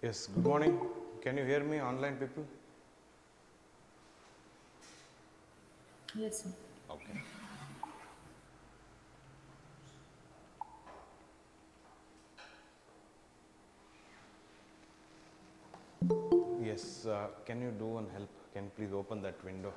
Yes, good morning. Can you hear me, online people? Yes, sir. Okay. Yes, can you do one help? Can you please open that window?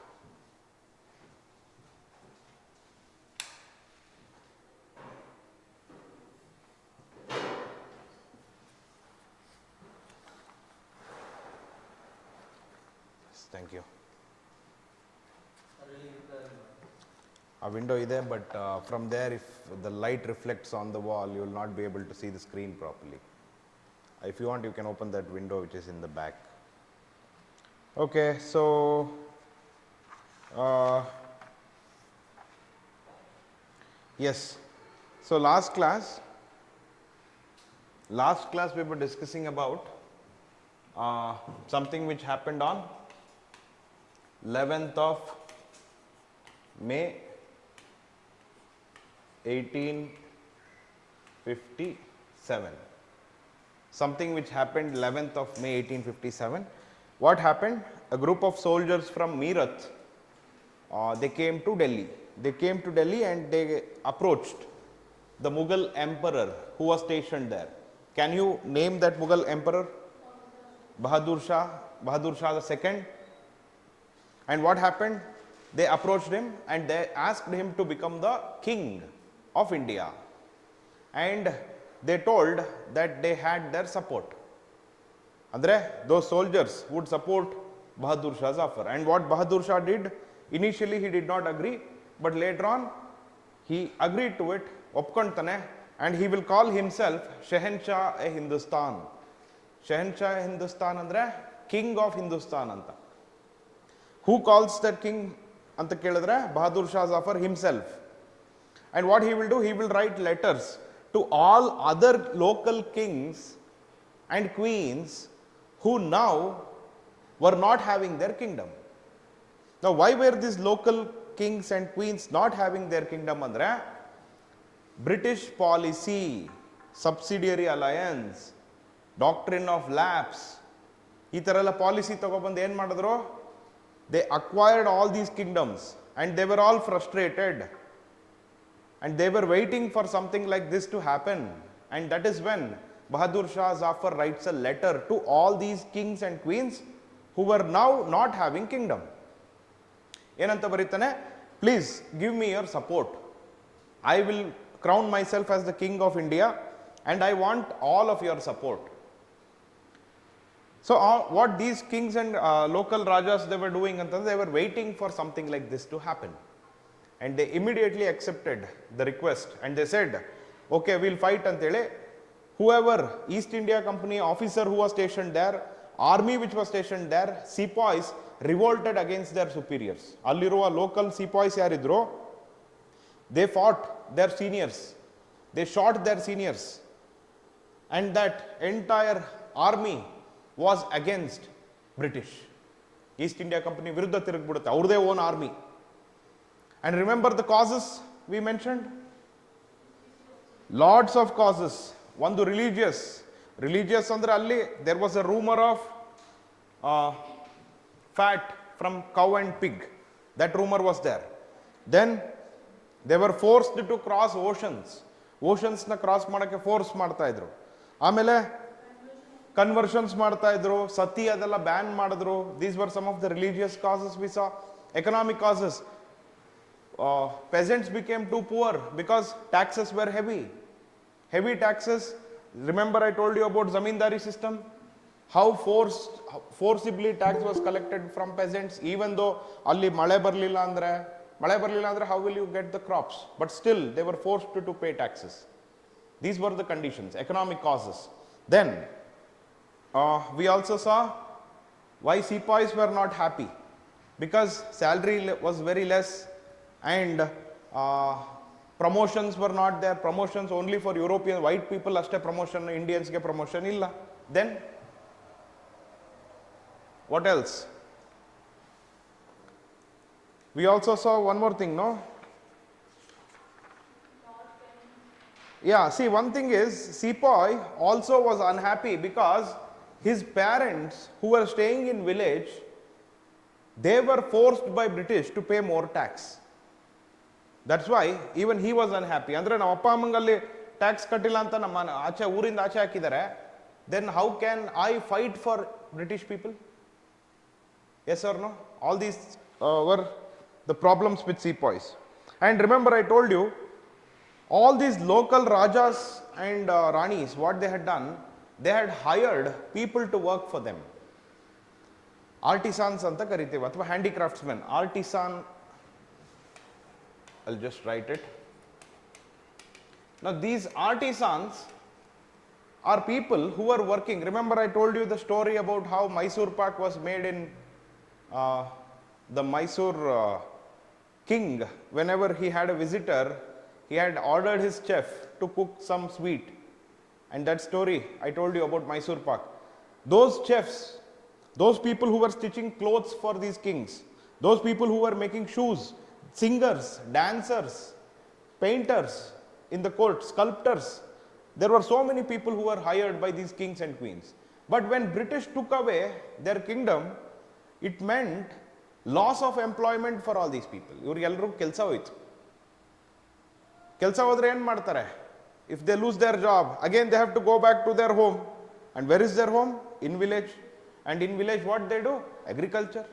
Yes, thank you. A window is there, but from there, if the light reflects on the wall, you will not be able to see the screen properly. If you want, you can open that window which is in the back. Okay, so uh, yes, so last class we were discussing about something which happened on 11th of May 1857. Something which happened 11th of May 1857. What happened? A group of soldiers from Meerut, they came to Delhi. They came to Delhi and they approached the Mughal emperor who was stationed there. Can you name that Mughal emperor? Bahadur Shah the second. And what happened? They approached him and they asked him to become the king of India. And they told that they had their support. Andre, those soldiers would support Bahadur Shah Zafar. And what Bahadur Shah did, initially he did not agree, but later on he agreed to it, opkontane, and he will call himself Shehenshah-e Hindustan. Shehenshah-e Hindustan andre, king of Hindustan anta. Who calls that king anta kelidre? Bahadur Shah Zafar himself. And what he will do, he will write letters to all other local kings and queens who now were not having their kingdom. Now, why were these local kings and queens not having their kingdom andre? British policy, subsidiary alliance, doctrine of lapse, ಈ ಥರ ಎಲ್ಲ policy ತಗೊಬಂದು ಏನು ಮಾಡಿದ್ರು? They acquired all these kingdoms and they were all frustrated. And they were waiting for something like this to happen. And that is when Bahadur Shah Zafar writes a letter to all these kings and queens who were now not having kingdom. ಏನಂತ ಬರೀತಾನೆ? Please give me your support. I will crown myself as the king of India and I want all of your support. So what these kings and local rajas they were doing, they were waiting for something like this to happen. And they immediately accepted the request and they said, okay, we'll fight antele. Whoever East India Company officer who was stationed there, army which was stationed there, sepoys revolted against their superiors. Alliruva local sepoys yaridro, they fought their seniors. They shot their seniors. And that entire army was against British. East India Company virudha tirugbidutte, avurde own army. And remember the causes we mentioned? Lots of causes. One religious. Religious andre alli there was a rumor of fat from cow and pig. That rumor was there. Then they were forced to cross oceans. Oceans na cross ಮಾಡಕ್ಕೆ force ಮಾಡ್ತಾ ಇದ್ರು. ಆಮೇಲೆ conversions ಮಾಡ್ತಾ ಇದ್ರು, ಸತಿ ಅದೆಲ್ಲ ban ಮಾಡಿದ್ರು. These were some of the religious causes we saw. Economic causes. Peasants became too poor because taxes were heavy. Heavy taxes. Remember I told you about zamindari system? How forcibly tax was collected from peasants, even though alli male barlilla andre how will you get the crops? But still they were forced to pay taxes. These were the conditions, economic causes. Then we also saw why sepoys were not happy, because salary was very less and promotions were not there. Promotions only for European white people ashte promotion, Indians ge promotion illa. Then what else? We also saw one more thing, no? Yeah, see, one thing is sepoy also was unhappy because his parents who were staying in village, they were forced by British to pay more tax. That's why even he was unhappy. ಅಂದ್ರೆ ನಮ್ಮ ಅಪ್ಪ ಅಮ್ಮಂಗಲ್ಲಿ tax ಕಟ್ಟಿಲ್ಲ ಅಂತ ನಮ್ಮ ಆಚೆ ಊರಿಂದ ಆಚೆ ಹಾಕಿದ್ದಾರೆ, then how can I fight for British people? Yes or no? All these were the problems with sepoys. And remember, I told you, all these local Rajas and Ranis, what they had done, they had hired people to work for them. Artisans anta ಕರಿತೀವಿ ಅಥವಾ handicraftsmen. Artisan, I'll just write it. Now these artisans are people who are working. Remember, I told you the story about how Mysore Pak was made in the Mysore king. Whenever he had a visitor, he had ordered his chef to cook some sweet. And that story I told you about Mysore Pak. Those chefs, those people who were stitching clothes for these kings, those people who were making shoes, singers, dancers, painters in the court, sculptors, there were so many people who were hired by these kings and queens. But when British took away their kingdom, it meant loss of employment for all these people. ಇವರಿಗೆಲ್ಲರೂ ಕೆಲಸ ಹೋಯ್ತು. ಕೆಲಸ ಹೋದ್ರೆ ಏನು ಮಾಡ್ತಾರೆ? If they lose their job, again they have to go back to their home. And where is their home? In village. And in village what they do? Agriculture.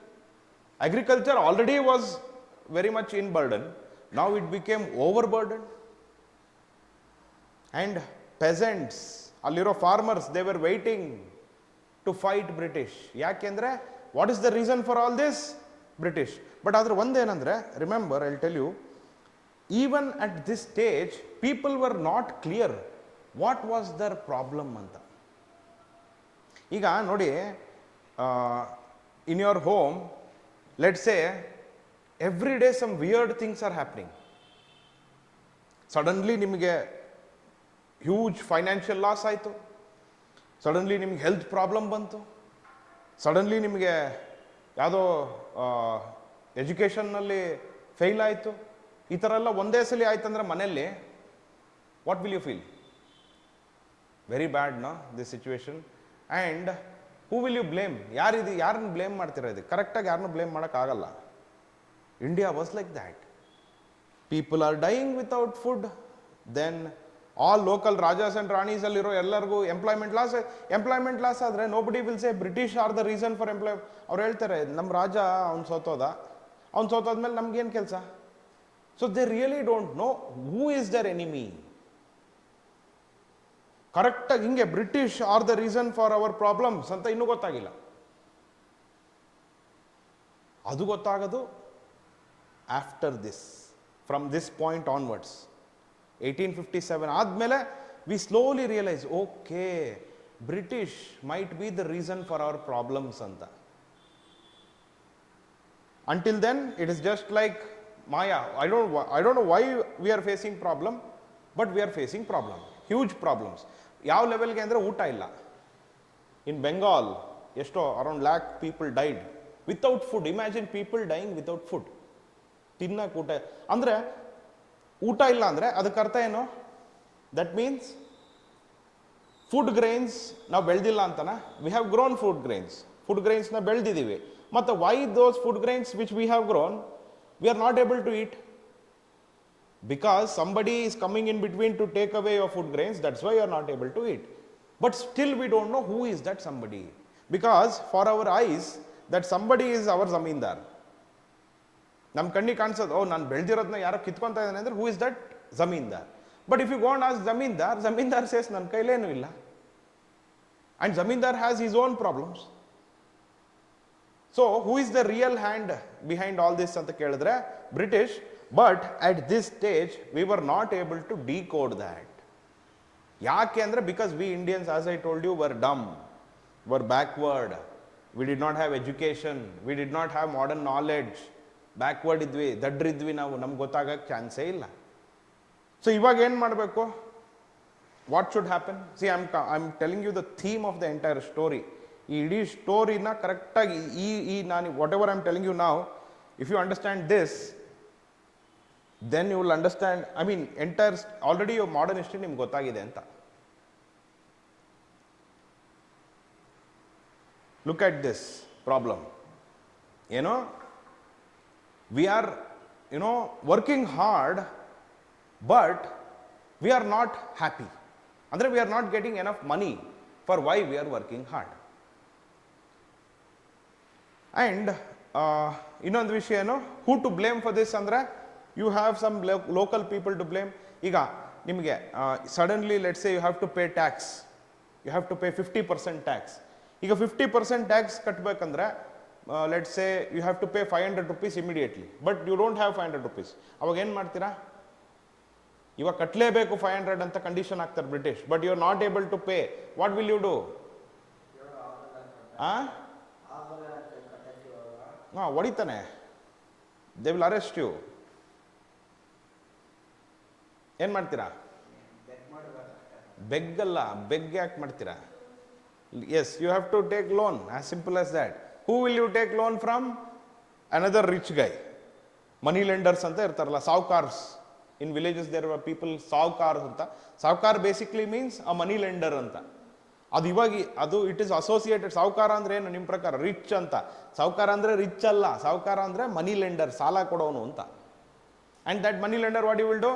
Agriculture already was very much in burden. Now it became overburdened. And peasants, alliro farmers, they were waiting to fight British. ಯಾಕೆಂದ್ರೆ what is the reason for all this? British. But ಆದ್ರೆ ಒಂದೇನಂದ್ರೆ, remember, I'll tell you, even at this stage, people were not clear what was their problem ಅಂತ. ಈಗ ನೋಡಿ, in your home, let's say, every day some weird things are happening. Suddenly ನಿಮಗೆ huge financial loss ಆಯಿತು, suddenly ನಿಮ್ಗೆ health problem ಬಂತು, suddenly ನಿಮಗೆ ಯಾವುದೋ ಎಜುಕೇಷನ್ನಲ್ಲಿ fail ಆಯಿತು, ಈ ಥರ ಎಲ್ಲ ಒಂದೇ ಸಲ ಆಯ್ತಂದ್ರೆ ಮನೆಯಲ್ಲಿ what will you feel? Very bad no this situation. And who will you blame? ಯಾರನ್ನ ಬ್ಲೇಮ್ ಮಾಡ್ತೀರಾ? ಇದು ಕರೆಕ್ಟಾಗಿ ಯಾರನ್ನೂ ಬ್ಲೇಮ್ ಮಾಡೋಕ್ಕಾಗಲ್ಲ. India was like that. People are dying without food, then all local rajas and ranis ಅಲ್ಲಿರೋ ಎಲ್ಲರಿಗೂ ಎಂಪ್ಲಾಯ್ಮೆಂಟ್ ಲಾಸ್ ಆದರೆ nobody will say British are the reason for ಅವ್ರು ಹೇಳ್ತಾರೆ ನಮ್ಮ ರಾಜ ಅವ್ನು ಸೋತೋದ್ಮೇಲೆ ನಮ್ಗೇನು ಕೆಲಸ? So they really don't know who is there enemy. ಕರೆಕ್ಟಾಗಿ ಹಿಂಗೆ British are the reason for our problems ಅಂತ ಇನ್ನೂ ಗೊತ್ತಾಗಿಲ್ಲ. ಅದು ಗೊತ್ತಾಗೋದು after this, from this point onwards. 1857 ಆದಮೇಲೆ we slowly realise, okay, British might be the reason for our problems ಅಂತ. Until then it is just like Maya. I don't know why we are facing problem, but we are facing problem, huge problems. ಯಾವ ಲೆವೆಲ್ಗೆ ಅಂದರೆ ಊಟ ಇಲ್ಲ. In Bengal ಎಷ್ಟೋ around lakh people died without food. Imagine people dying without food. ತಿನ್ನಕ್ಕೆ ಊಟ ಅಂದರೆ ಊಟ ಇಲ್ಲ ಅಂದರೆ ಅದಕ್ಕೆ ಅರ್ಥ ಏನು? ದಟ್ ಮೀನ್ಸ್ ಫುಡ್ ಗ್ರೈನ್ಸ್ ನಾವು ಬೆಳೆದಿಲ್ಲ ಅಂತನ. ವಿ ಹ್ಯಾವ್ ಗ್ರೋನ್ ಫುಡ್ ಗ್ರೈನ್ಸ್ನ ಬೆಳೆದಿದ್ದೀವಿ. ಮತ್ತು why those food grains which we have grown we are not able to eat? Because somebody is coming in between to take away your food grains. That's why you are not able to eat. But still we don't know who is that somebody. Because for our eyes, that somebody is our zamindar. ನಮ್ಮ ಕಣ್ಣಿಗೆ ಕಾಣಿಸೋದು, ಓ ನಾನು ಬೆಳೆದಿರೋದನ್ನ ಯಾರೋ ಕಿತ್ಕೊತಾ ಇದ್ದಾನೆ ಅಂದರೆ who is that? Zamindar. But if you go and ask zamindar says ನನ್ನ ಕೈಲೇನೂ ಇಲ್ಲ. And zamindar has his own problems. So who is the real hand behind all this ಅಂತ ಕೇಳಿದ್ರೆ British. But at this stage we were not able to decode that. ಯಾಕೆ ಅಂದರೆ because we Indians, as I told you, were dumb, were backward. We did not have education, we did not have modern knowledge. Backward ಇದ್ವಿ, ದಡ್ರಿದ್ವಿ ನಾವು, ನಮ್ಗೆ ಗೊತ್ತಾಗಕ್ಕೆ ಚಾನ್ಸೇ ಇಲ್ಲ. So ಇವಾಗ ಏನು ಮಾಡಬೇಕು? What should happen? See I am telling you the theme of the entire story. ಈ ಇಡೀ ಸ್ಟೋರಿನ ಕರೆಕ್ಟಾಗಿ ಈ ನಾನು whatever I am telling you now, if you understand this, then you will understand, I mean entire already modern history ನಿಮ್ಗೆ ಗೊತ್ತಾಗಿದೆ ಅಂತ. look at this problem. We are working hard, but we are not happy. Andre we are not getting enough money for why we are working hard. And ಇನ್ನೊಂದು ವಿಷಯ ಏನು, who to blame for this ಅಂದರೆ you have some local people to blame. ಈಗ ನಿಮಗೆ suddenly let's say you have to pay tax, you have to pay 50% tax. ಈಗ 50% tax ಕಟ್ಟಬೇಕಂದ್ರೆ let's say you have to pay 500 rupees immediately, but you don't have 500 rupees. ಅವಾಗ ಏನು ಮಾಡ್ತೀರಾ? ಇವಾಗ ಕಟ್ಟಲೇಬೇಕು 500 ಅಂತ ಕಂಡೀಷನ್ ಹಾಕ್ತಾರೆ British, but you are not able to pay. What will you do? ಹೊಡಿತಾನೆ, ದೇ ವಿಲ್ ಅರೆಸ್ಟ್ ಯು. ಏನು ಮಾಡ್ತೀರಾ? ಬೆಗ್ಗಲ್ಲ, ಬೆಗ್ ಯಾಕೆ ಮಾಡ್ತೀರಾ? Yes, you have to take loan, as simple as that. Who will you take loan from? Another rich guy. Money lenders ಅಂತ ಇರ್ತಾರಲ್ಲ, sowcars. In villages there are people sowcars ಅಂತ. Sowcar basically means a money lender ಅಂತ. ಅದು ಇವಾಗ ಅದು it is associated. ಸಾವ್ಕಾರ ಅಂದ್ರೆ ಏನು ನಿಮ್ಮ ಪ್ರಕಾರ? ರಿಚ್ ಅಂತ. ಸಾವ್ಕಾರ ಅಂದ್ರೆ ರಿಚ್ ಅಲ್ಲ, ಸಾವ್ಕಾರ ಅಂದ್ರೆ ಮನಿ ಲೆಂಡರ್, ಸಾಲ ಕೊಡೋನು ಅಂತ. And that money lender what you will do?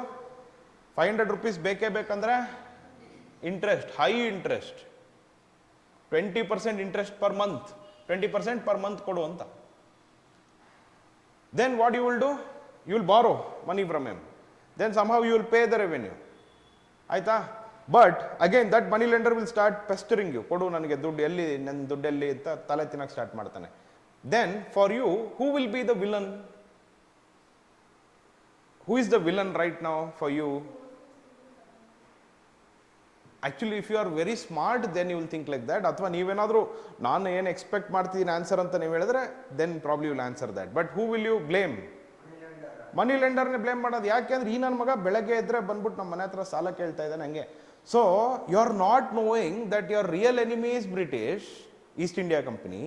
500 rupees ಬೇಕೇ ಬೇಕಂದ್ರೆ interest, high interest, 20% interest per month, 20% per month ಕೊಡು ಅಂತ. Then what you will do? You will borrow money from him, then somehow you will pay the revenue. ಆಯ್ತಾ? But again that money lender will start pestering you. ಕೊಡು ನನಗೆ ದುಡ್ಡು, ಎಲ್ಲಿ ನನ್ನ ದುಡ್ಡೆಲ್ಲಿ ಅಂತ ತಲೆ ತಿನ್ನಕ್ಕೆ ಸ್ಟಾರ್ಟ್ ಮಾಡ್ತಾನೆ. Then for you who will be the villain? Who is the villain right now for you? Actually if you are very smart then you will think like that. ಅಥವಾ ನೀವೇನಾದರೂ ನಾನು ಏನು ಎಕ್ಸ್ಪೆಕ್ಟ್ ಮಾಡ್ತೀನಿ ಆನ್ಸರ್ ಅಂತ ನೀವು ಹೇಳಿದ್ರೆ then probably will answer that. But who will you blame? Money ಲೆಂಡರ್ನೇ blame ಮಾಡೋದು. ಯಾಕೆಂದ್ರೆ ಈ ನನ್ನ ಮಗ ಬೆಳಗ್ಗೆ ಎದ್ರೆ ಬಂದ್ಬಿಟ್ಟು ನಮ್ಮ ಮನೆ ಹತ್ರ ಸಾಲ ಕೇಳ್ತಾ ಇದ್ದಾನೆ ಹಂಗೆ. So you are not knowing that your real enemy is British East India Company,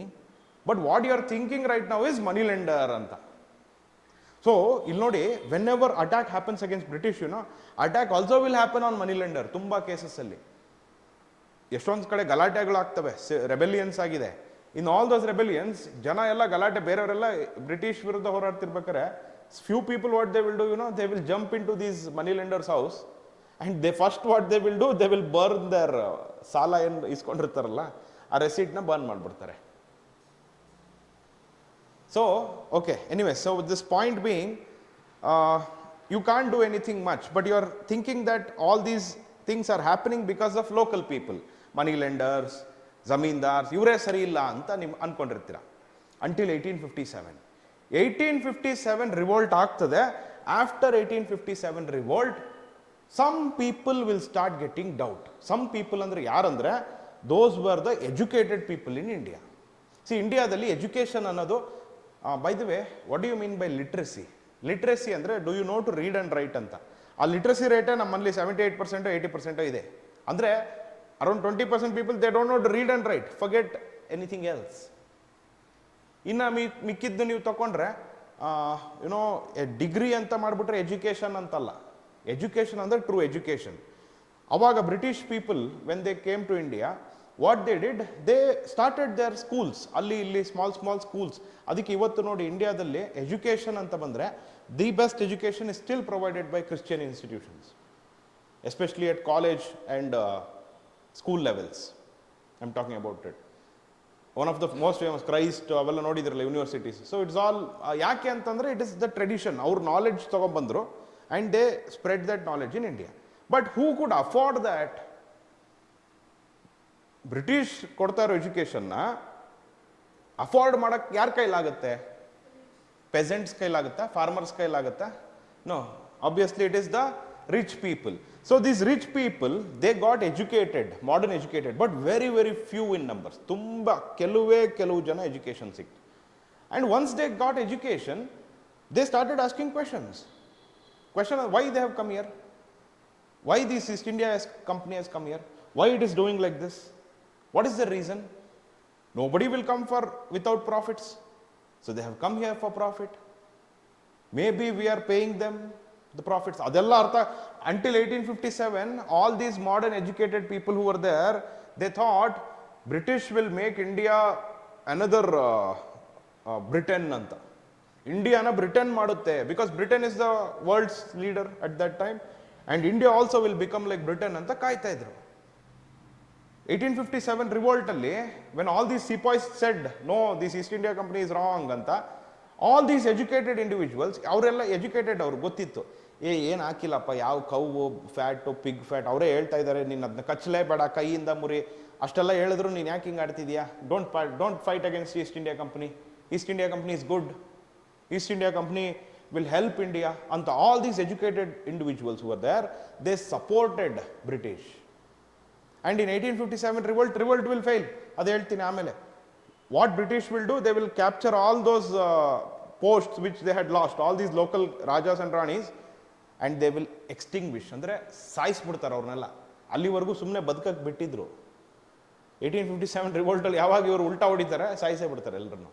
but what you are thinking right now is money lender ಅಂತ. ಸೊ ಇಲ್ಲಿ ನೋಡಿ, whenever attack happens against British, attack also will happen on money lender. ತುಂಬ ಕೇಸಸ್ಸಲ್ಲಿ ಎಷ್ಟೊಂದು ಕಡೆ ಗಲಾಟೆಗಳು ಆಗ್ತವೆ, ರೆಬೆಲಿಯನ್ಸ್ ಆಗಿದೆ. In all those ರೆಬೆಲಿಯನ್ಸ್ ಜನ ಎಲ್ಲ ಗಲಾಟೆ, ಬೇರೆಯವರೆಲ್ಲ ಬ್ರಿಟಿಷ್ ವಿರುದ್ಧ ಹೋರಾಡ್ತಿರ್ಬೇಕಾರೆ few people what they will do, they will jump into these money lenders house and they first what they will do, they will burn their ಸಾಲ ಏನು ಇಸ್ಕೊಂಡಿರ್ತಾರಲ್ಲ ಆ ರೆಸಿಟ್ನ ಬರ್ನ್ ಮಾಡಿಬಿಡ್ತಾರೆ. So okay, anyway, so this point being, you can't do anything much, but you are thinking that all these things are happening because of local people, money lenders, zamindars, ಇವರೇ ಸರಿ ಇಲ್ಲ ಅಂತ ನೀವು ಅನ್ಕೊಂಡಿರ್ತೀರ. until 1857 ರಿವೋಲ್ಟ್ ಆಗ್ತದೆ. After 1857 revolt some people will start getting doubt. Some people ಅಂದ್ರೆ ಯಾರಂದ್ರೆ those were the educated people in India. See, ಇಂಡಿಯಾದಲ್ಲಿ ಎಜುಕೇಷನ್ ಅನ್ನೋದು, by the way, what do you mean by literacy? Literacy ಅಂದರೆ do you know to read and write ಅಂತ. ಆ literacy ರೇಟೇ ನಮ್ಮಲ್ಲಿ 78% 80% ಇದೆ. ಅಂದರೆ around 20% people they don't know to read and right, forget anything else. ಇನ್ನು ಮಿಕ್ಕಿದ್ದು ನೀವು ತಗೊಂಡ್ರೆ ಡಿಗ್ರಿ ಅಂತ ಮಾಡಿಬಿಟ್ರೆ ಎಜುಕೇಷನ್ ಅಂತಲ್ಲ. ಎಜುಕೇಷನ್ ಅಂದರೆ ಟ್ರೂ ಎಜುಕೇಷನ್. ಅವಾಗ British people when they came to India, what they did, they started their schools. ಅಲ್ಲಿ ಇಲ್ಲಿ ಸ್ಮಾಲ್ ಸ್ಕೂಲ್ಸ್. ಅದಕ್ಕೆ ಇವತ್ತು ನೋಡಿ ಇಂಡಿಯಾದಲ್ಲಿ ಎಜುಕೇಷನ್ ಅಂತ ಬಂದರೆ the best education is still provided by Christian institutions, especially at college and school levels. I am talking about it. One of the most famous Christ ಅವೆಲ್ಲ ನೋಡಿದ್ರಲ್ಲ ಯೂನಿವರ್ಸಿಟೀಸ್. ಸೊ ಇಟ್ಸ್ ಆಲ್ ಯಾಕೆ ಅಂತಂದರೆ it is the tradition. ಅವ್ರ knowledge ತೊಗೊಂಡ್ಬಂದರು and they spread that knowledge in India. But who could afford that? British ಕೊಡ್ತಾ ಇರೋ ಎಜುಕೇಷನ್ನ afford ಮಾಡೋಕ್ಕೆ ಯಾರ ಕೈಲಾಗುತ್ತೆ? ಪೆಸೆಂಟ್ಸ್ ಕೈಲಾಗುತ್ತಾ? ಫಾರ್ಮರ್ಸ್ ಕೈಲಾಗುತ್ತಾ? No, obviously it is the rich people. So these rich people, they got educated, modern educated, but very few in numbers. Tumba ಕೆಲವು ಜನ ಎಜುಕೇಷನ್ ಸಿಕ್ತು. And once they got education, they started asking questions. Why they have come here? Why this East India company has come here? Why it is doing like this? What is the reason? Nobody will come without profits. So they have come here for profit. Maybe we are paying them the profits. Adella artha. Until 1857, all these modern educated people who were there, they thought British will make India another Britain ಅಂತ. ಇಂಡಿಯಾನ Britain ಮಾಡುತ್ತೆ, because Britain is the world's leader at that time, and India also will become like Britain ಅಂತ ಕಾಯ್ತಾ ಇದ್ರು. 1857 revolt ಅಲ್ಲಿ when all these sepoys said no this East India Company is wrong ಅಂತ, all these educated individuals, ಅವರೆಲ್ಲ educated, ಅವ್ರು ಗೊತ್ತಿತ್ತು ಏನು ಹಾಕಿಲ್ಲಪ್ಪ, ಯಾವ ಕೌವು ಫ್ಯಾಟು ಪಿಗ್ ಫ್ಯಾಟ್, ಅವರೇ ಹೇಳ್ತಾ ಇದ್ದಾರೆ ನೀನು ಅದನ್ನ ಕಚ್ಚಲೇಬೇಡ, ಕೈಯಿಂದ ಮುರಿ, ಅಷ್ಟೆಲ್ಲ ಹೇಳಿದ್ರು ನೀನು ಯಾಕೆ ಹಿಂಗೆ ಆಡ್ತಿದ್ಯಾ, don't fight against East India Company, East India Company is good, East India Company will help India ಅಂತ. All these educated individuals were there, they supported British. And in 1857 revolt will fail, ಅದು ಹೇಳ್ತೀನಿ ಆಮೇಲೆ. What British will do, they will capture all those posts which they had lost, all these local rajas and ranis, and they will extinguish, ಅಂದರೆ ಸಾಯಿಸ್ಬಿಡ್ತಾರೆ ಅವ್ರನ್ನೆಲ್ಲ. ಅಲ್ಲಿವರೆಗೂ ಸುಮ್ಮನೆ ಬದುಕಕ್ಕೆ ಬಿಟ್ಟಿದ್ರು. 1857 ರಿವೋಲ್ಟಲ್ಲಿ ಯಾವಾಗ ಇವರು ಉಲ್ಟಾ ಹೊಡಿತಾರೆ, ಸಾಯಿಸೇ ಬಿಡ್ತಾರೆ ಎಲ್ಲರನ್ನು.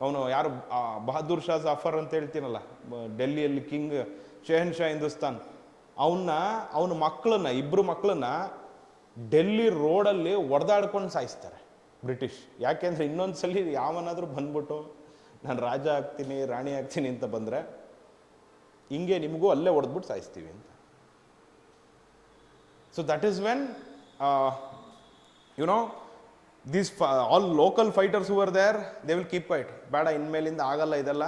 ಅವನು ಯಾರು ಬಹದ್ದೂರ್ ಶಾ ಜಾಫರ್ ಅಂತ ಹೇಳ್ತೀನಲ್ಲ, ಡೆಲ್ಲಿಯಲ್ಲಿ ಕಿಂಗ್ ಶೆಹನ್ ಶಾ ಹಿಂದೂಸ್ತಾನ್, ಅವನ ಮಕ್ಕಳನ್ನ, ಇಬ್ಬರು ಮಕ್ಕಳನ್ನ ಡೆಲ್ಲಿ ರೋಡಲ್ಲಿ ಒಡೆದಾಡ್ಕೊಂಡು ಸಾಯಿಸ್ತಾರೆ ಬ್ರಿಟಿಷ್. ಯಾಕೆಂದ್ರೆ ಇನ್ನೊಂದ್ಸಲಿ ಯಾವನಾದ್ರೂ ಬಂದ್ಬಿಟ್ಟು ನಾನು ರಾಜ ಆಗ್ತೀನಿ ರಾಣಿ ಆಗ್ತೀನಿ ಅಂತ ಬಂದರೆ ಹಿಂಗೆ ನಿಮಗೂ ಅಲ್ಲೇ ಹೊಡೆದ್ಬಿಟ್ಟು ಸಾಯಿಸ್ತೀವಿ ಅಂತ. So that is when these all local fighters who were there, they will keep quiet. ಬೇಡ ಇನ್ಮೇಲಿಂದ ಆಗಲ್ಲ ಇದೆಲ್ಲ,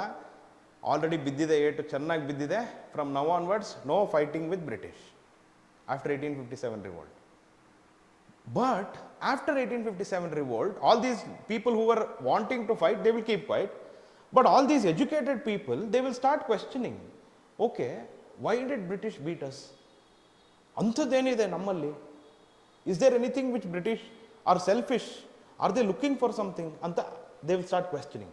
ಆಲ್ರೆಡಿ ಬಿದ್ದಿದೆ ಏಟು, ಚೆನ್ನಾಗಿ ಬಿದ್ದಿದೆ, from now onwards no fighting with British after 1857 revolt. But after 1857 revolt, all these people who were wanting to fight, they will keep quiet. But all these educated people, they will start questioning, okay, why did British beat us? ಅಂಥದ್ದೇನಿದೆ ನಮ್ಮಲ್ಲಿ? Is there anything which British are selfish? Are they looking for something? Anta, they will start questioning.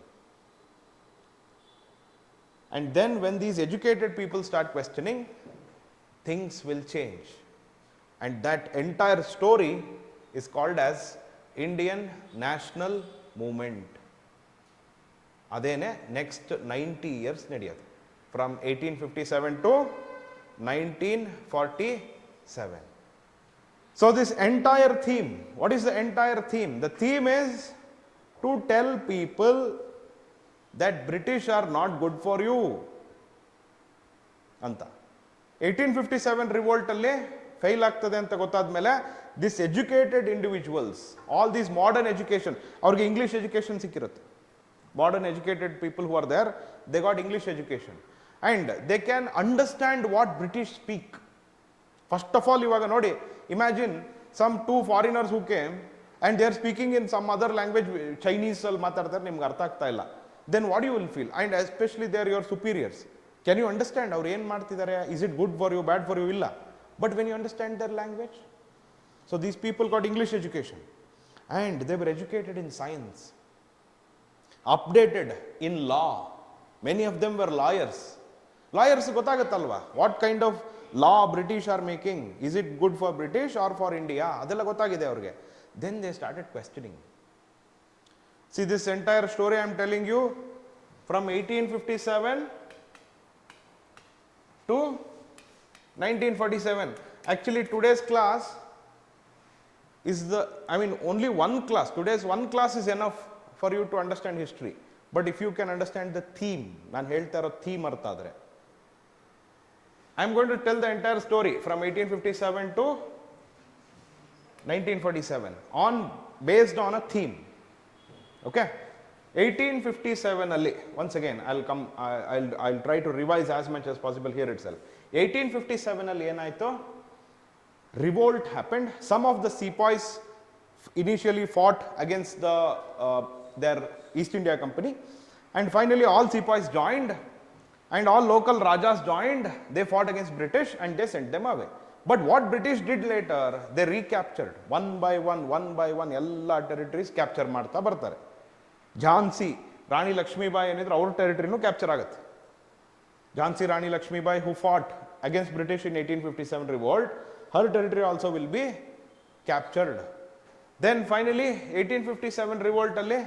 And then when these educated people start questioning, things will change. And that entire story is called as Indian National Movement. Adene next 90 years ನಡೆಯೋದು, from 1857 to 1947. So this entire theme, what is the entire theme? The theme is to tell people that British are not good for you anta. 1857 revolt alli fail ಆಗ್ತದೆ ಅಂತ ಗೊತ್ತಾದ್ಮೇಲೆ, this educated individuals, all these modern education, ಅವ್ರಿಗೆ English education ಸಿಕ್ಕಿರುತ್ತೆ. Modern educated people who are there, they got English education and they can understand what British speak. First of all, ಇವಾಗ ನೋಡಿ, imagine some two foreigners who came and they are speaking in some other language, Chinese ಅಲ್ಲಿ ಮಾತಾಡ್ತಾರೆ, ನಿಮ್ಗೆ ಅರ್ಥ ಆಗ್ತಾ ಇಲ್ಲ, then what you will feel? And especially they are your superiors. Can you understand ಅವ್ರು ಏನು ಮಾಡ್ತಿದ್ದಾರೆ? Is it good for you, bad for you? ಇಲ್ಲ. But when you understand their language, so these people got English education and they were educated in science, updated in law. Many of them were lawyers. Lawyers ಗೊತ್ತಾಗುತ್ತಲ್ವಾ, what kind of law British are making, is it good for British or for India, ಅದೆಲ್ಲ ಗೊತ್ತಾಗಿದೆ ಅವ್ರಿಗೆ. Then they started questioning. See, this entire story I am telling you, from 1857 to 1947. Actually today's class is only one class. Today's one class is enough for you to understand history. But if you can understand the theme, ನಾನು ಹೇಳ್ತಾ ಇರೋ theme ಅರ್ಥ ಆದರೆ, I am going to tell the entire story from 1857 to 1947 based on a theme. Okay? 1857 alli, once again I'll try to revise as much as possible here itself. 1857 alli enaaytu, revolt happened. Some of the sepoys initially fought against their East India Company, and finally all sepoys joined and all local rajas joined. They fought against British and they sent them away. But what British did later, they recaptured one by one ಎಲ್ಲ territories capture ಮಾಡ್ತಾ ಬರ್ತಾರೆ. ಝಾನ್ಸಿ ರಾಣಿ ಲಕ್ಷ್ಮೀಬಾಯಿ ಏನಿದ್ರು ಅವ್ರ ಟೆರಿಟರಿನೂ capture ಆಗುತ್ತೆ. Jhansi Rani Lakshmibai who fought against British in 1857 revolt, her territory also will be captured. Then finally 1857 revolt ಅಲ್ಲಿ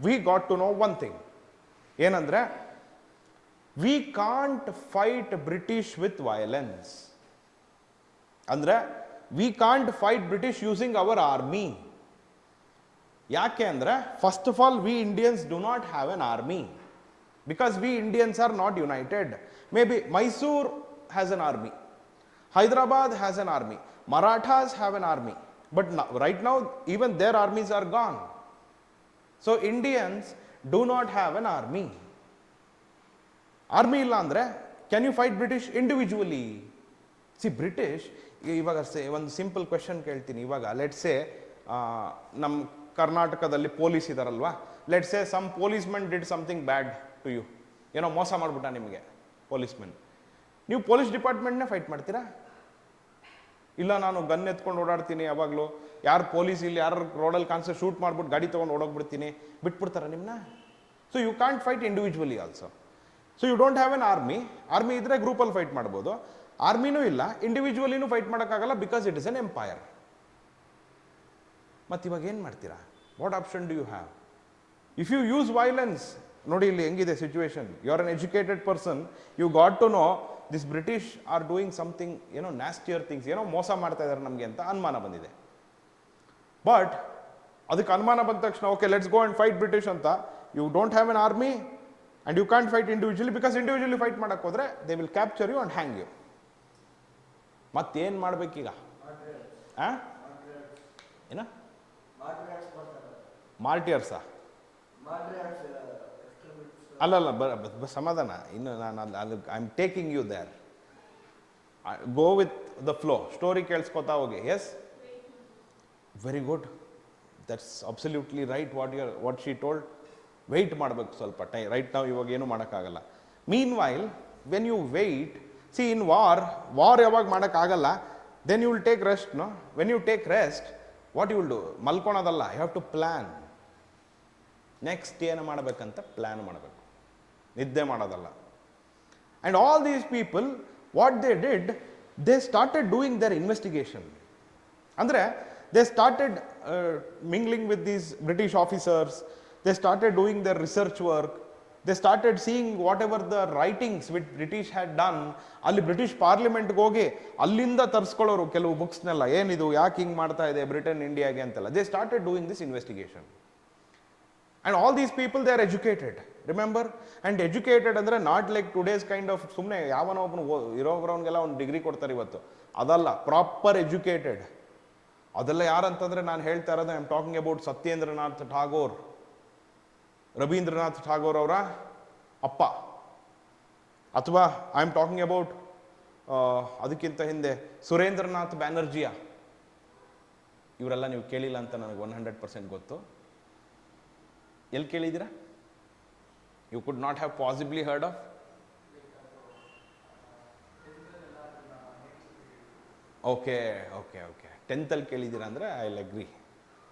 we got to know one thing, ಏನಂದ್ರೆ we can't fight British with violence. ಅಂದ್ರೆ we can't fight British using our army. ಯಾಕೆ ಅಂದರೆ first of all we Indians do not have an army because we Indians are not united. Maybe Mysore has an army, Hyderabad has an army, Marathas have an army, but now, right now even their armies are gone. So Indians do not have an army. Army illa andre can you fight British individually? See British ivaga ಒಂದು simple question ಕೇಳ್ತೀನಿ. ಇವಾಗ let's say ನಮ್ಮ ಕರ್ನಾಟಕದಲ್ಲಿ police ಇದಾರಲ್ವಾ, let's say some policeman did something bad to you, ಏನೋ ಮೋಸ ಮಾಡ್ಬಿಟ್ಟ ನಿಮಗೆ ಪೊಲೀಸ್ಮನ್, ನೀವು ಪೊಲೀಸ್ ಡಿಪಾರ್ಟ್ಮೆಂಟ್ನೇ ಫೈಟ್ ಮಾಡ್ತೀರಾ? ಇಲ್ಲ ನಾನು ಗನ್ ಎತ್ಕೊಂಡು ಓಡಾಡ್ತೀನಿ, ಯಾವಾಗಲೂ ಯಾರು ಪೊಲೀಸ್ ಇಲ್ಲಿ ಯಾರು ರೋಡಲ್ಲಿ ಕಾಣಿಸೋ ಶೂಟ್ ಮಾಡ್ಬಿಟ್ಟು ಗಾಡಿ ತೊಗೊಂಡು ಓಡೋಗ್ಬಿಡ್ತೀನಿ, ಬಿಟ್ಬಿಡ್ತಾರ ನಿಮ್ಮನ್ನ? So you can't fight individually also. So you don't have an army. Army ಇದ್ರೆ ಗ್ರೂಪಲ್ಲಿ ಫೈಟ್ ಮಾಡ್ಬೋದು, ಆರ್ಮಿನೂ ಇಲ್ಲ, ಇಂಡಿವಿಜುವಲಿನೂ ಫೈಟ್ ಮಾಡೋಕ್ಕಾಗಲ್ಲ because it is an empire. ಮತ್ತು ಇವಾಗ ಏನು ಮಾಡ್ತೀರಾ? What option do you have? If you use violence, ನೋಡಿ ಇಲ್ಲಿ ಹೆಂಗಿದೆ situation, you are an educated person, you got to know this British are doing something, ಏನೋ ನ್ಯಾಸ್ಟಿಯರ್ ಥಿಂಗ್ಸ್, ಏನೋ ಮೋಸ ಮಾಡ್ತಾ ಇದ್ದಾರೆ ನಮಗೆ ಅಂತ ಅನುಮಾನ ಬಂದಿದೆ. ಬಟ್ ಅದಕ್ಕೆ ಅನುಮಾನ ಬಂದ ತಕ್ಷಣ okay let's go and fight British ಅಂತ, you don't have an army and you can't fight individually because individually fight ಮಾಡೋಕ್ಕೆ ಹೋದರೆ they will capture you and hang you. ಮತ್ತೇನು ಮಾಡಬೇಕೀಗ? ಏನ ಮಾರ್ಟಿಯರ್ಸಾ? ಅಲ್ಲಲ್ಲ ಸಮಾಧಾನ, ಇನ್ನು ನಾನು ಅದು I am taking you there, go with the flow, story ಕೇಳಿಸ್ಕೊತಾ ಹೋಗಿ. Yes, very good, that's absolutely right what she told. Wait ಮಾಡಬೇಕು ಸ್ವಲ್ಪ ರೈಟ್ ನಾವು ಇವಾಗ ಏನು ಮಾಡೋಕ್ಕಾಗಲ್ಲ. Mean while when you wait, see in war ಯಾವಾಗ ಮಾಡೋಕ್ಕಾಗಲ್ಲ, then you will take rest. No, when you take rest what you will do? ಮಲ್ಕೊಳೋದಲ್ಲ, you have to plan. Next ಏನು ಮಾಡಬೇಕಂತ ಪ್ಲ್ಯಾನ್ ಮಾಡಬೇಕು, ನಿದ್ದೆ ಮಾಡೋದಲ್ಲ. And all these people what they did, they started doing their investigation. ಅಂದರೆ they started mingling with these British officers, they started doing their research work, they started seeing whatever the writings which British had done. ಅಲ್ಲಿ British ಪಾರ್ಲಿಮೆಂಟ್ಗೆ ಹೋಗಿ ಅಲ್ಲಿಂದ ತರಿಸ್ಕೊಳ್ಳೋರು ಕೆಲವು ಬುಕ್ಸ್ನೆಲ್ಲ, ಏನಿದು ಯಾಕೆ ಹಿಂಗೆ ಮಾಡ್ತಾ ಇದೆ ಬ್ರಿಟನ್ ಇಂಡಿಯಾಗೆ ಅಂತೆಲ್ಲ. They started doing this investigation. And all these people, they are educated, remember? And educated ಅಂದರೆ not like today's kind of ಸುಮ್ಮನೆ ಯಾವನೋ ಒಬ್ಬನು ಇರೋಗ್ರವ್ನಿಗೆಲ್ಲ ಒಂದು ಡಿಗ್ರಿ ಕೊಡ್ತಾರೆ ಇವತ್ತು, ಅದಲ್ಲ. Proper educated. ಅದೆಲ್ಲ ಯಾರಂತಂದರೆ ನಾನು ಹೇಳ್ತಾ ಇರೋದು I am talking about Satyendranath Tagore, Rabindranath Tagore ಅವರ ಅಪ್ಪ. ಅಥವಾ ಐ ಆಮ್ ಟಾಕಿಂಗ್ ಅಬೌಟ್ ಅದಕ್ಕಿಂತ ಹಿಂದೆ ಸುರೇಂದ್ರನಾಥ್ ಬ್ಯಾನರ್ಜಿಯ. ಇವರೆಲ್ಲ ನೀವು ಕೇಳಿಲ್ಲ ಅಂತ ನನಗೆ 100% ಗೊತ್ತು. ಎಲ್ಲಿ ಕೇಳಿದ್ದೀರಾ? You could not have possibly heard of. Okay okay okay 10th ಕೇಳಿದ್ದೀರಾ ಅಂದರೆ ಐ ವಿಲ್ ಅಗ್ರಿ,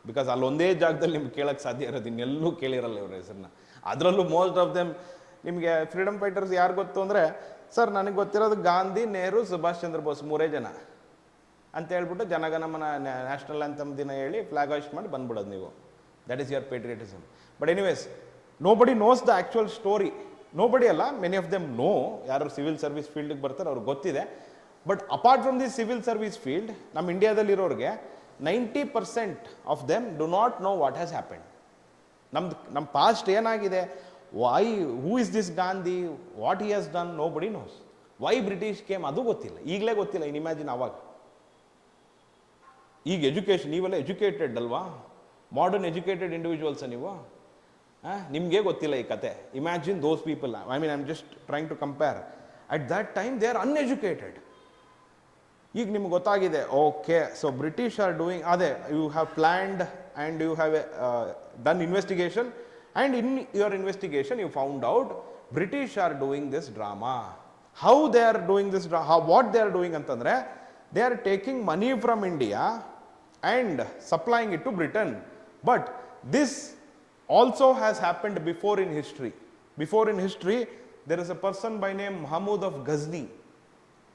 ಬಿಕಾಸ್ ಅಲ್ಲೊಂದೇ ಜಾಗದಲ್ಲಿ ನಿಮ್ಗೆ ಕೇಳಕ್ಕೆ ಸಾಧ್ಯ ಇರೋದು, ಇನ್ನೆಲ್ಲೂ ಕೇಳಿರಲ್ಲ ಇವ್ರ ಹೆಸರನ್ನ. ಅದರಲ್ಲೂ ಮೋಸ್ಟ್ ಆಫ್ ದೆಮ್ ನಿಮಗೆ ಫ್ರೀಡಮ್ ಫೈಟರ್ಸ್ ಯಾರು ಗೊತ್ತು ಅಂದರೆ, ಸರ್ ನನಗೆ ಗೊತ್ತಿರೋದು ಗಾಂಧಿ, ನೆಹರು, ಸುಭಾಷ್ ಚಂದ್ರ ಬೋಸ್ 3 ಜನ ಅಂತ ಹೇಳ್ಬಿಟ್ಟು ಜನಗಣಮನ ನ್ಯಾಷನಲ್ ಆ್ಯಂಥಮ್ ದಿನ ಹೇಳಿ ಫ್ಲಾಗ್ ಹಾಯ್ಸ್ಟ್ ಮಾಡಿ ಬಂದ್ಬಿಡೋದು ನೀವು. That is your patriotism. But anyways, nobody knows the actual story. Nobody ಅಲ್ಲ, ಮೆನಿ ಆಫ್ ದೆಮ್ ನೋ. ಯಾರು ಸಿವಿಲ್ ಸರ್ವಿಸ್ ಫೀಲ್ಡ್ಗೆ ಬರ್ತಾರೆ ಅವ್ರಿಗೆ ಗೊತ್ತಿದೆ. But apart from this civil service field, ನಮ್ಮ ಇಂಡಿಯಾದಲ್ಲಿರೋರಿಗೆ 90% of them do not know what has happened. ನಮ್ಮ past ಏನಾಗಿದೆ, why, who is this Gandhi, what he has done, nobody knows. Why British came ಅದು ಗೊತ್ತಿಲ್ಲ, ಈಗಲೇ ಗೊತ್ತಿಲ್ಲ. ಇನ್ ಇಮ್ಯಾಜಿನ್ ಅವಾಗ. ಈಗ ಎಜುಕೇಷನ್, ನೀವೆಲ್ಲ ಎಜುಕೇಟೆಡ್ ಅಲ್ವಾ, ಮಾಡರ್ನ್ ಎಜುಕೇಟೆಡ್ ಇಂಡಿವಿಜುವಲ್ಸ ನೀವು, ನಿಮಗೆ ಗೊತ್ತಿಲ್ಲ ಈ ಕತೆ. Imagine those people. I mean I am just trying to compare. At that time they are uneducated. ಈಗ ನಿಮ್ಗೆ ಗೊತ್ತಾಗಿದೆ, okay so British are doing, ಅದೇ you have planned and you have done investigation, and in your investigation you found out British are doing this drama. How they are doing this what they are doing ಅಂತಂದರೆ, they are taking money from India and supplying it to Britain. But this also has happened before in history. Before in history, there is a person by name Mahmud of Ghazni.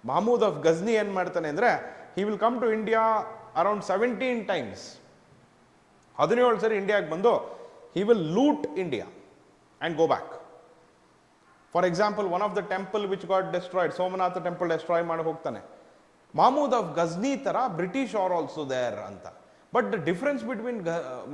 Mahmud of Ghazni ಏನು ಮಾಡ್ತಾನೆ ಅಂದರೆ, he will come to India around 17 times. 17 ಸರಿ ಇಂಡಿಯಾಗೆ ಬಂದು he will loot India and go back. For example, one of the temple which got destroyed, Somanatha temple destroy ಮಾಡಿ ಹೋಗ್ತಾನೆ. Mahmud of Ghazni ಥರ British are also there ಅಂತ. But the difference between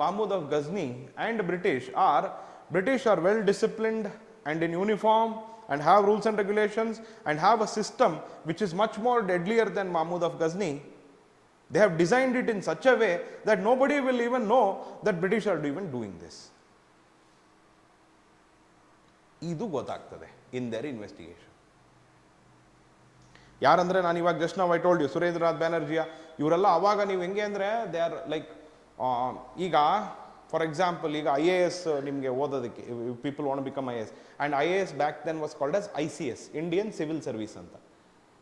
Mahmud of Ghazni and British are well disciplined and in uniform and have rules and regulations and have a system which is much more deadlier than Mahmud of Ghazni. They have designed it in such a way that nobody will even know that British are even doing this. ಇದು ಗೊತ್ತಾಗ್ತದೆ in their investigation. ಯಾರಂದ್ರೆ ನಾನು ಇವಾಗ just ನಾವು I told you Surendranath ಬ್ಯಾನರ್ಜಿಯ ಇವರೆಲ್ಲ ಅವಾಗ ನೀವು ಹೆಂಗೆ ಅಂದರೆ ದೇ ಆರ್ ಲೈಕ್ ಈಗ ಫಾರ್ ಎಕ್ಸಾಂಪಲ್ ಈಗ IAS ನಿಮಗೆ ಓದೋದಕ್ಕೆ people want become IAS and IAS back then was called as ICS Indian civil service ಅಂತ.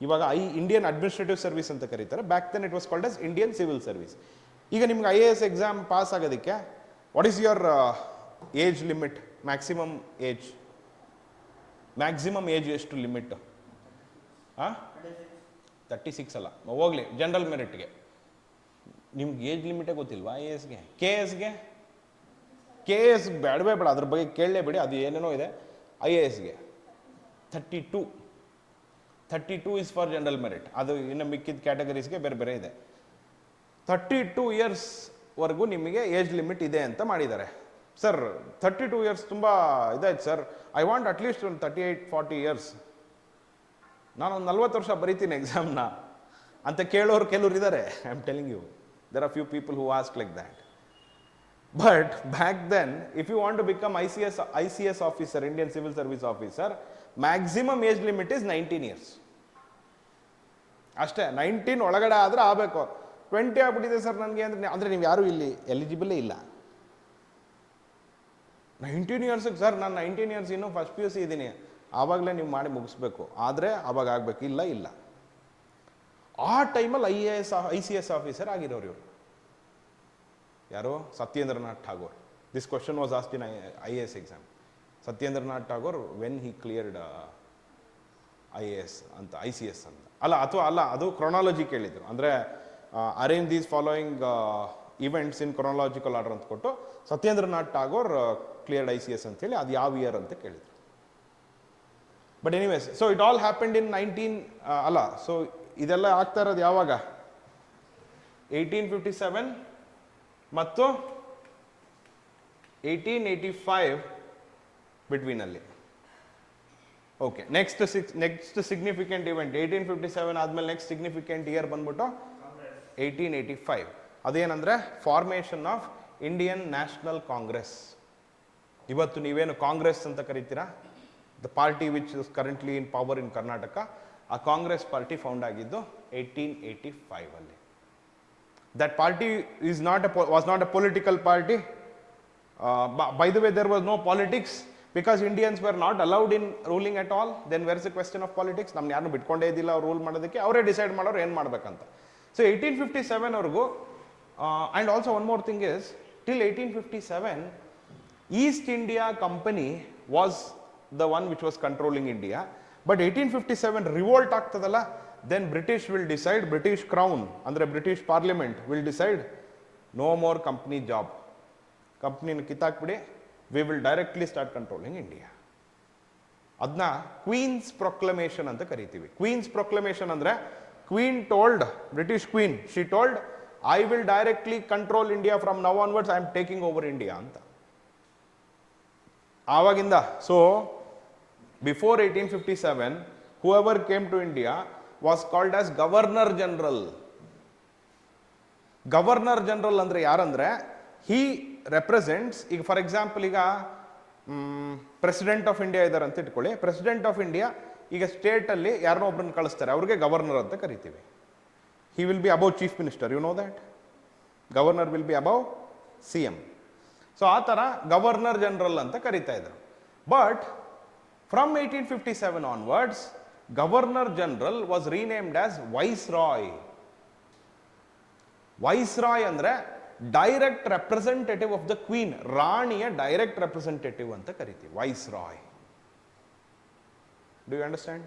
ಇವಾಗ ಇಂಡಿಯನ್ ಅಡ್ಮಿನಿಸ್ಟ್ರೇಟಿವ್ ಸರ್ವಿಸ್ ಅಂತ ಕರೀತಾರೆ. Back then it was called as Indian civil service. ಈಗ ನಿಮ್ಗೆ IAS ಎಕ್ಸಾಮ್ ಪಾಸ್ ಆಗೋದಕ್ಕೆ what is your age limit? Maximum age ಎಷ್ಟು limit? 36 ಅಲ್ಲ, ಹೋಗ್ಲಿ ಜನರಲ್ ಮೆರಿಟ್ಗೆ ನಿಮ್ಗೆ ಏಜ್ ಲಿಮಿಟೇ ಗೊತ್ತಿಲ್ವಾ? IASಗೆ ಕೆ ಎಸ್ ಬೇಡವೇ ಬೇಡ, ಅದ್ರ ಬಗ್ಗೆ ಕೇಳಲೇಬೇಡಿ, ಅದು ಏನೇನೋ ಇದೆ. IASಗೆ 32 ಇಸ್ ಫಾರ್ ಜನರಲ್ ಮೆರಿಟ್. ಅದು ಇನ್ನು ಮಿಕ್ಕಿದ ಕ್ಯಾಟಗರೀಸ್ಗೆ ಬೇರೆ ಬೇರೆ ಇದೆ. 32 ಇಯರ್ಸ್ವರೆಗೂ ನಿಮಗೆ ಏಜ್ ಲಿಮಿಟ್ ಇದೆ ಅಂತ ಮಾಡಿದ್ದಾರೆ. ಸರ್ 32 ಇಯರ್ಸ್ ತುಂಬ ಇದಾಯ್ತು ಸರ್, ಐ ವಾಂಟ್ ಅಟ್ಲೀಸ್ಟ್ ಒಂದು 38-40 ಇಯರ್ಸ್, ನಾನೊಂದು 40 ವರ್ಷ ಬರೀತೀನಿ ಎಕ್ಸಾಮ್ನ ಅಂತ ಕೇಳೋರು ಕೆಲವ್ರು ಇದ್ದಾರೆ. I am telling you, there are few people who ask like that. But back then if you want to become ICS officer, Indian civil service officer, maximum age limit is 19 years ಅಷ್ಟೇ. 19 ಒಳಗಡೆ ಆದರೆ ಆಗಬೇಕು. 20 ಆಗ್ಬಿಟ್ಟಿದೆ sir ನನಗೆ ಅಂದರೆ ನೀವು ಯಾರೂ ಇಲ್ಲಿ ಎಲಿಜಿಬಲೇ ಇಲ್ಲ. 19 ಇಯರ್ಸಿಗೆ ಸರ್ ನಾನು 19 ಇಯರ್ಸ್ ಇನ್ನೂ ಫಸ್ಟ್ PUC ಇದ್ದೀನಿ, ಆವಾಗಲೇ ನೀವು ಮಾಡಿ ಮುಗಿಸ್ಬೇಕು, ಆದರೆ ಆವಾಗ ಆಗಬೇಕು, ಇಲ್ಲ. ಆ ಟೈಮಲ್ಲಿ ICS ಆಫೀಸರ್ ಆಗಿರೋರು ಇವರು ಯಾರು? Satyendranath Tagore. This question was asked in IAS exam. Satyendranath Tagore when he cleared IAS ಅಂತ ICS ಅಂತ ಅಲ್ಲ ಅದು ಕ್ರೊನಾಲಜಿ ಕೇಳಿದ್ರು. ಅಂದರೆ arrange these following events in chronological order ಅಂತ ಕೊಟ್ಟು ಸತ್ಯೇಂದ್ರನಾಥ್ ಠಾಗೋರ್ ಕ್ಲಿಯರ್ಡ್ ICS ಅಂತ ಹೇಳಿ ಅದು ಯಾವ ಇಯರ್ ಅಂತ ಕೇಳಿದ್ರು. But anyways, so it all happened in 19 so ಇದೆಲ್ಲ ಆಗ್ತಾ ಇರೋದು ಯಾವಾಗ? 1857 ಮತ್ತು 1885 ಬಿಟ್ವೀನಲ್ಲಿ. ಓಕೆ, ನೆಕ್ಸ್ಟ್ ಸಿಗ್ನಿಫಿಕೆಂಟ್ ಇವೆಂಟ್ 1857 ಆದಮೇಲೆ ನೆಕ್ಸ್ಟ್ ಸಿಗ್ನಿಫಿಕೆಂಟ್ ಇಯರ್ ಬಂದ್ಬಿಟ್ಟು 1885. ಅದೇನಂದ್ರೆ formation of Indian national Congress. ಇವತ್ತು ನೀವೇನು ಕಾಂಗ್ರೆಸ್ ಅಂತ ಕರಿತೀರಾ, the party which is currently in power in Karnataka, ಆ ಕಾಂಗ್ರೆಸ್ ಪಾರ್ಟಿ ಫೌಂಡ್ ಆಗಿದ್ದು 1885 ಅಲ್ಲಿ. That party was not a political party. By the way, there was no politics because Indians were not allowed in ruling at all. Then where is a question of politics. ನಮ್ಗೆ ಯಾರು ಬಿಟ್ಕೊಂಡೇ ಇದ್ದಿಲ್ಲ ಅವ್ರು rule ಮಾಡೋದಕ್ಕೆ, ಅವರೇ decide ಮಾಡೋರು ಏನು ಮಾಡ್ಬೇಕಂತ. So 1857ವರೆಗೂ, and also one more thing is, till 1857 East India Company was the one which was controlling India. But 1857 revolt ಆಗ್ತದಲ್ಲ, then British will decide, British Crown ಅಂದರೆ British Parliament will decide no more company job. ಕಂಪ್ನಿನ ಕಿತ್ತಾಕ್ಬಿಡಿ, we will directly start controlling India. ಅದನ್ನ Queens proclamation ಅಂತ ಕರಿತೀವಿ. Queens proclamation ಅಂದರೆ queen told, British queen, she told I will directly control India from now onwards, I am taking over India ಅಂತ. ಆವಾಗಿಂದ, so before 1857 whoever came to India was called as Governor General. Governor general ಅಂದರೆ ಯಾರಂದ್ರೆ, ಹಿ represents, ಈಗ for example ಈಗ president of India ಇದ್ದಾರೆ ಅಂತ ಇಟ್ಕೊಳ್ಳಿ. President of India ಈಗ ಸ್ಟೇಟಲ್ಲಿ ಯಾರನ್ನೋ ಒಬ್ಬರನ್ನ ಕಳಿಸ್ತಾರೆ, ಅವ್ರಿಗೆ ಗವರ್ನರ್ ಅಂತ ಕರಿತೀವಿ. He will be above chief minister, you know that. Governor will be above CM. So ಆ ಥರ ಗವರ್ನರ್ ಜನರಲ್ ಅಂತ ಕರಿತಾ ಇದ್ರು. But from 1857 onwards, governor general was renamed as viceroy. Viceroy ಅಂದ್ರೆ direct representative of the queen, ರಾಣಿಯ direct representative ಅಂತ ಕರಿತೀವಿ, viceroy. Do you understand?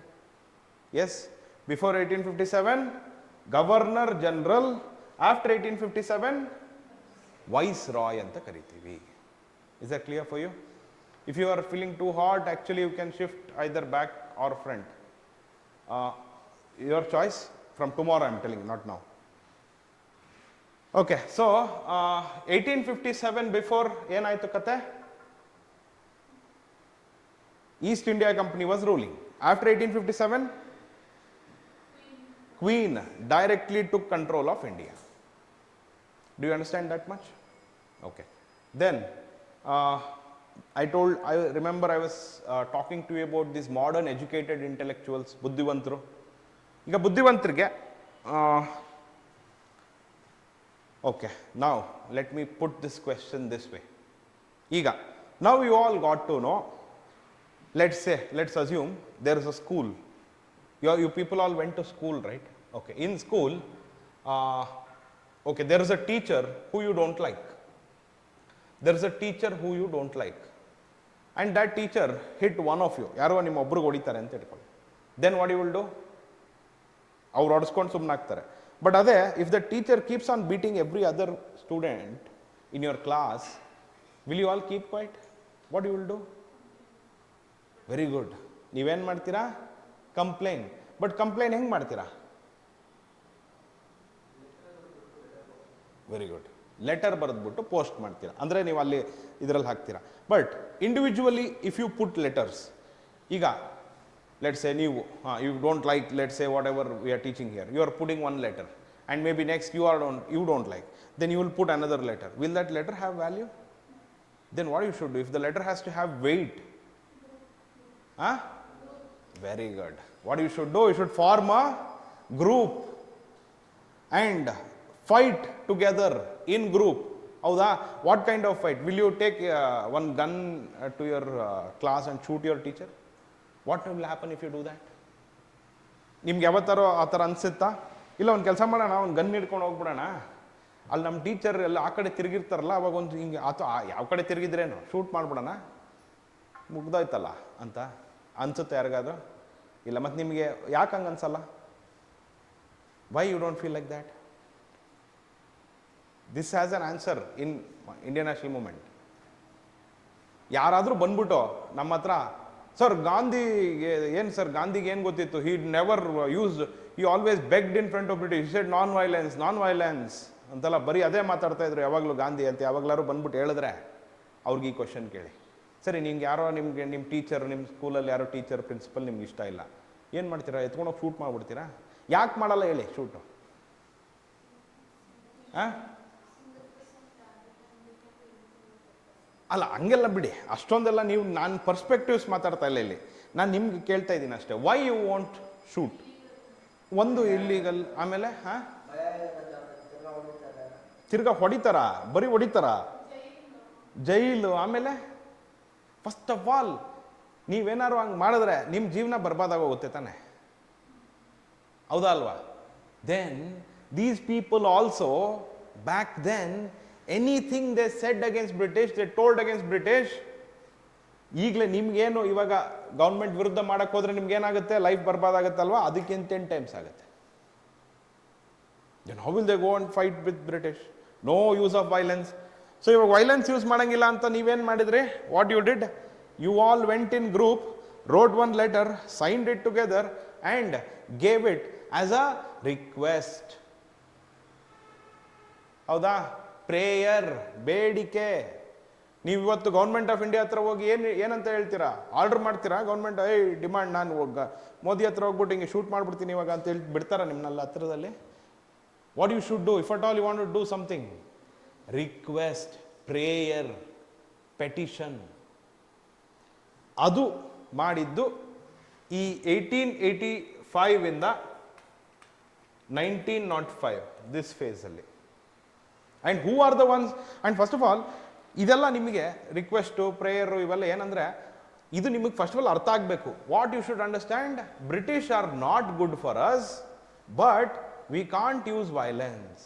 Yes, before 1857 governor general, after 1857 viceroy ಅಂತ ಕರಿತೀವಿ. Is that clear for you? If you are feeling too hot, actually you can shift either back or front. Your choice. From tomorrow I am telling, not now. Okay, so 1857 before ಏನಾಯ್ತು ಕತೆ? East India company was ruling. After 1857, Queen directly took control of India. Do you understand that much? Okay. Then, I remember I was talking to you about these modern educated intellectuals, ಬುದ್ಧಿವಂತರು. ಈಗ ಬುದ್ಧಿವಂತರಿಗೆ, okay, now let me put this question this way. ಈಗ, now you all got to know, let's assume there is a school. You people all went to school, right? Okay. In school, okay, there is a teacher who you don't like. There is a teacher who you don't like. And that teacher hit one of you. ಯಾರೋ ನಿಮ್ಮ ಒಬ್ರಿಗೆ ಹೊಡಿತಾರೆ ಅಂತ ಇಟ್ಕೊಳ್ಳಿ. Then what you will do? ಅವ್ರು ಹೊಡೆಸ್ಕೊಂಡು ಸುಮ್ಮನಾಗ್ತಾರೆ. But ಅದೇ, if the teacher keeps on beating every other student in your class, will you all keep quiet? What you will do? Very good. ನೀವೇನು ಮಾಡ್ತೀರಾ? ಕಂಪ್ಲೇನ್. ಬಟ್ ಕಂಪ್ಲೇನ್ ಹೆಂಗೆ ಮಾಡ್ತೀರಾ? Very good. Letter ಬರೆದ್ಬಿಟ್ಟು post ಮಾಡ್ತೀರಾ, ಅಂದರೆ ನೀವು ಅಲ್ಲಿ ಇದರಲ್ಲಿ ಹಾಕ್ತೀರಾ. But individually if you put letters, ಈಗ ಲೆಟ್ಸ್ ಸೇ ನೀವು you don't like, let's say whatever we are teaching here, you are putting one letter and maybe next you don't like, then you will put another letter. Will that letter have value? Then what you should do? If the letter has to have weight, very good. What you should do? You should form a group and fight together in group. Howda? What kind of fight? Will you take one gun to your class and shoot your teacher? What will happen if you do that? ನಿಮ್ಗೆ ಯಾವತ್ತಾರೋ ಆ ಥರ ಅನಿಸುತ್ತಾ? ಇಲ್ಲ, ಒಂದು ಕೆಲಸ ಮಾಡೋಣ, ಒಂದು gun ಹಿಡ್ಕೊಂಡು ಹೋಗ್ಬಿಡೋಣ, ಅಲ್ಲಿ ನಮ್ಮ ಟೀಚರ್ ಎಲ್ಲ ಆ ಕಡೆ ತಿರುಗಿರ್ತಾರಲ್ಲ, ಅವಾಗ ಒಂದು ಹಿಂಗೆ ಯಾವ ಕಡೆ ತಿರುಗಿದ್ರೇನು ಶೂಟ್ ಮಾಡಿಬಿಡೋಣ, ಮುಗ್ದೋಯ್ತಲ್ಲ ಅಂತ ಅನ್ಸುತ್ತೆ ಯಾರಿಗಾದ್ರು? ಇಲ್ಲ. ಮತ್ತು ನಿಮಗೆ ಯಾಕೆ ಹಂಗೆ ಅನ್ಸಲ್ಲ? Why you don't feel like that? This has an answer in Indian national movement. ಯಾರಾದರೂ ಬಂದ್ಬಿಟ್ಟು ನಮ್ಮ ಹತ್ರ, ಸರ್ ಗಾಂಧಿಗೆ ಏನು ಸರ್, ಗಾಂಧಿಗೆ ಏನು ಗೊತ್ತಿತ್ತು, he never use, he always begged in front of British, he said non violence ಅಂತೆಲ್ಲ ಬರೀ ಅದೇ ಮಾತಾಡ್ತಾ ಇದ್ರು ಯಾವಾಗಲೂ ಗಾಂಧಿ ಅಂತ ಯಾವಾಗಲಾರು ಬಂದ್ಬಿಟ್ಟು ಹೇಳಿದ್ರೆ ಅವ್ರಿಗೆ ಈ ಕ್ವಶನ್ ಕೇಳಿ, ಸರಿ ನಿಮ್ಗೆ ಯಾರೋ ನಿಮ್ಮ ಟೀಚರ್, ನಿಮ್ಮ ಸ್ಕೂಲಲ್ಲಿ ಯಾರೋ ಟೀಚರ್, ಪ್ರಿನ್ಸಿಪಲ್ ನಿಮ್ಗೆ ಇಷ್ಟ ಇಲ್ಲ, ಏನು ಮಾಡ್ತೀರಾ? ಎತ್ಕೊಂಡೋಗಿ ಶೂಟ್ ಮಾಡಿಬಿಡ್ತೀರಾ? ಯಾಕೆ ಮಾಡಲ್ಲ ಹೇಳಿ ಶೂಟು? ಅಲ್ಲ, ಹಂಗೆಲ್ಲ ಬಿಡಿ, ಅಷ್ಟೊಂದೆಲ್ಲ ನೀವು, ನಾನು ಪರ್ಸ್ಪೆಕ್ಟಿವ್ಸ್ ಮಾತಾಡ್ತಾ ಇಲ್ಲ ಇಲ್ಲಿ, ನಾನು ನಿಮ್ಗೆ ಕೇಳ್ತಾ ಇದ್ದೀನಿ ಅಷ್ಟೇ. Why you want shoot? ಒಂದು ಇಲ್ಲೀಗಲ್, ಆಮೇಲೆ ತಿರ್ಗಾ ಹೊಡಿತಾರ, ಬರೀ ಹೊಡಿತಾರ, ಜೈಲು, ಆಮೇಲೆ ಫಸ್ಟ್ ಆಫ್ ಆಲ್ ನೀವೇನಾರು ಹಂಗೆ ಮಾಡಿದ್ರೆ ನಿಮ್ಮ ಜೀವನ ಬರ್ಬಾದಾಗೋಗುತ್ತೆ ತಾನೆ, ಹೌದಾ ಅಲ್ವಾ? Then these people also back then anything they said against British, they told against British. ಈಗಲೇ ನಿಮ್ಗೇನು ಇವಾಗ ಗೌರ್ಮೆಂಟ್ ವಿರುದ್ಧ ಮಾಡಕ್ಕೆ ಹೋದ್ರೆ ನಿಮ್ಗೇನಾಗುತ್ತೆ? ಲೈಫ್ ಬರ್ಬಾದಾಗುತ್ತಲ್ವಾ? ಅದಕ್ಕಿಂತ 10 times ಆಗುತ್ತೆ. Then how will they go and fight with British? No use of violence. So ಇವಾಗ violence use ಮಾಡಂಗಿಲ್ಲ ಅಂತ ನೀವೇನು ಮಾಡಿದ್ರಿ? What you did? You all went in group, wrote one letter, signed it together and gave it as a request. ಹೌದಾ? Prayer, ಬೇಡಿಕೆ. ನೀವು ಇವತ್ತು government of India ಹತ್ರ ಹೋಗಿ ಏನಂತ ಹೇಳ್ತೀರಾ? ಆರ್ಡರ್ ಮಾಡ್ತೀರಾ? ಗೌರ್ಮೆಂಟ್ ಡಿಮಾಂಡ್, ನಾನು ಮೋದಿ ಹತ್ರ ಹೋಗ್ಬಿಟ್ಟು ಹಿಂಗೆ ಶೂಟ್ ಮಾಡ್ಬಿಡ್ತೀನಿ ಇವಾಗ ಅಂತ ಹೇಳಿ ಬಿಡ್ತಾರ ನಿಮ್ಮನ್ನೆಲ್ಲ ಹತ್ರದಲ್ಲಿ? What you should do if at all you want to do something? Request, prayer, petition. ಅದು ಮಾಡಿದ್ದು ಈ 1885 ಇಂದ 1905 ದಿಸ್ ಫೇಸಲ್ಲಿ. And who are the ones? And first of all ಇದೆಲ್ಲ ನಿಮಗೆ ರಿಕ್ವೆಸ್ಟು, ಪ್ರೇಯರು ಇವೆಲ್ಲ ಏನಂದರೆ, ಇದು ನಿಮಗೆ ಫಸ್ಟ್ ಆಫ್ ಆಲ್ ಅರ್ಥ ಆಗಬೇಕು. What you should understand, British are not good for us, but we can't use violence.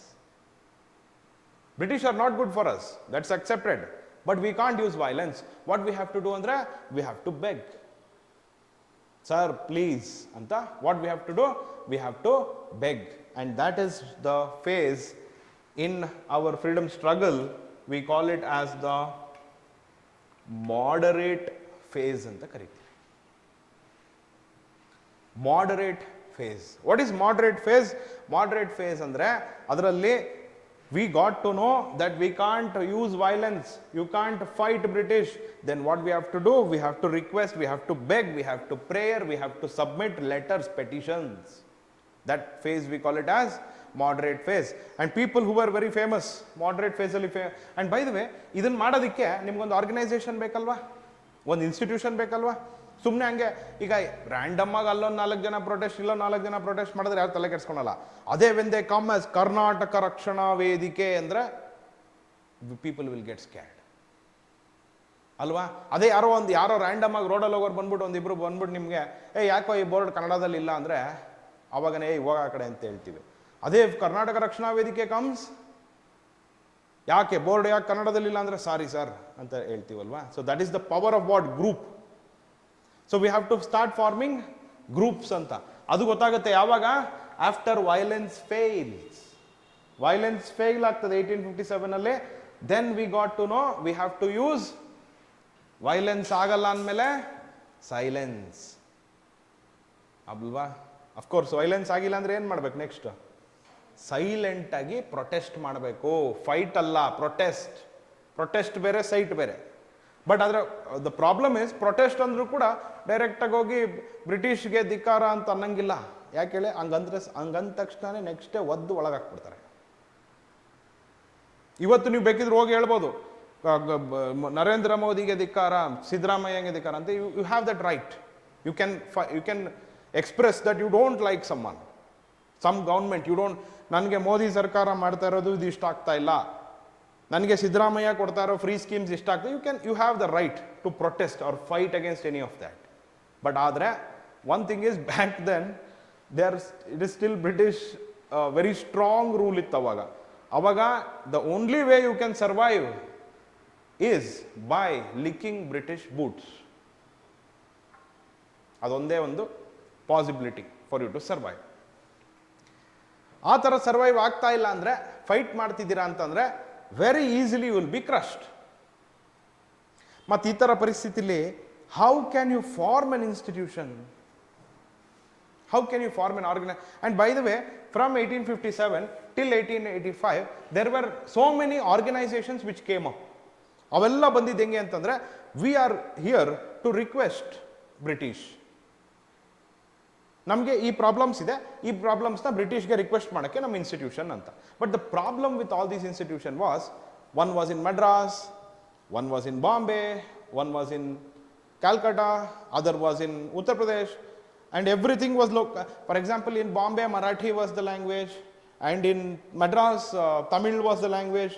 British are not good for us, that's accepted, but we can't use violence. What we have to do ಅಂದರೆ, we have to beg, sir please ಅಂತ. What we have to do? We have to beg. And that is the phase in our freedom struggle. We call it as the moderate phase anta kariteve. Moderate phase. What is moderate phase? Moderate phase andre adralli We got to know that we can't use violence. You can't fight British. Then what we have to do? We have to request, we have to beg, we have to pray, we have to submit letters, petitions. That phase we call it as moderate phase. And people who were very famous, moderate phase ಅಲ್ಲಿ and by the way, ಇದನ್ನ ಮಾಡೋದಕ್ಕೆ ನಿಮ್ಗೊಂದು organisation ಬೇಕಲ್ವಾ, ಒಂದು institution ಬೇಕಲ್ವಾ. ಸುಮ್ಮನೆ ಹಂಗೆ ಈಗ ರ್ಯಾಂಡಮ್ ಆಗಿ ಅಲ್ಲೊಂದು 4 ಜನ ಪ್ರೊಟೆಸ್ಟ್ ಇಲ್ಲೊಂದು 4 ಜನ ಪ್ರೊಟೆಸ್ಟ್ ಮಾಡಿದ್ರೆ ಯಾರು ತಲೆ ಕೆಡ್ಸ್ಕೊಳಲ್ಲ. ಅದೇ when they come as Karnataka ರಕ್ಷಣಾ ವೇದಿಕೆ ಅಂದ್ರೆ ಪೀಪಲ್ ವಿಲ್ ಗೆಟ್ ಸ್ಕ್ಯಾರ್ಡ್ ಅಲ್ವಾ. ಅದೇ ಯಾರೋ ರ್ಯಾಂಡಮ್ ಆಗಿ ರೋಡಲ್ಲಿ ಹೋಗೋರು ಬಂದ್ಬಿಟ್ಟು ಒಂದಿಬ್ರು ಬಂದ್ಬಿಟ್ಟು ನಿಮಗೆ ಯಾಕೋ ಈ ಬೋರ್ಡ್ ಕನ್ನಡದಲ್ಲಿ ಇಲ್ಲ ಅಂದ್ರೆ ಅವಾಗನೇ ಹೋಗ ಆ ಕಡೆ ಅಂತ ಹೇಳ್ತೀವಿ. ಅದೇ ಕರ್ನಾಟಕ ರಕ್ಷಣಾ ವೇದಿಕೆ ಕಮ್ಸ್, ಯಾಕೆ ಬೋರ್ಡ್ ಯಾಕೆ ಕನ್ನಡದಲ್ಲಿ ಇಲ್ಲ ಅಂದ್ರೆ ಸಾರಿ ಸರ್ ಅಂತ ಹೇಳ್ತೀವಲ್ವಾ. So that is the power of what group. So we have to start forming groups ಅಂತ. ಅದು ಗೊತ್ತಾಗುತ್ತೆ ಯಾವಾಗ? After violence fails. Violence fail ಆಗ್ತದೆ 1857 ಅಲ್ಲಿ. Then we got to know we have to use. Violence ಆಗಲ್ಲ ಅಂದಮೇಲೆ ಸೈಲೆನ್ಸ್ ಅಲ್ವಾ. Of course violence ಆಗಿಲ್ಲ ಅಂದ್ರೆ ಏನು ಮಾಡ್ಬೇಕು ನೆಕ್ಸ್ಟ್? ಸೈಲೆಂಟ್ ಆಗಿ ಪ್ರೊಟೆಸ್ಟ್ ಮಾಡಬೇಕು. ಫೈಟ್ ಅಲ್ಲ, ಪ್ರೊಟೆಸ್ಟ್. ಪ್ರೊಟೆಸ್ಟ್ ಬೇರೆ, ಸೈಟ್ ಬೇರೆ. ಬಟ್ ಅದರ ದ ಪ್ರಾಬ್ಲಮ್ ಇಸ್ ಪ್ರೊಟೆಸ್ಟ್ ಅಂದ್ರೂ ಕೂಡ ಡೈರೆಕ್ಟಾಗಿ ಹೋಗಿ ಬ್ರಿಟಿಷ್ಗೆ ಧಿಕ್ಕಾರ ಅಂತ ಅನ್ನಂಗಿಲ್ಲ. ಯಾಕೆ ಹೇಳಿ? ಹಂಗಂದ ತಕ್ಷಣ ನೆಕ್ಸ್ಟೇ ಒದ್ದು ಒಳಗಾಕ್ಬಿಡ್ತಾರೆ. ಇವತ್ತು ನೀವು ಬೇಕಿದ್ರೆ ಹೋಗಿ ಹೇಳ್ಬೋದು ನರೇಂದ್ರ ಮೋದಿಗೆ ಧಿಕ್ಕಾರ, ಸಿದ್ದರಾಮಯ್ಯಗೆ ಧಿಕ್ಕಾರ ಅಂತ. You have that right. You can express that you don't like some government. You don't, ನನಗೆ ಮೋದಿ ಸರ್ಕಾರ ಮಾಡ್ತಾ ಇರೋದು ಇದು ಇಷ್ಟ ಆಗ್ತಾ ಇಲ್ಲ, ನನಗೆ ಸಿದ್ದರಾಮಯ್ಯ ಕೊಡ್ತಾ ಇರೋ ಫ್ರೀ ಸ್ಕೀಮ್ಸ್ ಇಷ್ಟ ಆಗ್ತದೆ. You have the right to protest or fight against any of that. But ಆದರೆ one thing is, back then it is still British very strong rule ಇತ್ತು ಅವಾಗ. The only way you can survive is by licking British boots. ಅದೊಂದೇ ಒಂದು possibility for you to survive. ಆ ಥರ survive ಆಗ್ತಾ ಇಲ್ಲ ಅಂದರೆ, ಫೈಟ್ ಮಾಡ್ತಿದ್ದೀರಾ ಅಂತಂದರೆ very easily you will be crushed. ಮತ್ತು ಈ ಥರ ಪರಿಸ್ಥಿತಿಲಿ how can you form an institution? How can you form an and by the way, from 1857 till 1885 there were so many organizations which came up. ಅವೆಲ್ಲ ಬಂದಿದ್ದು ಹೆಂಗೆ ಅಂತಂದರೆ, we are here to request British, ನಮಗೆ ಈ problems ಇದೆ, ಈ ಪ್ರಾಬ್ಲಮ್ಸ್ನ ಬ್ರಿಟಿಷ್ಗೆ request ಮಾಡೋಕ್ಕೆ ನಮ್ಮ ಇನ್ಸ್ಟಿಟ್ಯೂಷನ್ ಅಂತ. But the problem with all these institution one was in Madras, one was in Bombay, one was in Calcutta, other was in Uttar Pradesh, and everything was local. For example, in Bombay, Marathi was the language, and in Madras, Tamil was the language,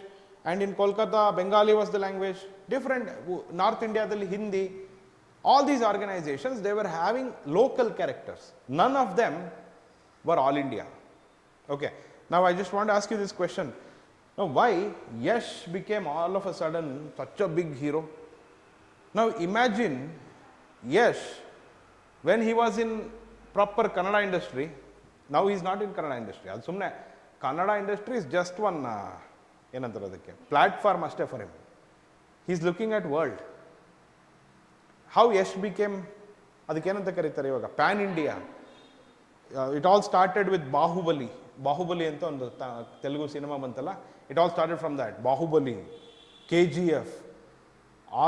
and in Kolkata, Bengali was the language. Different, North India, Hindi. All these organizations, they were having local characters. None of them were all India. Okay. Now I just want to ask you this question. Now why Yash became all of a sudden such a big hero? Now imagine Yash when he was in proper Kannada industry. Now he is not in Kannada industry. Adu sumne Kannada industry is just one ಏನಂತಾರೆ ಅದಕ್ಕೆ, platform ಅಷ್ಟೇ for him. He is looking at world. How Yash became, ಅದಕ್ಕೇನಂತ ಕರೀತಾರೆ ಇವಾಗ, pan India. It all started with Baahubali. Baahubali ಅಂತ ಒಂದು Telugu cinema ಬಂತಲ್ಲ, it all started from that. Baahubali, KGF,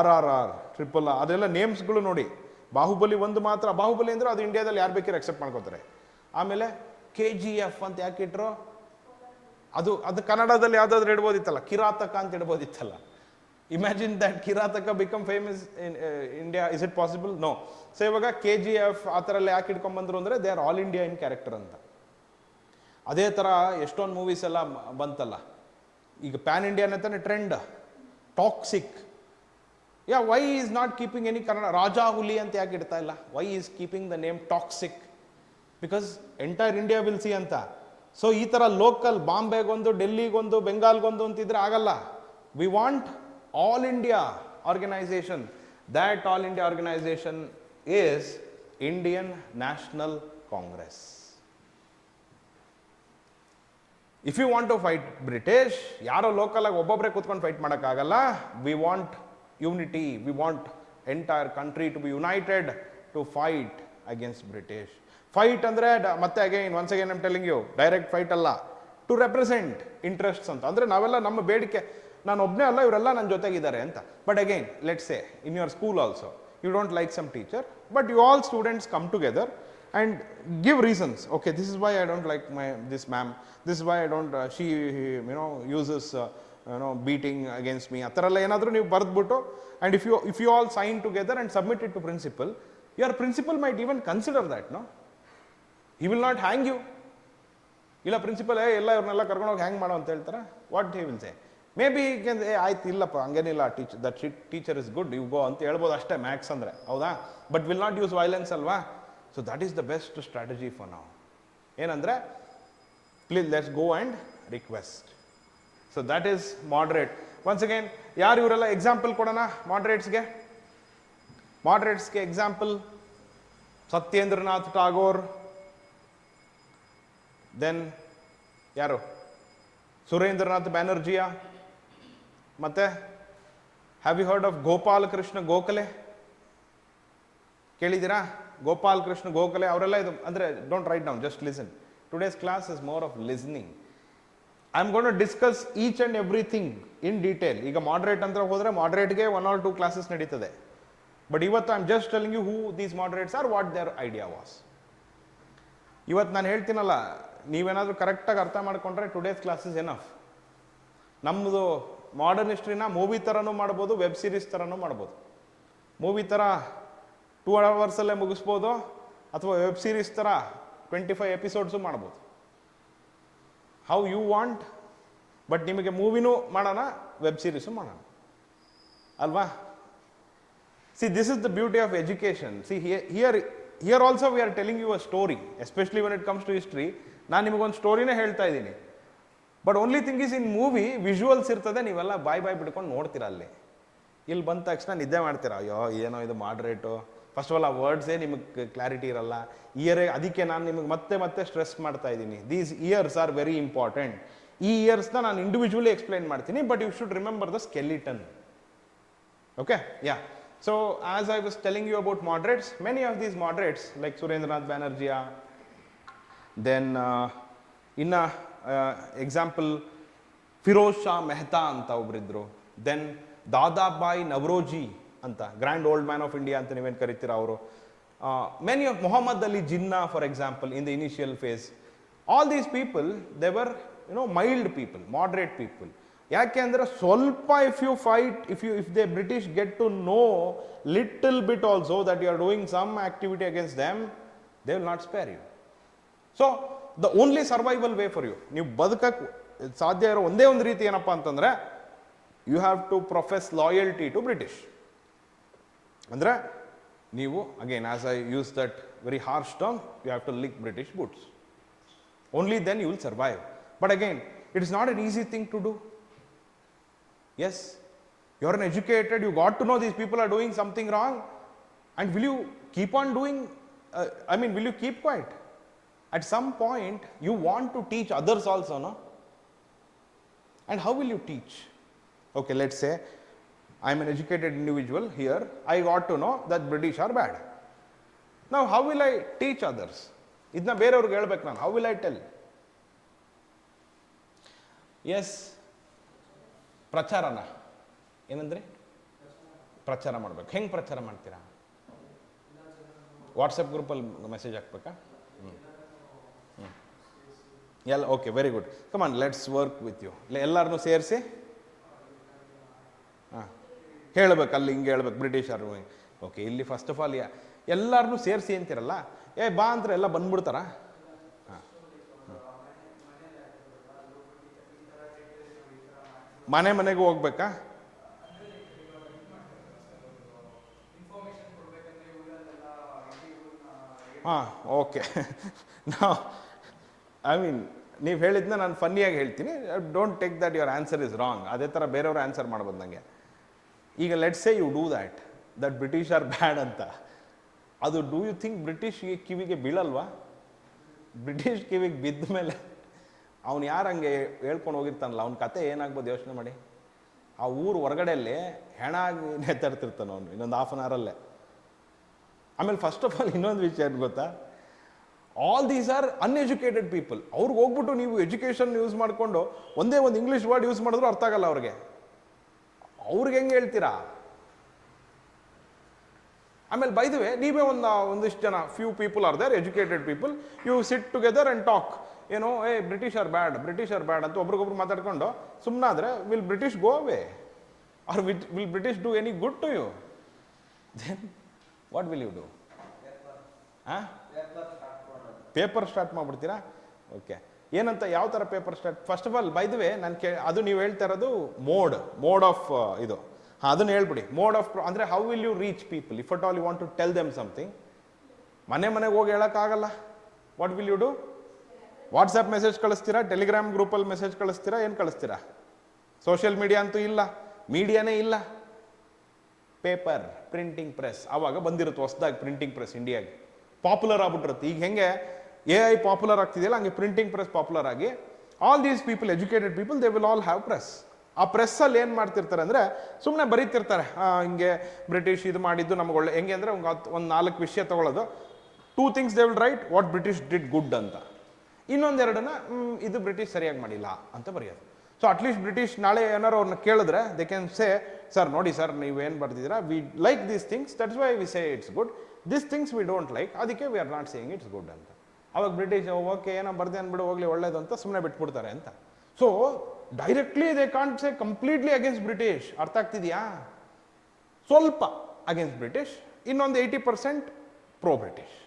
RRR, RRR, ಅದೆಲ್ಲ ನೇಮ್ಸ್ಗಳು ನೋಡಿ. ಬಾಹುಬಲಿ ಒಂದು ಮಾತ್ರ, ಬಾಹುಬಲಿ ಅಂದರೆ ಅದು ಇಂಡಿಯಾದಲ್ಲಿ ಯಾರು ಬೇಕಾದ್ರೆ ಅಕ್ಸೆಪ್ಟ್ ಮಾಡ್ಕೋತಾರೆ. ಆಮೇಲೆ KGF ಅಂತ ಯಾಕೆ ಇಟ್ರು? ಅದು ಕನ್ನಡದಲ್ಲಿ ಯಾವುದಾದ್ರು ಇಡ್ಬೋದಿತ್ತಲ್ಲ, ಕಿರಾತಕ ಅಂತ ಇಡ್ಬೋದಿತ್ತಲ್ಲ. Imagine that Kirataka become famous in India. Is it possible? No. So ಇವಾಗ KGF ಆ ಥರ ಎಲ್ಲ ಯಾಕೆ ಇಟ್ಕೊಂಡ್ಬಂದ್ರು ಅಂದರೆ they are all India in character ಅಂತ. ಅದೇ ಥರ ಎಷ್ಟೊಂದು ಮೂವೀಸ್ ಎಲ್ಲ ಬಂತಲ್ಲ, ಈಗ ಪ್ಯಾನ್ ಇಂಡಿಯಾ ಅಂತಾನೆ trend. Toxic, yeah, why is not keeping any Kannada? Raja Huli ಅಂತ ಯಾಕೆ ಇಡ್ತಾ ಇಲ್ಲ? Why is keeping the name Toxic? Because entire India will see ಅಂತ. ಸೊ ಈ ಥರ ಲೋಕಲ್, ಬಾಂಬೆಗೊಂದು, ಡೆಲ್ಲಿಗೊಂದು, ಬೆಂಗಾಲ್ಗೊಂದು ಅಂತಿದ್ರೆ ಆಗಲ್ಲ. We want all India organisation. That all India organisation is Indian national Congress. If you want to fight British, ಯಾರೋ local ಆಗಿ ಒಬ್ಬೊಬ್ಬರೇ ಕೂತ್ಕೊಂಡು ಫೈಟ್ ಮಾಡೋಕ್ಕಾಗಲ್ಲ. We want unity, we want entire country to be united to fight against British. Fight andre, ಮತ್ತೆ again, once again I'm telling you, direct fight alla. To represent interests ಅಂತ. ಅಂದರೆ ನಾವೆಲ್ಲ ನಮ್ಮ ಬೇಡಿಕೆ, ನಾನು ಒಬ್ಬನೇ ಅಲ್ಲ, ಇವರೆಲ್ಲ ನನ್ನ ಜೊತೆಗಿದ್ದಾರೆ ಅಂತ. But again let's say in your school also you don't like some teacher, but you all students come together and give reasons. Okay, this is why I don't like this ma'am, this is why I don't she uses beating against me. Ataralla enadru ನೀವು ಬರೆದ್ಬಿಟ್ಟು, and if you all sign together and submit it to principal, your principal might even consider that, no? He will not hang you. ಇಲ್ಲ principal ಎಲ್ಲ ಇವ್ರನ್ನೆಲ್ಲ ಕರ್ಕೊಂಡೋಗಿ hang ಮಾಡೋ ಅಂತ ಹೇಳ್ತಾರೆ. What he will say? May be ಆಯ್ತು ಇಲ್ಲಪ್ಪ ಹಂಗೇನಿಲ್ಲ, teacher is good, you go ಅಂತ ಹೇಳ್ಬೋದು ಅಷ್ಟೇ, ಮ್ಯಾಕ್ಸ್ ಅಂದರೆ, ಹೌದಾ? But will not use violence ಅಲ್ವಾ? So that is the best strategy for ನಾವು. ಏನಂದರೆ please let's go and request. So that is moderate. Once again ಯಾರು ಇವರೆಲ್ಲ ಎಕ್ಸಾಂಪಲ್ ಕೊಡೋಣ ಮಾಡ್ರೇಟ್ಸ್ಗೆ? ಮಾಡ್ರೇಟ್ಸ್ಗೆ ಎಕ್ಸಾಂಪಲ್ ಸತ್ಯೇಂದ್ರನಾಥ್ ಟಾಗೋರ್, ದೆನ್ ಯಾರು? ಸುರೇಂದ್ರನಾಥ್ ಬ್ಯಾನರ್ಜಿಯ, ಮತ್ತೆ have you heard of Gopal Krishna Gokhale? ಕೇಳಿದ್ದೀರಾ? ಗೋಪಾಲ್ ಕೃಷ್ಣ ಗೋಖಲೆ ಅವರೆಲ್ಲ ಇದು ಅಂದರೆ don't write down, just listen. Today's class is more of listening. I am gone to discuss each and everything in detail. ಈಗ ಮಾಡ್ರೇಟ್ ಅಂತ ಹೋದರೆ ಮಾಡ್ರೇಟ್ಗೆ 1 or 2 ಕ್ಲಾಸಸ್ ನಡೀತದೆ. ಬಟ್ ಇವತ್ತು I am just telling you who these moderates are, what their idea was. ಇವತ್ತು ನಾನು ಹೇಳ್ತೀನಲ್ಲ, ನೀವೇನಾದರೂ ಕರೆಕ್ಟಾಗಿ ಅರ್ಥ ಮಾಡ್ಕೊಂಡ್ರೆ ಟುಡೇಸ್ ಕ್ಲಾಸ್ ಇಸ್ ಎನಫ್. ನಮ್ಮದು ಮಾಡರ್ನ್ ಹಿಸ್ಟ್ರಿನ ಮೂವಿ ಥರನೂ ಮಾಡ್ಬೋದು, ವೆಬ್ ಸೀರೀಸ್ ಥರನೂ ಮಾಡ್ಬೋದು. ಮೂವಿ ಥರ 2 hours ಮುಗಿಸ್ಬೋದು, ಅಥವಾ ವೆಬ್ ಸೀರೀಸ್ ಥರ 25 ಎಪಿಸೋಡ್ಸು ಮಾಡ್ಬೋದು. How you want. ಬಟ್ ನಿಮಗೆ ಮೂವಿನೂ ಮಾಡೋಣ, ವೆಬ್ ಸೀರೀಸು ಮಾಡೋಣ ಅಲ್ವಾ? See, this is the beauty of education. See, here also we are telling you a story, especially when it comes to history. ನಾನು ನಿಮಗೊಂದು ಸ್ಟೋರಿನೇ ಹೇಳ್ತಾ ಇದ್ದೀನಿ. But only thing is, in movie visuals ಇರ್ತದೆ, ನೀವೆಲ್ಲ ಬಾಯ್ ಬಿಡ್ಕೊಂಡು ನೋಡ್ತೀರಾ. ಅಲ್ಲಿ ಇಲ್ಲಿ ಬಂದ ತಕ್ಷಣ ನಿದ್ದೆ ಮಾಡ್ತೀರಾ, ಅಯ್ಯೋ ಏನೋ ಇದು ಮಾಡ್ರೇಟು. ಫಸ್ಟ್ ಆಫ್ ಆಲ್ ಆ ವರ್ಡ್ಸೇ ನಿಮಗೆ ಕ್ಲಾರಿಟಿ ಇರಲ್ಲ. ಅದಕ್ಕೆ ನಾನು ನಿಮಗೆ ಮತ್ತೆ ಸ್ಟ್ರೆಸ್ ಮಾಡ್ತಾ ಇದ್ದೀನಿ. These years are very important. ಈ ಇಯರ್ಸ್ನ ನಾನು ಇಂಡಿವಿಜುವಲಿ ಎಕ್ಸ್ಪ್ಲೈನ್ ಮಾಡ್ತೀನಿ, but you should remember the skeleton. Okay, yeah. So, as I was telling you about moderates, many of these moderates like Surendranath Banerjee, then example Firoz Shah Mehta anta obridru, then Dadabhai Navroji anta, grand old man of India anta neven karitira avaru. Many of Muhammad Ali Jinnah, for example, in the initial phase. All these people, they were mild people, moderate people. ಯಾಕೆ ಅಂದರೆ ಸ್ವಲ್ಪ if the British get to know little bit also that you are doing some activity against them, they will not spare you. So the only survival way for you, ನೀವು ಬದುಕಕ್ಕೆ ಸಾಧ್ಯ ಇರೋ ಒಂದೇ ಒಂದು ರೀತಿ ಏನಪ್ಪ ಅಂತಂದರೆ, you have to profess loyalty to British. ಅಂದರೆ ನೀವು, again as I use that very harsh term, you have to lick British boots. Only then you will survive. But again, it is not an easy thing to do. Yes, you are an educated, you got to know these people are doing something wrong, and will you keep on doing, will you keep quiet? At some point, you want to teach others also, no? And how will you teach? Okay, let's say, I am an educated individual here, I got to know that British are bad. Now, how will I teach others? Idna ಬೇರೆಯವ್ರಿಗೆ ಹೇಳ್ಬೇಕು ನಾನು, how will I tell? Yes. ಪ್ರಚಾರನ ಏನಂದ್ರೆ ಪ್ರಚಾರ ಮಾಡಬೇಕು. ಹೆಂಗೆ ಪ್ರಚಾರ ಮಾಡ್ತೀರಾ? WhatsApp ಗ್ರೂಪಲ್ಲಿ ಮೆಸೇಜ್ ಹಾಕ್ಬೇಕಾ? ಎಲ್ಲ okay, very good. Come on, let's work with you. ಎಲ್ಲರನ್ನೂ ಸೇರಿಸಿ ಹೇಳ್ಬೇಕು, ಅಲ್ಲಿ ಹಿಂಗೆ ಹೇಳ್ಬೇಕು, ಬ್ರಿಟಿಷರು. ಓಕೆ, ಇಲ್ಲಿ ಫಸ್ಟ್ ಆಫ್ ಆಲ್ ಎಲ್ಲರನ್ನೂ ಸೇರಿಸಿ ಅಂತಿರಲ್ಲ, ಬಾ ಅಂದ್ರೆ ಎಲ್ಲ ಬಂದ್ಬಿಡ್ತಾರ? ಮನೆಗೂ ಹೋಗ್ಬೇಕಾ? ಹಾಂ, ಓಕೆ. ನೀವು ಹೇಳಿದ್ನ ನಾನು ಫನ್ನಿಯಾಗಿ ಹೇಳ್ತೀನಿ. Don't take that your answer is wrong. ಅದೇ ಥರ ಬೇರೆಯವ್ರ ಆನ್ಸರ್ ಮಾಡ್ಬೋದು ನನಗೆ. ಈಗ let's say you do that British are bad ಅಂತ. ಅದು ಡೂ ಯು ಥಿಂಕ್ ಬ್ರಿಟಿಷ್ ಕಿವಿಗೆ ಬೀಳಲ್ವಾ? ಬ್ರಿಟಿಷ್ ಕಿವಿಗೆ ಬಿದ್ದ ಮೇಲೆ ಅವ್ನು ಯಾರು ಹಂಗೆ ಹೇಳ್ಕೊಂಡು ಹೋಗಿರ್ತಾನಲ್ಲ, ಅವ್ನ ಕತೆ ಏನಾಗ್ಬೋದು ಯೋಚನೆ ಮಾಡಿ. ಆ ಊರು ಹೊರಗಡೆಯಲ್ಲಿ ಹೆಣ ಆಗಿ ನೇತಾಡ್ತಿರ್ತಾನೆ ಅವನು ಇನ್ನೊಂದು 1/2 hour. ಆಮೇಲೆ ಫಸ್ಟ್ ಆಫ್ ಆಲ್ ಇನ್ನೊಂದು ವಿಷಯ ಏನು ಗೊತ್ತಾ, all these are uneducated people. ಅವ್ರಿಗೆ ಹೋಗ್ಬಿಟ್ಟು ನೀವು ಎಜುಕೇಷನ್ ಯೂಸ್ ಮಾಡಿಕೊಂಡು ಒಂದೇ ಒಂದು ಇಂಗ್ಲೀಷ್ ವರ್ಡ್ ಯೂಸ್ ಮಾಡಿದ್ರು ಅರ್ಥ ಆಗಲ್ಲ ಅವ್ರಿಗೆ. ಅವ್ರಿಗೆ ಹೆಂಗೆ ಹೇಳ್ತೀರಾ? ಆಮೇಲೆ ಬೈದುವೆ ನೀವೇ ಒಂದಿಷ್ಟು ಜನ few people are there educated people, you sit together and talk, ಏನೋ ಬ್ರಿಟಿಷ್ ಆರ್ ಬ್ಯಾಡ್ ಅಂತ ಒಬ್ರಿಗೊಬ್ರು ಮಾತಾಡ್ಕೊಂಡು ಸುಮ್ಮನಾದ್ರೆ will British go away or will British do any good to you? Then what will you do? Paper start ಮಾಡ್ಬಿಡ್ತೀರಾ? Okay, ಏನಂತ, ಯಾವ ಥರ paper start? First of all by the way ನಾನು ಅದು ನೀವು ಹೇಳ್ತಾ ಇರೋದು ಮೋಡ್ ಆಫ್ ಇದು. ಅದನ್ನು ಹೇಳ್ಬಿಡಿ. ಮೋಡ್ ಆಫ್ ಅಂದರೆ how will you reach people if at all you want to tell them something. ಮನೆಗೆ ಹೋಗಿ ಹೇಳೋಕ್ಕಾಗಲ್ಲ. What will you do? WhatsApp message ಕಳಿಸ್ತೀರಾ? ಟೆಲಿಗ್ರಾಮ್ ಗ್ರೂಪಲ್ಲಿ ಮೆಸೇಜ್ ಕಳಿಸ್ತೀರಾ? ಏನು ಕಳಿಸ್ತೀರಾ? ಸೋಷಿಯಲ್ ಮೀಡಿಯಾ ಅಂತೂ ಇಲ್ಲ, ಮೀಡಿಯಾನೇ ಇಲ್ಲ. ಪೇಪರ್, ಪ್ರಿಂಟಿಂಗ್ ಪ್ರೆಸ್ ಆವಾಗ ಬಂದಿರುತ್ತೆ ಹೊಸದಾಗಿ. ಪ್ರಿಂಟಿಂಗ್ ಪ್ರೆಸ್ ಇಂಡಿಯಾಗೆ ಪಾಪ್ಯುಲರ್ ಆಗ್ಬಿಟ್ಟಿರುತ್ತೆ. ಈಗ ಹೆಂಗೆ AI ಪಾಪ್ಯುಲರ್ ಆಗ್ತಿದೆಯಲ್ಲ, ಹಂಗೆ ಪ್ರಿಂಟಿಂಗ್ ಪ್ರೆಸ್ ಪಾಪ್ಯುಲರ್ ಆಗಿ all these people, educated people, they will all have press. ಆ ಪ್ರೆಸ್ಸಲ್ಲಿ ಏನು ಮಾಡ್ತಿರ್ತಾರೆ ಅಂದರೆ ಸುಮ್ಮನೆ ಬರೀತಿರ್ತಾರೆ, ಹಿಂಗೆ ಬ್ರಿಟಿಷ್ ಇದು ಮಾಡಿದ್ದು ನಮ್ಗೆ ಒಳ್ಳೆ, ಹೆಂಗೆ ಅಂದರೆ ಒಂದು 4 ವಿಷಯ ತಗೊಳ್ಳೋದು. 2 things they will write, what British did good ಅಂತ. ಇನ್ನೊಂದೆರಡನ್ನ ಇದು ಬ್ರಿಟಿಷ್ ಸರಿಯಾಗಿ ಮಾಡಿಲ್ಲ ಅಂತ ಬರೆಯೋದು. ಸೊ ಅಟ್ಲೀಸ್ಟ್ ಬ್ರಿಟಿಷ್ ನಾಳೆ ಏನಾರು ಅವ್ರನ್ನ ಕೇಳಿದ್ರೆ ದೇ ಕ್ಯಾನ್ ಸೇ, ಸರ್ ನೋಡಿ ಸರ್ ನೀವೇನು ಬರ್ತಿದ್ದೀರಾ, we like these things, that's why we say it's good, this things we don't like, ಅದಕ್ಕೆ we are not saying it's good ಅಂತ. ಅವಾಗ ಬ್ರಿಟಿಷ್ ಓಕೆ ಏನೋ ಬರ್ದೆ ಅಂದ್ಬಿಡು ಹೋಗ್ಲಿ ಒಳ್ಳೇದು ಅಂತ ಸುಮ್ಮನೆ ಬಿಟ್ಬಿಡ್ತಾರೆ ಅಂತ. So directly they can't say completely against British. ಅರ್ಥ ಆಗ್ತಿದೆಯಾ? ಸ್ವಲ್ಪ ಅಗೇನ್ಸ್ಟ್ ಬ್ರಿಟಿಷ್, ಇನ್ನೊಂದು 80% pro British.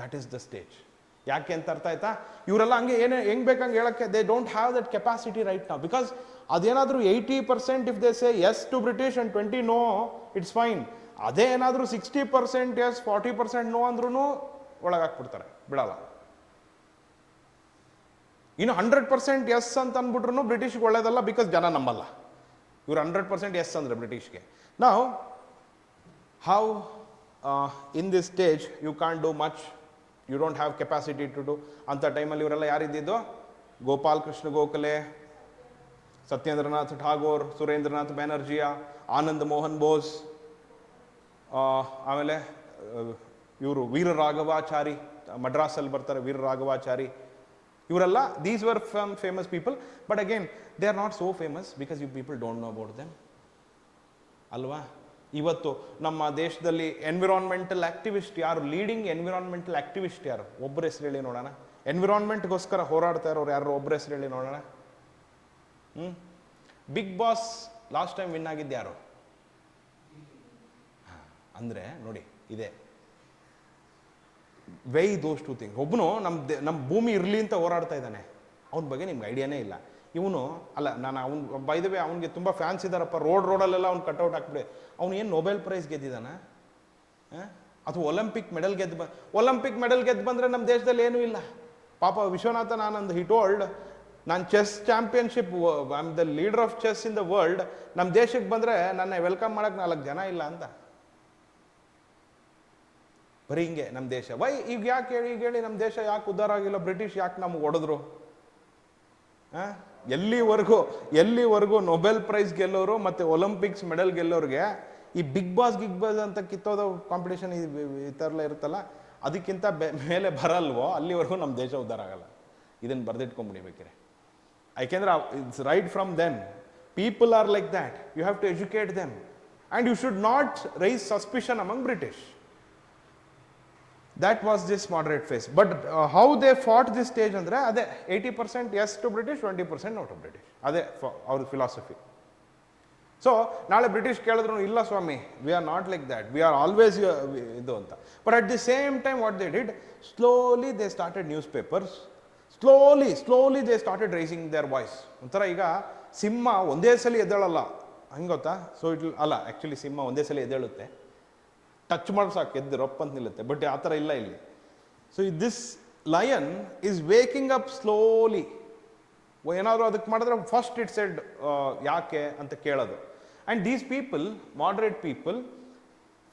That is the stage. ಯಾಕೆ ಅಂತ ಅರ್ಥ ಆಯ್ತಾ? ಇವರೆಲ್ಲ ಹಂಗೆ ಹೆಂಗ್ ಬೇಕಂಗೆ ಹೇಳಕ್ಕೆ they don't have that capacity right ನಾವು. ಬಿಕಾಸ್ ಅದೇನಾದರೂ 80% if they say yes to British and 20 no, it's fine. ಅದೇ ಏನಾದರೂ 60% ಎಸ್ 40% ನೋ ಅಂದ್ರೂ ಒಳಗಾಕ್ಬಿಡ್ತಾರೆ, ಬಿಡಲ್ಲ. ಇನ್ನು 100% ಎಸ್ ಅಂತ ಅಂದ್ಬಿಟ್ರು ಬ್ರಿಟಿಷ್ಗೆ ಒಳ್ಳೇದಲ್ಲ, ಬಿಕಾಸ್ ಜನ ನಂಬಲ್ಲ. ಇವ್ರು 100% ಎಸ್ ಅಂದರೆ ಬ್ರಿಟಿಷ್ಗೆ. ನಾವು how in this stage you can't do much, you don't have capacity to do. ಅಂಥ ಟೈಮಲ್ಲಿ ಇವರೆಲ್ಲ ಯಾರಿದ್ದಿದ್ದು? ಗೋಪಾಲ್ ಕೃಷ್ಣ ಗೋಖಲೆ, ಸತ್ಯೇಂದ್ರನಾಥ್ ಠಾಗೋರ್, ಸುರೇಂದ್ರನಾಥ್ ಬ್ಯಾನರ್ಜಿಯ, ಆನಂದ್ ಮೋಹನ್ ಬೋಸ್, ಆಮೇಲೆ ಇವರು ವೀರ ರಾಘವಾಚಾರಿ, ಮಡ್ರಾಸಲ್ಲಿ ಬರ್ತಾರೆ ವೀರ ರಾಘವಾಚಾರಿ. ಇವರೆಲ್ಲ these were famous people, but again they are not so famous because you people don't know about them ಅಲ್ವಾ? ಇವತ್ತು ನಮ್ಮ ದೇಶದಲ್ಲಿ ಎನ್ವಿರಾನ್ಮೆಂಟಲ್ ಆಕ್ಟಿವಿಸ್ಟ್ ಯಾರು, ಲೀಡಿಂಗ್ ಎನ್ವಿರಾನ್ಮೆಂಟಲ್ ಆಕ್ಟಿವಿಸ್ಟ್ ಯಾರು? ಒಬ್ಬರ ಹೆಸರು ಹೇಳಿ ನೋಡೋಣ. ಎನ್ವಿರಾನ್ಮೆಂಟ್ಗೋಸ್ಕರ ಹೋರಾಡ್ತಾ ಇರೋರು ಯಾರು? ಒಬ್ಬರ ಹೆಸರು ಹೇಳಿ ನೋಡೋಣ. Bigg Boss last time win ಆಗಿದ್ದು ಯಾರು? ಅಂದರೆ ನೋಡಿ, ಇದೆ ವೈ ದೋಸ್ 2 things. ಒಬ್ಬನು ನಮ್ಮ ಭೂಮಿ ಇರಲಿ ಅಂತ ಹೋರಾಡ್ತಾ ಇದ್ದಾನೆ, ಅವನ ಬಗ್ಗೆ ನಿಮ್ಗೆ ಐಡಿಯಾನೇ ಇಲ್ಲ. ಇವನು ಅಲ್ಲ, ನಾನು ಅವ್ನು ಬೈ ದ ವೇ ಅವ್ನಿಗೆ ತುಂಬ ಫ್ಯಾನ್ಸ್ ಇದ್ದಾರಪ್ಪ, ರೋಡಲ್ಲೆಲ್ಲ ಅವ್ನು ಕಟ್ಔಟ್ ಹಾಕ್ಬಿಡಿ. ಅವನು ಏನು ನೊಬೆಲ್ ಪ್ರೈಸ್ ಗೆದ್ದಿದ್ದಾನ ಅಥವಾ ಒಲಿಂಪಿಕ್ ಮೆಡಲ್ ಗೆದ್ದು ಬಂದರೆ ನಮ್ಮ ದೇಶದಲ್ಲಿ ಏನೂ ಇಲ್ಲ. ಪಾಪ ವಿಶ್ವನಾಥನ್ ಆನಂದ್ ಹಿ ಟೋಲ್ಡ್, ನಾನು chess championship, I am the leader of chess in the world, ನಮ್ಮ ದೇಶಕ್ಕೆ ಬಂದರೆ ನನ್ನ ವೆಲ್ಕಮ್ ಮಾಡೋಕ್ಕೆ 4 ಜನ ಇಲ್ಲ ಅಂತ. ಬರೀ ಹಿಂಗೆ ನಮ್ಮ ದೇಶ. ವೈ ಈಗ ಯಾಕೆ ಹೇಳಿ ನಮ್ಮ ದೇಶ ಯಾಕೆ ಉದ್ಧಾರ ಆಗಿಲ್ಲ? ಬ್ರಿಟಿಷ್ ಯಾಕೆ ನಮ್ಗೆ ಹೊಡೆದ್ರು? ಎಲ್ಲಿವರೆಗೂ ನೊಬೆಲ್ ಪ್ರೈಸ್ ಗೆಲ್ಲೋರು ಮತ್ತು ಒಲಿಂಪಿಕ್ಸ್ ಮೆಡಲ್ ಗೆಲ್ಲೋರಿಗೆ ಈ ಬಿಗ್ ಬಾಸ್ ಅಂತ ಕಿತ್ತೋದ ಕಾಂಪಿಟೇಷನ್ ಈ ಥರ ಇರುತ್ತಲ್ಲ, ಅದಕ್ಕಿಂತ ಮೇಲೆ ಬರಲ್ವೋ ಅಲ್ಲಿವರೆಗೂ ನಮ್ಮ ದೇಶ ಉದ್ಧಾರ ಆಗಲ್ಲ. ಇದನ್ನು ಬರೆದಿಟ್ಕೊಂಡ್ಬಿಡಿಬೇಕಿರೆ. ಯಾಕೆಂದ್ರೆ it's right from then. People are like that. You have to educate them and you should not raise suspicion among British. That was this moderate phase. But how they fought this stage ಅಂದರೆ ಅದೇ 80% yes to British, 20% no to British. ಅದೇ ಅವ್ರ philosophy. So ನಾಳೆ British ಕೇಳಿದ್ರು, ಇಲ್ಲ ಸ್ವಾಮಿ, we are not like that, we are always ಇದು ಅಂತ. But at the same time what they did, slowly they started newspapers, slowly they started raising their voice. ಒಂಥರ ಈಗ ಸಿಂಹ ಒಂದೇ ಸಲ ಎದ್ದೇಳಲ್ಲ, ಹಂಗೆ ಗೊತ್ತಾ? ಸೊ ಅಲ್ಲ, ಆ್ಯಕ್ಚುಲಿ ಸಿಂಹ ಒಂದೇ ಸಲ ಎದ್ದೇಳುತ್ತೆ, ಟಚ್ ಮಾಡಿ ಸಾಕು ಎದ್ದು ರಪ್ ಅಂತ ನಿಲ್ಲುತ್ತೆ. ಬಟ್ ಆ ಥರ ಇಲ್ಲ ಇಲ್ಲಿ. So this lion is waking up slowly. ಏನಾದರೂ ಅದಕ್ಕೆ ಮಾಡಿದ್ರೆ ಫಸ್ಟ್ ಇಟ್ ಸೆಡ್ ಯಾಕೆ ಅಂತ ಕೇಳೋದು. And these people, moderate people,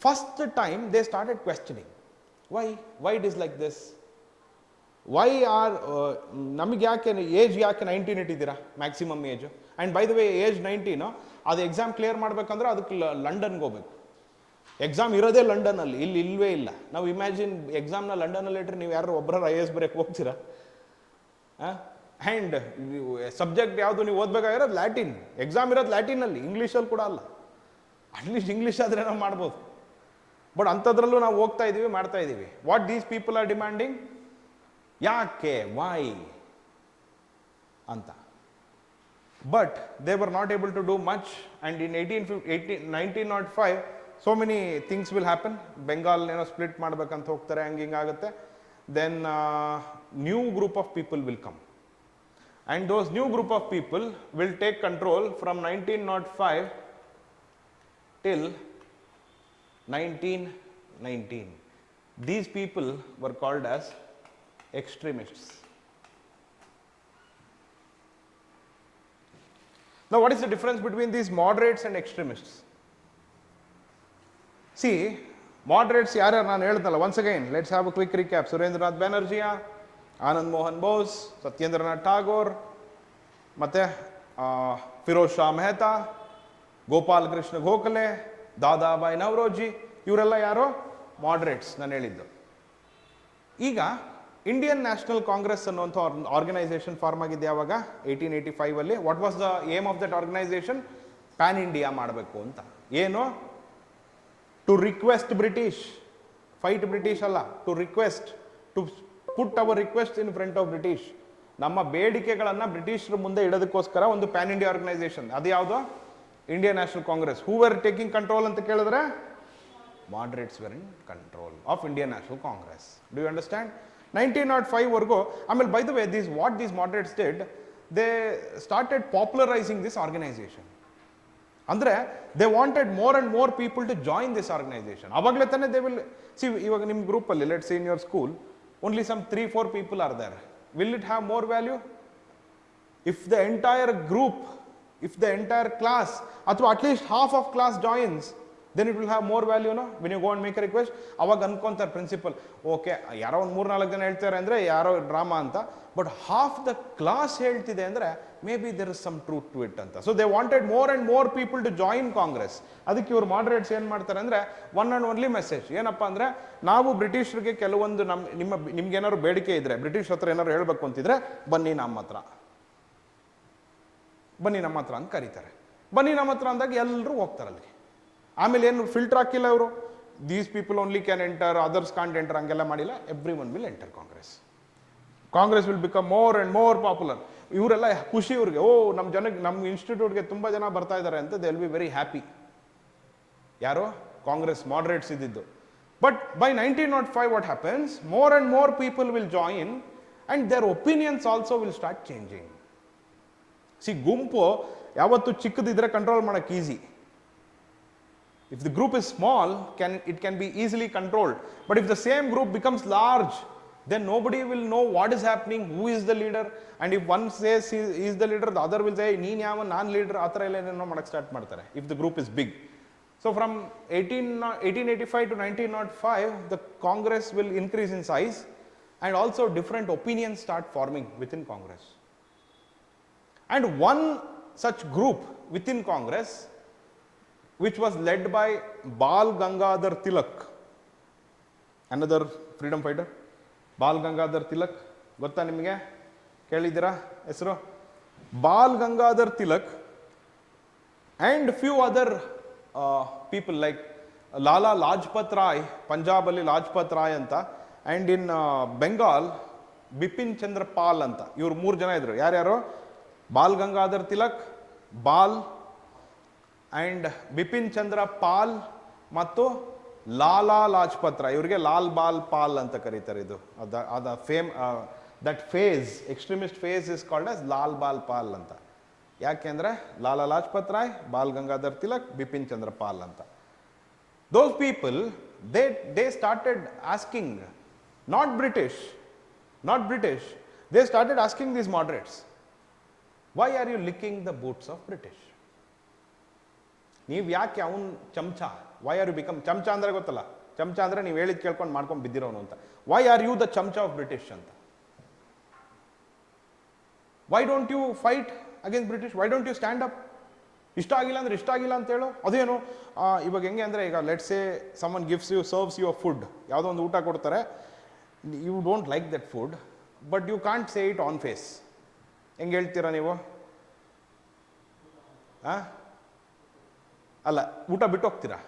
first time they started questioning why it is like this, why are ನಮಗೆ ಯಾಕೆ ಏಜ್ ಯಾಕೆ 19 ಇಟ್ಟಿದ್ದೀರಾ maximum age? And by the way age 19, ಅದು ಎಕ್ಸಾಮ್ ಕ್ಲಿಯರ್ ಮಾಡಬೇಕಂದ್ರೆ ಅದಕ್ಕೆ ಲಂಡನ್ಗೆ ಹೋಗ್ಬೇಕು. ಎಕ್ಸಾಮ್ ಇರೋದೇ ಲಂಡನಲ್ಲಿ, ಇಲ್ಲಿ ಇಲ್ವೇ ಇಲ್ಲ. ನಾವು ಇಮ್ಯಾಜಿನ್ ಎಕ್ಸಾಮ್ನ ಲಂಡನಲ್ಲಿ ಇಟ್ಟರೆ ನೀವು ಯಾರು ಒಬ್ಬರ IAS ಬರೆಯಕ್ಕೆ ಹೋಗ್ತೀರಾ? ಆ್ಯಂಡ್ ಸಬ್ಜೆಕ್ಟ್ ಯಾವುದು ನೀವು ಓದಬೇಕಾಗಿರೋದು ಲ್ಯಾಟಿನ್, ಎಕ್ಸಾಮ್ ಇರೋದು ಲ್ಯಾಟಿನಲ್ಲಿ, ಇಂಗ್ಲೀಷಲ್ಲಿ ಕೂಡ ಅಲ್ಲ. ಅಟ್ಲೀಸ್ಟ್ ಇಂಗ್ಲೀಷ್ ಆದರೆ ನಾವು ಮಾಡ್ಬೋದು. ಬಟ್ ಅಂಥದ್ರಲ್ಲೂ ನಾವು ಹೋಗ್ತಾ ಇದ್ದೀವಿ, ಮಾಡ್ತಾ ಇದ್ದೀವಿ. What these people are demanding, ಯಾಕೆ, ವೈ ಅಂತ. But they were not able to do much. And in 1905 so many things will happen. Bengal ಏನೋ ಸ್ಪ್ಲಿಟ್ ಮಾಡ್ಬೇಕಂತ ಹೋಗ್ತಾರೆ, ಹಿಂಗಾಗುತ್ತೆ. Then new group of people will come, and those new group of people will take control from 1905 till 1919. These people were called as extremists. Now, what is the difference between these moderates and extremists? See, moderates ಯಾರ್ಯಾರು ನಾನು ಹೇಳ್ತಲ್ಲ, once again, let's have a quick recap. Surendranath ಬ್ಯಾನರ್ಜಿಯ, Anand Mohan Bose, Satyendranath Tagore, ಮತ್ತೆ ಫಿರೋಜ್ ಶಾ ಮೆಹ್ತಾ, ಗೋಪಾಲ್ ಕೃಷ್ಣ ಗೋಖಲೆ, ದಾದಾಬಾಯಿ ನವರೋಜಿ, ಇವರೆಲ್ಲ ಯಾರೋ moderates ನಾನು ಹೇಳಿದ್ದು. ಈಗ Indian national Congress ಅನ್ನುವಂಥ organisation form ಆಗಿದ್ದು ಯಾವಾಗ? 1885 ಅಲ್ಲಿ. What was the aim of that organisation? Pan India ಮಾಡಬೇಕು ಅಂತ. ಏನು? To request British, fight British ಅಲ್ಲ, to request, to put our request in front of British. ನಮ್ಮ ಬೇಡಿಕೆಗಳನ್ನು ಬ್ರಿಟಿಷರ ಮುಂದೆ ಇಡೋದಕ್ಕೋಸ್ಕರ ಒಂದು ಪ್ಯಾನ್ ಇಂಡಿಯಾ ಆರ್ಗನೈಸೇಷನ್. ಅದು ಯಾವುದು? Indian national Congress. Who were taking control ಅಂತ ಕೇಳಿದ್ರೆ moderates were in control of Indian National Congress. Do you understand? 1905 ವರೆಗೂ. ಆಮೇಲೆ by the way, what these moderates did, they started popularizing this organization. ಅಂದರೆ they wanted more and more people to join this organization. ಅವಾಗಲೇ ತಾನೇ they will see, ಇವಾಗ ನಿಮ್ಮ ಗ್ರೂಪಲ್ಲಿ, let's say in your school, only some 3-4 people are there. Will it have more value? If the entire group, if the entire class, ಅಥವಾ at least half of class joins, then it will have more value, no? When you go and make a request, ಅವಾಗ ಅನ್ಕೊಂತಾರೆ principal, okay ಯಾರೋ ಒಂದು 3-4 ಜನ ಹೇಳ್ತಾರೆ ಅಂದರೆ ಯಾರೋ drama ಅಂತ, but half the class ಹೇಳ್ತಿದೆ ಅಂದರೆ may be there is some truth to it ಅಂತ. So they wanted more and more people to join Congress. ಅದಕ್ಕೆ ಇವರು ಮಾಡರೇಟ್ಸ್ ಏನು ಮಾಡ್ತಾರೆ ಅಂದರೆ, ಒನ್ ಆ್ಯಂಡ್ ಓನ್ಲಿ ಮೆಸೇಜ್ ಏನಪ್ಪ ಅಂದರೆ, ನಾವು ಬ್ರಿಟಿಷರಿಗೆ ಕೆಲವೊಂದು ನಿಮ್ಗೇನಾದ್ರು ಬೇಡಿಕೆ ಇದ್ದರೆ, ಬ್ರಿಟಿಷ್ ಹತ್ರ ಏನಾದ್ರು ಹೇಳಬೇಕು ಅಂತಿದ್ರೆ, ಬನ್ನಿ ನಮ್ಮ ಹತ್ರ ಅಂತ ಕರೀತಾರೆ. ಬನ್ನಿ ನಮ್ಮ ಹತ್ರ ಅಂದಾಗ ಎಲ್ಲರೂ ಹೋಗ್ತಾರೆ ಅಲ್ಲಿಗೆ. ಆಮೇಲೆ ಏನು ಫಿಲ್ಟರ್ ಹಾಕಿಲ್ಲ ಇವರು, these people only can enter, others can't enter, ಹಂಗೆಲ್ಲ ಮಾಡಿಲ್ಲ. Every one will enter Congress. Congress will become more and more popular. ಇವರೆಲ್ಲ ಖುಷಿ ಇವ್ರಿಗೆ, ಓ ನಮ್ಮ ಜನಕ್ಕೆ, ನಮ್ಮ ಇನ್ಸ್ಟಿಟ್ಯೂಟ್ಗೆ ತುಂಬ ಜನ ಬರ್ತಾ ಇದ್ದಾರೆ ಅಂತ, they will be very happy. ಯಾರು? ಕಾಂಗ್ರೆಸ್ ಮಾಡರೇಟ್ಸ್ ಇದ್ದಿದ್ದು. But by 1905 what happens, more and more people will join and their opinions also will start changing. See, ಗುಂಪು ಯಾವತ್ತು ಚಿಕ್ಕದಿದ್ರೆ ಕಂಟ್ರೋಲ್ ಮಾಡೋಕ್ಕೆ easy. If the group is small, it can be easily controlled. But if the same group becomes large, then nobody will know what is happening, who is the leader. And if one says he is the leader, the other will say, ನೀನು ಯಾವ, ನಾನು leader, ಆ ಥರ ಎಲ್ಲ ಏನೇನೋ ಮಾಡೋಕ್ಕೆ start ಮಾಡ್ತಾರೆ, if the group is big. So from 1885 to 1905, the Congress will increase in size, and also different opinions start forming within Congress. And one such group within Congress, which was led by Bal Gangadhar Tilak, another freedom fighter. Bal Gangadhar Tilak, ಗೊತ್ತಾ ನಿಮಗೆ? ಕೇಳಿದ್ದೀರಾ ಹೆಸರು? Bal Gangadhar Tilak and few other people like Lala Lajpat Rai, Punjab ಅಲ್ಲಿ ಲಾಜ್ಪತ್ ರಾಯ್ ಅಂತ, and in Bengal Bipin Chandra Pal ಅಂತ. ಇವ್ರು 3 ಜನ ಇದ್ರು. ಯಾರ್ಯಾರು? ಬಾಲ್ ಗಂಗಾಧರ್ ತಿಲಕ್, ಬಾಲ್ ಆ್ಯಂಡ್ ಬಿಪಿನ್ ಚಂದ್ರ ಪಾಲ್ ಮತ್ತು ಲಾಲಾ ಲಾಜ್ಪತ್ ರಾಯ್. ಇವರಿಗೆ ಲಾಲ್ ಬಾಲ್ ಪಾಲ್ ಅಂತ ಕರೀತಾರೆ. ಇದು that phase, extremist phase is called as Lal Bal Pal ಅಂತ. ಯಾಕೆಂದರೆ ಲಾಲಾ ಲಾಜ್ಪತ್ ರಾಯ್, ಬಾಲ್ ಗಂಗಾಧರ್ ತಿಲಕ್, ಬಿಪಿನ್ ಚಂದ್ರ ಪಾಲ್ ಅಂತ. Those people, they started asking, not British, they started asking these moderates, why are you licking the boots of British? ನೀವು ಯಾಕೆ ಅವನು ಚಮಚ, ವೈ ಆರ್ ಯು ಬಿಕಮ್, ಚಮಚ ಅಂದರೆ ಗೊತ್ತಲ್ಲ, ಚಮಚ ಅಂದರೆ ನೀವು ಹೇಳಿದ್ ಕೇಳ್ಕೊಂಡು ಮಾಡ್ಕೊಂಡು ಬಿದ್ದಿರೋನು ಅಂತ. Why are you the chamcha of British ಅಂತ. Why don't you fight against British? Why don't you stand up? ಇಷ್ಟ ಆಗಿಲ್ಲ ಅಂದರೆ ಇಷ್ಟ ಆಗಿಲ್ಲ ಅಂತ ಹೇಳು. ಅದೇನು ಇವಾಗ ಹೆಂಗೆ ಅಂದರೆ, ಈಗ let's say someone gives you serves your food, ಯಾವುದೋ ಒಂದು ಊಟ ಕೊಡ್ತಾರೆ, you don't like that food, but you can't say it on face. ಹೆಂಗೆ ಹೇಳ್ತೀರಾ ನೀವು? ಅಲ್ಲ, ಊಟ ಬಿಟ್ಟು ಹೋಗ್ತೀರಾ.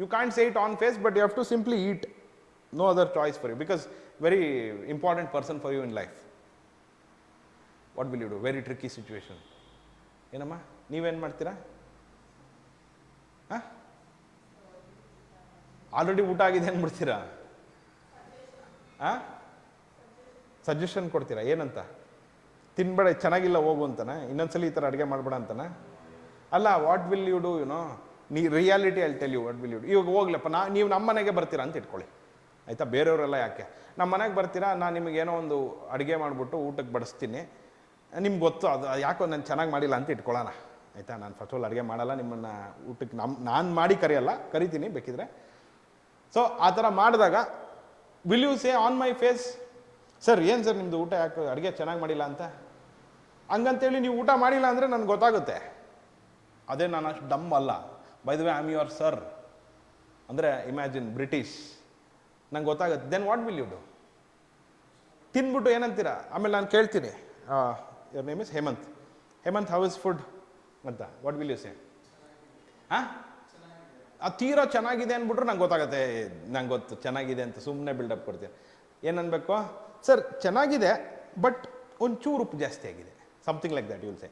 You can't say it on face, but you have to simply eat. No other choice for you, because very important person for you in life. What will you do? Very tricky situation. ಏನಮ್ಮ, ನೀವೇನು ಮಾಡ್ತೀರಾ? Already ಊಟ ಆಗಿದೆ ಅಂದ್ಬಿಡ್ತೀರಾ? Suggestion ಕೊಡ್ತೀರಾ ಏನಂತ? ತಿನ್ಬೇಡ, ಚೆನ್ನಾಗಿಲ್ಲ ಹೋಗು ಅಂತನಾ? ಇನ್ನೊಂದ್ಸಲಿ ಈ ಥರ ಅಡುಗೆ ಮಾಡಬೇಡ ಅಂತನಾ? ಅಲ್ಲ, what will you do? Reality I tell you what will you do. ಇವಾಗ ಹೋಗ್ಲಪ್ಪ, ನೀವು ನಮ್ಮ ಮನೆಗೆ ಬರ್ತೀರಾ ಅಂತ ಇಟ್ಕೊಳ್ಳಿ, ಆಯಿತಾ? ಬೇರೆಯವರೆಲ್ಲ ಯಾಕೆ, ನಮ್ಮ ಮನೆಗೆ ಬರ್ತೀರಾ, ನಾನು ನಿಮಗೇನೋ ಒಂದು ಅಡುಗೆ ಮಾಡಿಬಿಟ್ಟು ಊಟಕ್ಕೆ ಬಡಿಸ್ತೀನಿ, ನಿಮ್ಗೆ ಗೊತ್ತು ಅದು ಯಾಕೋ ನಾನು ಚೆನ್ನಾಗಿ ಮಾಡಿಲ್ಲ ಅಂತ ಇಟ್ಕೊಳ್ಳೋಣ, ಆಯಿತಾ? ನಾನು ಫಸ್ಟ್ ಆಲ್ ಅಡುಗೆ ಮಾಡಲ್ಲ, ನಿಮ್ಮನ್ನು ಊಟಕ್ಕೆ ನಾನು ಮಾಡಿ ಕರೆಯಲ್ಲ, ಕರಿತೀನಿ ಬೇಕಿದ್ರೆ. ಸೊ ಆ ಥರ ಮಾಡಿದಾಗ will you say on my face, sir ಏನು ಸರ್ ನಿಮ್ಮದು ಊಟ ಯಾಕೆ ಅಡುಗೆ ಚೆನ್ನಾಗಿ ಮಾಡಿಲ್ಲ ಅಂತ? ಹಂಗಂತೇಳಿ ನೀವು ಊಟ ಮಾಡಿಲ್ಲ ಅಂದರೆ ನನಗೆ ಗೊತ್ತಾಗುತ್ತೆ. ಅದೇ ನಾನು ಅಷ್ಟು ಡಮ್ ಅಲ್ಲ. By the way I am your sir ಅಂದರೆ ಇಮ್ಯಾಜಿನ್ ಬ್ರಿಟಿಷ್, ನಂಗೆ ಗೊತ್ತಾಗುತ್ತೆ. Then what will you do? ತಿನ್ಬಿಟ್ಟು ಏನಂತೀರಾ? ಆಮೇಲೆ ನಾನು ಕೇಳ್ತೀನಿ, your name is Hemant, Hemant how is food ಅಂತ, ವಾಟ್ ವಿಲ್ ಯು ಸೇ? ಅದು ತೀರಾ ಚೆನ್ನಾಗಿದೆ ಅಂದ್ಬಿಟ್ರೆ ನಂಗೆ ಗೊತ್ತಾಗುತ್ತೆ, ನಂಗೆ ಗೊತ್ತು ಚೆನ್ನಾಗಿದೆ ಅಂತ, ಸುಮ್ಮನೆ ಬಿಲ್ಡಪ್ ಕೊಡ್ತೀನಿ. ಏನನ್ಬೇಕು? ಸರ್ ಚೆನ್ನಾಗಿದೆ, ಬಟ್ ಒಂಚೂರು ಉಪ್ಪು ಜಾಸ್ತಿ ಆಗಿದೆ, something like that you will say.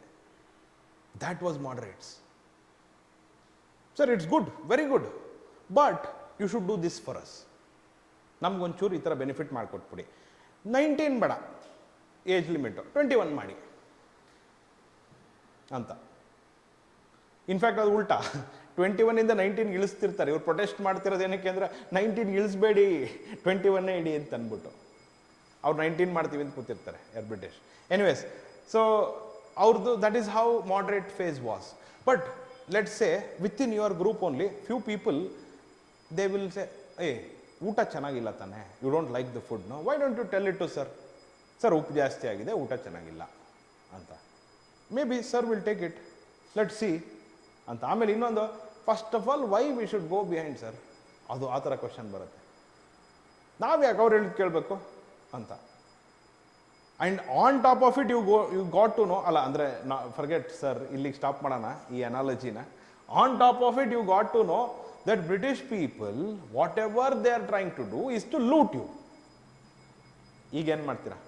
That was moderates. Sir it's good, very good, but you should do this for us. ನಮ್ಗೊಂಚೂರು ಈ ಥರ ಬೆನಿಫಿಟ್ ಮಾಡಿಕೊಟ್ಬಿಡಿ. 19 ಬೇಡ, ಏಜ್ ಲಿಮಿಟು 21 ಮಾಡಿ ಅಂತ. ಇನ್ಫ್ಯಾಕ್ಟ್ ಅದು ಉಲ್ಟಾ, 21ಇಂದ 19 ಇಳಿಸ್ತಿರ್ತಾರೆ. ಇವ್ರು ಪ್ರೊಟೆಸ್ಟ್ ಮಾಡ್ತಿರೋದು ಏನಕ್ಕೆ ಅಂದರೆ, 19 ಇಳಿಸ್ಬೇಡಿ, 21 ಇಡಿ ಅಂತ ಅಂದ್ಬಿಟ್ಟು. ಅವ್ರು 19 ಮಾಡ್ತೀವಿ ಅಂತ ಕೂತಿರ್ತಾರೆ, ಯಾರು ಬ್ರಿಟಿಷ್. ಎನಿವೇಸ್, ಸೊ ಅವ್ರದ್ದು that is how moderate phase was. But let's say within your group only few people they will say, ಊಟ ಚೆನ್ನಾಗಿಲ್ಲ ತಾನೆ, you don't like the food, no, why don't you tell it to sir? Sir ಉಪ್ಪು ಜಾಸ್ತಿ ಆಗಿದೆ, ಊಟ ಚೆನ್ನಾಗಿಲ್ಲ ಅಂತ. Maybe sir will take it, let see ಅಂತ. ಆಮೇಲೆ ಇನ್ನೊಂದು, first of all why we should go behind sir, ಅದು ಆ ಥರ ಕ್ವಶನ್ ಬರುತ್ತೆ. ನಾವು ಯಾಕೆ ಅವ್ರು ಹೇಳಿದ್ ಕೇಳಬೇಕು ಅಂತ. And on top of it you got to know, ಅಲ್ಲ ಅಂದರೆ ಫರ್ಗೆಟ್ ಸರ್, ಇಲ್ಲಿಗೆ ಸ್ಟಾಪ್ ಮಾಡೋಣ ಈ ಅನಾಲಜಿನ. On top of it you got to know that British people, whatever they are trying to do is to loot you. ಈಗ ಏನು ಮಾಡ್ತೀರಾ?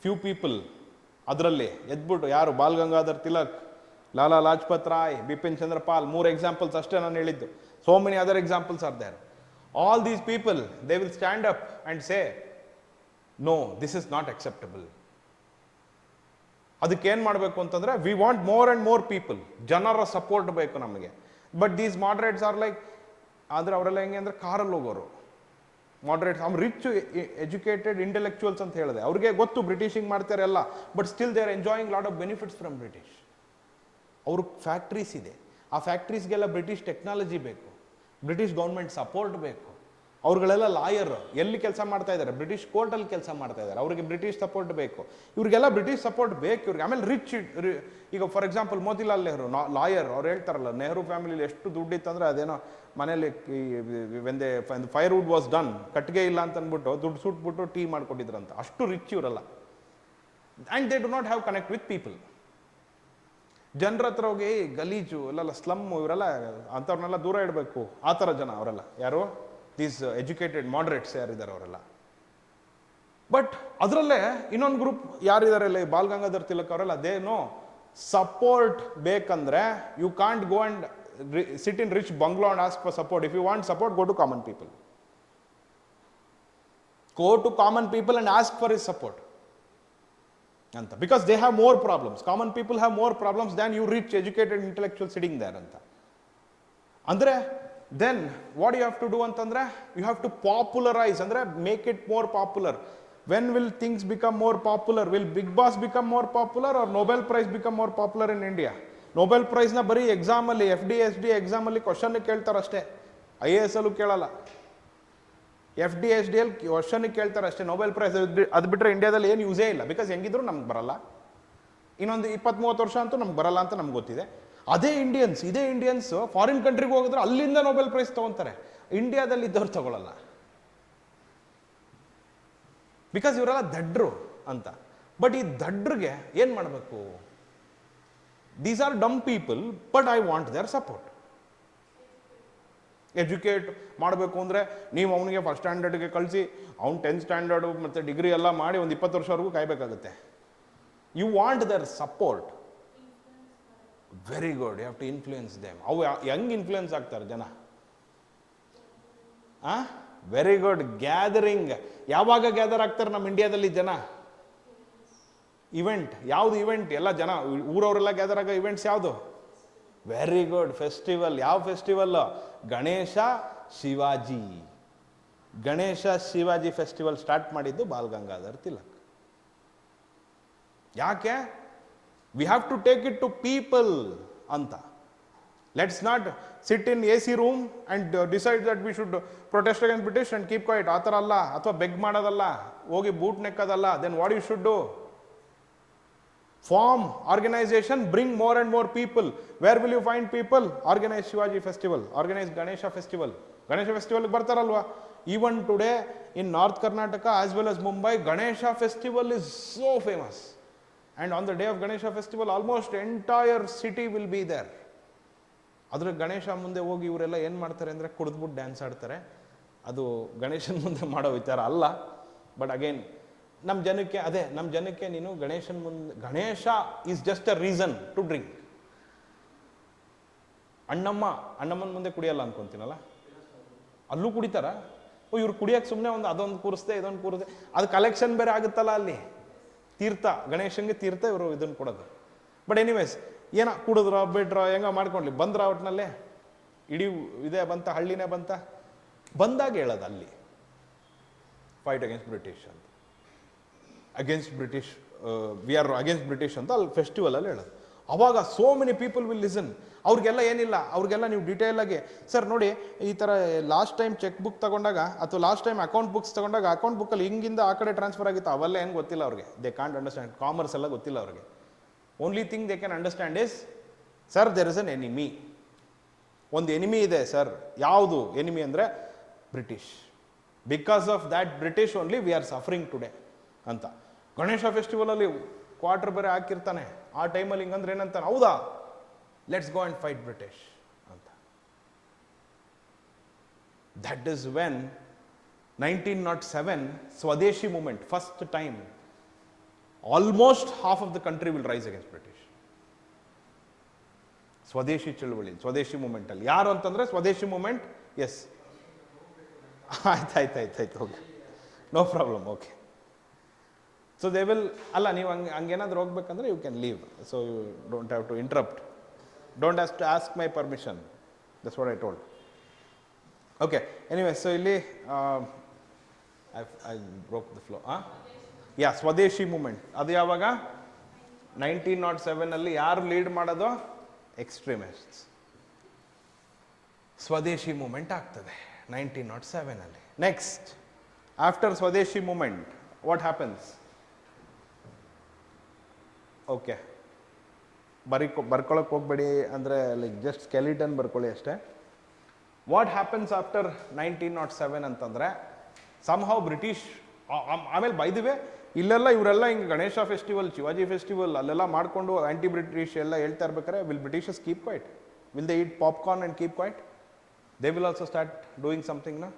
Few people ಅದರಲ್ಲಿ ಎದ್ಬಿಟ್ಟು, ಯಾರು? ಬಾಲ್ ಗಂಗಾಧರ್ ತಿಲಕ್, ಲಾಲಾ ಲಾಜ್ಪತ್ ರಾಯ್, ಬಿಪಿನ್ ಚಂದ್ರ ಪಾಲ್, 3 ಎಕ್ಸಾಂಪಲ್ಸ್ ಅಷ್ಟೇ ನಾನು ಹೇಳಿದ್ದು. So many other examples are there. All these people they will stand up and say, no, this is not acceptable. ಅದಕ್ಕೆ ಏನು ಮಾಡಬೇಕು ಅಂತಂದರೆ, we want more and more people, ಜನರ ಸಪೋರ್ಟ್ ಬೇಕು ನಮಗೆ. But these moderates are like, ಆದರೆ ಅವರೆಲ್ಲ ಹೆಂಗೆ ಅಂದರೆ ಕಾರಲ್ಲಿ ಹೋಗೋರು ಮಾಡ್ರೇಟ್ಸ್. ಅವ್ರು ರಿಚ್ ಎಜುಕೇಟೆಡ್ ಇಂಟೆಲೆಕ್ಚುವಲ್ಸ್ ಅಂತ ಹೇಳಿದೆ, ಅವ್ರಿಗೆ ಗೊತ್ತು ಬ್ರಿಟಿಷ್ ಹಿಂಗೆ ಮಾಡ್ತಾರೆ ಎಲ್ಲ, but still they are enjoying lot of benefits from British. ಅವ್ರಿಗೆ ಫ್ಯಾಕ್ಟ್ರೀಸ್ ಇದೆ, ಆ ಫ್ಯಾಕ್ಟ್ರೀಸ್ಗೆಲ್ಲ ಬ್ರಿಟಿಷ್ ಟೆಕ್ನಾಲಜಿ ಬೇಕು, ಬ್ರಿಟಿಷ್ ಗೌರ್ಮೆಂಟ್ ಸಪೋರ್ಟ್ ಬೇಕು. ಅವ್ರುಗಳೆಲ್ಲ ಲಾಯರ್, ಎಲ್ಲಿ ಕೆಲಸ ಮಾಡ್ತಾ ಇದ್ದಾರೆ? ಬ್ರಿಟಿಷ್ ಕೋರ್ಟಲ್ಲಿ ಕೆಲಸ ಮಾಡ್ತಾ ಇದ್ದಾರೆ, ಅವ್ರಿಗೆ ಬ್ರಿಟಿಷ್ ಸಪೋರ್ಟ್ ಬೇಕು. ಇವ್ರಿಗೆಲ್ಲ ಬ್ರಿಟಿಷ್ ಸಪೋರ್ಟ್ ಬೇಕು ಇವ್ರಿಗೆ. ಆಮೇಲೆ ರಿಚ್, ಈಗ for example Motilal Nehru, lawyer, ಅವ್ರು ಹೇಳ್ತಾರಲ್ಲ, ನೆಹರು ಫ್ಯಾಮಿಲಿಲಿ ಎಷ್ಟು ದುಡ್ಡಿತ್ತಂದರೆ, ಅದೇನೋ ಮನೇಲಿ ವೆಂದೆ ಫೈರ್ ವುಡ್ ವಾಸ್ ಡನ್, ಕಟ್ಟಿಗೆ ಇಲ್ಲ ಅಂತ ಅಂದ್ಬಿಟ್ಟು ದುಡ್ಡು ಸುಟ್ಬಿಟ್ಟು ಟೀ ಮಾಡ್ಕೊಟ್ಟಿದ್ರಂತ. ಅಷ್ಟು ರಿಚ್ ಇವರೆಲ್ಲ. And they do not have connect with people. ಜನರ ಹತ್ರ ಹೋಗಿ ಗಲೀಜು ಎಲ್ಲ ಸ್ಲಮ್, ಇವರೆಲ್ಲ ಅಂಥವ್ರನ್ನೆಲ್ಲ ದೂರ ಇಡಬೇಕು, ಆ ಥರ ಜನ ಅವರೆಲ್ಲ. ಯಾರು? ದೀಸ್ ಎಜುಕೇಟೆಡ್ ಮಾಡ್ರೇಟ್ಸ್ ಯಾರಿದ್ದಾರೆ ಅವರೆಲ್ಲ. ಬಟ್ ಅದರಲ್ಲೇ ಇನ್ನೊಂದು ಗ್ರೂಪ್ ಯಾರಿದ್ದಾರೆ, ಬಾಲ್ ಗಂಗಾಧರ್ ತಿಲಕ್ ಅವರೆಲ್ಲ, ದೇ ನೋ ಸಪೋರ್ಟ್ ಬೇಕಂದ್ರೆ you can't go and sit in rich bungalow and ask for support. If you want support, go to common people. Go to common people and ask for his support. Anta. Because they have more problems. Common people have more problems than you rich, educated, intellectual sitting there. Anta. Andre, then what you have to do antandre? You have to popularize, andre, make it more popular. When will things become more popular? Will Big Boss become more popular or Nobel Prize become more popular in India? Nobel Prize na bari exam alli, FDSD exam alli question keltare ashte. IAS allu kelala. FDSD ಅಲ್ಲಿ question ಕೇಳ್ತಾರೆ ಅಷ್ಟೇ. Nobel prize ಅದು ಬಿಟ್ಟರೆ ಇಂಡಿಯಾದಲ್ಲಿ ಏನು ಯೂಸೇ ಇಲ್ಲ. Because ಹೆಂಗಿದ್ರು ನಮ್ಗೆ ಬರಲ್ಲ. ಇನ್ನೊಂದು 20-30 ವರ್ಷ ಅಂತೂ ನಮ್ಗೆ ಬರಲ್ಲ ಅಂತ ನಮ್ಗೆ ಗೊತ್ತಿದೆ. ಇದೇ ಇಂಡಿಯನ್ಸ್ ಫಾರಿನ್ ಕಂಟ್ರಿಗೆ ಹೋಗಿದ್ರೆ ಅಲ್ಲಿಂದ ನೊಬೆಲ್ ಪ್ರೈಸ್ ತಗೊಂತಾರೆ, ಇಂಡಿಯಾದಲ್ಲಿ ಇದ್ದವ್ರು ತಗೊಳ್ಳಲ್ಲ. ಬಿಕಾಸ್ ಇವರೆಲ್ಲ ದಡ್ರು ಅಂತ. ಬಟ್ ಈ ದಡ್ರಿಗೆ ಏನು ಮಾಡಬೇಕು? These are dumb people, but I want their support. Educate ಮಾಡಬೇಕು ಅಂದರೆ ನೀವು ಅವನಿಗೆ ಫಸ್ಟ್ ಸ್ಟ್ಯಾಂಡರ್ಡ್ಗೆ ಕಳಿಸಿ ಅವ್ನು 10th ಸ್ಟ್ಯಾಂಡರ್ಡು ಮತ್ತು ಡಿಗ್ರಿ ಎಲ್ಲ ಮಾಡಿ ಒಂದು 20 ವರ್ಷವರೆಗೂ ಕಾಯಬೇಕಾಗುತ್ತೆ. You want their support. Very good, you have to influence them. ಅವು ಹೆಂಗೆ ಇನ್ಫ್ಲೂಯೆನ್ಸ್ ಆಗ್ತಾರೆ ಜನ? Very good, gathering. ಯಾವಾಗ ಗ್ಯಾದರ್ ಆಗ್ತಾರೆ ನಮ್ಮ ಇಂಡಿಯಾದಲ್ಲಿ ಜನ? ಇವೆಂಟ್. ಯಾವುದು ಇವೆಂಟ್? ಎಲ್ಲ ಜನ ಊರವರೆಲ್ಲ ಗ್ಯಾದರ್ ಆಗೋ ಇವೆಂಟ್ಸ್ ಯಾವುದು? Very good, festival. ಯಾವ festival? Ganesha Shivaji. Ganesha Shivaji festival start ಮಾಡಿದ್ದು ಬಾಲ್ ಗಂಗಾಧರ್ ತಿಲಕ್. ಯಾಕೆ? We have to take it to people ಅಂತ. Let's not sit in AC room and decide that we should protest against British and keep quiet. ಆ ಥರ ಅಲ್ಲ. ಅಥವಾ beg ಮಾಡೋದಲ್ಲ, ಹೋಗಿ ಬೂಟ್ ನೆಕ್ಕದಲ್ಲ. Then what you should do? Form organization, bring more and more people. Where will you find people? Organize Shivaji festival, organize Ganesha festival. Ganesha festival bartaralwa. Even today in North Karnataka as well as Mumbai, Ganesha festival is so famous. And on the day of Ganesha festival, almost entire city will be there. ಆದರೆ ಗಣೇಶ ಮುಂದೆ ಹೋಗಿ ಇವರೆಲ್ಲ ಏನು ಮಾಡ್ತಾರೆ ಅಂದರೆ ಕುಡಿದ್ಬಿಟ್ಟು dance ಆಡ್ತಾರೆ. ಅದು ಗಣೇಶನ ಮುಂದೆ ಮಾಡೋ ವಿಚಾರ ಅಲ್ಲ. ಬಟ್ ಅಗೇನ್ ನಮ್ಮ ಜನಕ್ಕೆ ನೀನು ಗಣೇಶನ ಮುಂದೆ, Ganesha is just a reason to drink. ಅಣ್ಣಮ್ಮನ ಮುಂದೆ ಕುಡಿಯಲ್ಲ ಅನ್ಕೊಂತೀನಲ್ಲ, ಅಲ್ಲೂ ಕುಡಿತಾರ. ಇವ್ರು ಕುಡಿಯೋಕೆ ಸುಮ್ಮನೆ ಅದೊಂದು ಕೂರಿಸ್ದೆ ಇದೊಂದು ಕೂರಿಸ್ದೆ, ಅದು ಕಲೆಕ್ಷನ್ ಬೇರೆ ಆಗುತ್ತಲ್ಲ ಅಲ್ಲಿ. ತೀರ್ಥ, ಗಣೇಶನ್ಗೆ ತೀರ್ಥ ಇವರು ಇದನ್ನು ಕೊಡೋದು. ಬಟ್ ಎನಿವೇಸ್, ಏನೋ ಕುಡಿದ್ರ ಬಿಡ್ರ ಹೆಂಗ ಮಾಡ್ಕೊಂಡ್ಲಿ, ಬಂದ್ರ ಒಟ್ಟಿನಲ್ಲೇ ಇಡೀ ಇದೇ ಬಂತ, ಹಳ್ಳಿನೇ ಬಂದಾಗ ಹೇಳೋದು ಅಲ್ಲಿ ಫೈಟ್ ಅಗೇನ್ಸ್ಟ್ ಬ್ರಿಟಿಷ್ ಅಂತ. Against British, we are against British ಅಂತ ಅಲ್ಲಿ ಫೆಸ್ಟಿವಲಲ್ಲಿ ಹೇಳೋದು. ಅವಾಗ so many people will listen. ಅವ್ರಿಗೆಲ್ಲ ಏನಿಲ್ಲ, ಅವ್ರಿಗೆಲ್ಲ ನೀವು ಡೀಟೇಲ್ ಆಗಿ, ಸರ್ ನೋಡಿ ಈ ಥರ ಲಾಸ್ಟ್ ಟೈಮ್ ಚೆಕ್ ಬುಕ್ ತಗೊಂಡಾಗ ಅಥವಾ ಲಾಸ್ಟ್ ಟೈಮ್ ಅಕೌಂಟ್ ಬುಕ್ಸ್ ತಗೊಂಡಾಗ ಅಕೌಂಟ್ ಬುಕ್ಕಲ್ಲಿ ಹಿಂಗಿಂದ ಆ ಕಡೆ ಟ್ರಾನ್ಸ್ಫರ್ ಆಗಿತ್ತು, ಅವೆಲ್ಲ ಏನು ಗೊತ್ತಿಲ್ಲ ಅವ್ರಿಗೆ. They can't understand. ಕಾಮರ್ಸ್ ಎಲ್ಲ ಗೊತ್ತಿಲ್ಲ ಅವ್ರಿಗೆ. Only thing they can understand is, sir there is an enemy. ಒಂದು ಎನಿಮಿ ಇದೆ ಸರ್. ಯಾವುದು ಎನಿಮಿ ಅಂದರೆ British. Because of that British only we are suffering today ಅಂತ. ಗಣೇಶ ಫೆಸ್ಟಿವಲಲ್ಲಿ ಕ್ವಾರ್ಟರ್ ಬೇರೆ ಹಾಕಿರ್ತಾನೆ. ಆ ಟೈಮಲ್ಲಿ ಹಿಂಗಂದ್ರೆ ಏನಂತಾನೆ, ಹೌದಾ let's go and fight British ಅಂತ. That is when 1907 Swadeshi movement, first time almost half of the country will rise against British. Swadeshi ಚಳುವಳಿ, ಸ್ವದೇಶಿ ಮೂಮೆಂಟಲ್ಲಿ ಯಾರು ಅಂತಂದ್ರೆ ಸ್ವದೇಶಿ ಮೂಮೆಂಟ್. ಎಸ್, ಆಯ್ತು okay, no problem, okay. So they will, ಅಲ್ಲ ನೀವು ಹಂಗೇನಾದ್ರೂ ಹೋಗ್ಬೇಕಂದ್ರೆ you can leave. So you don't have to interrupt, don't have to ask my permission. That's what I told. Okay, anyway, so ಇಲ್ಲಿ I broke the flow. ಸ್ವದೇಶಿ moment ಅದು ಯಾವಾಗ? 1907 ಯಾರು lead ಮಾಡೋದು? ಎಕ್ಸ್ಟ್ರೀಮಿಸ್ಟ್ಸ್. ಸ್ವದೇಶಿ ಮೂಮೆಂಟ್ ಆಗ್ತದೆ 1907. ನೆಕ್ಸ್ಟ್, ಆಫ್ಟರ್ ಸ್ವದೇಶಿ moment what happens? Okay, ಬರ್ಕೊಳಕ್ಕೆ ಹೋಗ್ಬೇಡಿ, ಅಂದರೆ ಲೈಕ್ ಜಸ್ಟ್ ಸ್ಕೆಲಿಟನ್ ಬರ್ಕೊಳ್ಳಿ ಅಷ್ಟೇ. ವಾಟ್ ಹ್ಯಾಪನ್ಸ್ ಆಫ್ಟರ್ 1907 ಅಂತಂದರೆ, ಸಮ್ಹೌ ಬ್ರಿಟಿಷ್ ಆಮೇಲೆ ಬೈದಿವೆ ಇಲ್ಲೆಲ್ಲ ಇವರೆಲ್ಲ ಹಿಂಗೆ ಗಣೇಶ ಫೆಸ್ಟಿವಲ್, ಶಿವಾಜಿ ಫೆಸ್ಟಿವಲ್ ಅಲ್ಲೆಲ್ಲ ಮಾಡಿಕೊಂಡು ಆ್ಯಂಟಿ ಬ್ರಿಟಿಷ್ ಎಲ್ಲ ಹೇಳ್ತಾ ಇರ್ಬೇಕಾರೆ, will Britishers keep quiet? Will they eat popcorn and keep quiet? They will also start doing something ನಾ.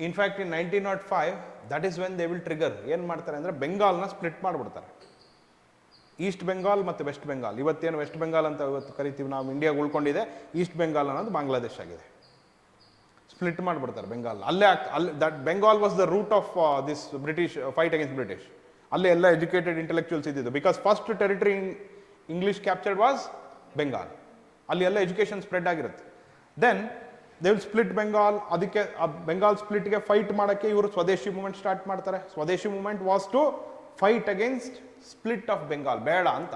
In fact in 1905 that is when they will trigger. ಏನು ಮಾಡ್ತಾರೆ ಅಂದರೆ ಬೆಂಗಾಲ್ನ ಸ್ಪ್ಲಿಟ್ ಮಾಡಿಬಿಡ್ತಾರೆ. ಈಸ್ಟ್ ಬೆಂಗಾಲ್ ಮತ್ತು ವೆಸ್ಟ್ ಬೆಂಗಾಲ್. ಇವತ್ತೇನು ವೆಸ್ಟ್ ಬೆಂಗಾಲ್ ಅಂತ ಇವತ್ತು ಕರಿತೀವಿ ನಾವು, ಇಂಡಿಯಾಗೆ ಉಳ್ಕೊಂಡಿದೆ. ಈಸ್ಟ್ ಬೆಂಗಾಲ್ ಅನ್ನೋದು ಬಾಂಗ್ಲಾದೇಶ ಆಗಿದೆ. ಸ್ಪ್ಲಿಟ್ ಮಾಡಿಬಿಡ್ತಾರೆ ಬೆಂಗಾಲ್. ಅಲ್ಲಿ that Bengal was the root of this British fight against British. ಅಲ್ಲೇ ಎಲ್ಲ ಎಜುಕೇಟೆಡ್ ಇಂಟೆಲೆಕ್ಚುಯಲ್ಸ್ ಇದ್ದಿದ್ದು. Because first territory English captured was Bengal. ಅಲ್ಲಿ ಎಲ್ಲ ಎಜುಕೇಷನ್ ಸ್ಪ್ರೆಡ್ ಆಗಿರುತ್ತೆ. Then they will split Bengal. ಅದಕ್ಕೆ ಬೆಂಗಾಲ್ ಸ್ಪ್ಲಿಟ್ಗೆ ಫೈಟ್ ಮಾಡೋಕ್ಕೆ ಇವರು ಸ್ವದೇಶಿ ಮೂವ್ಮೆಂಟ್ ಸ್ಟಾರ್ಟ್ ಮಾಡ್ತಾರೆ. Swadeshi movement was to fight against split of Bengal, ಬೇಡ ಅಂತ.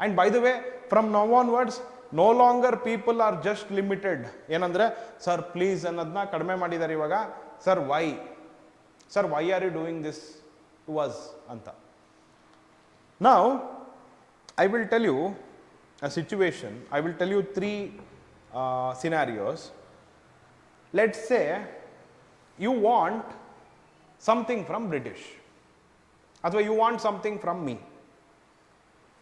And by the way, from now onwards no longer people are just limited. ಏನಂದರೆ ಸರ್ ಪ್ಲೀಸ್ ಅನ್ನೋದನ್ನ ಕಡಿಮೆ ಮಾಡಿದ್ದಾರೆ ಇವಾಗ. Sir why are you doing this to us ಅಂತ. ನಾವು I will tell you a situation, I will tell you three scenarios. Let's say you want something from British, ಅಥವಾ you want something from me.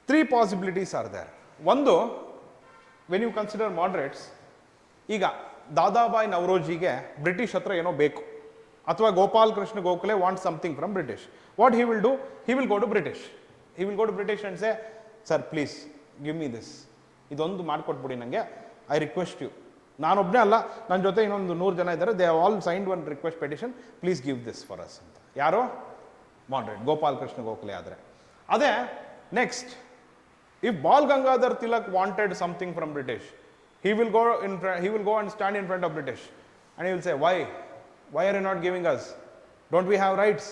Three possibilities are there. ಒಂದು, when you consider moderates, ಈಗ Dadabhai ನವರೋಜಿಗೆ British ಹತ್ರ ಏನೋ ಬೇಕು, ಅಥವಾ Gopal Krishna Gokhale want something from British. What he will do, he will go to British. He will go to British and say, sir please give me this, ಇದೊಂದು ಮಾಡಿಕೊಟ್ಬಿಡಿ ನನಗೆ, I request you. ನಾನೊಬ್ಬನೇ ಅಲ್ಲ, ನನ್ನ ಜೊತೆ ಇನ್ನೊಂದು 100 ಜನ ಇದ್ದಾರೆ, they all signed one request petition, please give this for us ಅಂತ. ಯಾರೋ ಮಾಡ್ರೇಟ್, ಗೋಪಾಲ್ ಕೃಷ್ಣ ಗೋಖಲೆ ಆದರೆ. ಅದೇ next, if Bal Gangadhar Tilak wanted something from British, he will go and stand in front of British and he will say, why are you not giving us, don't we have rights?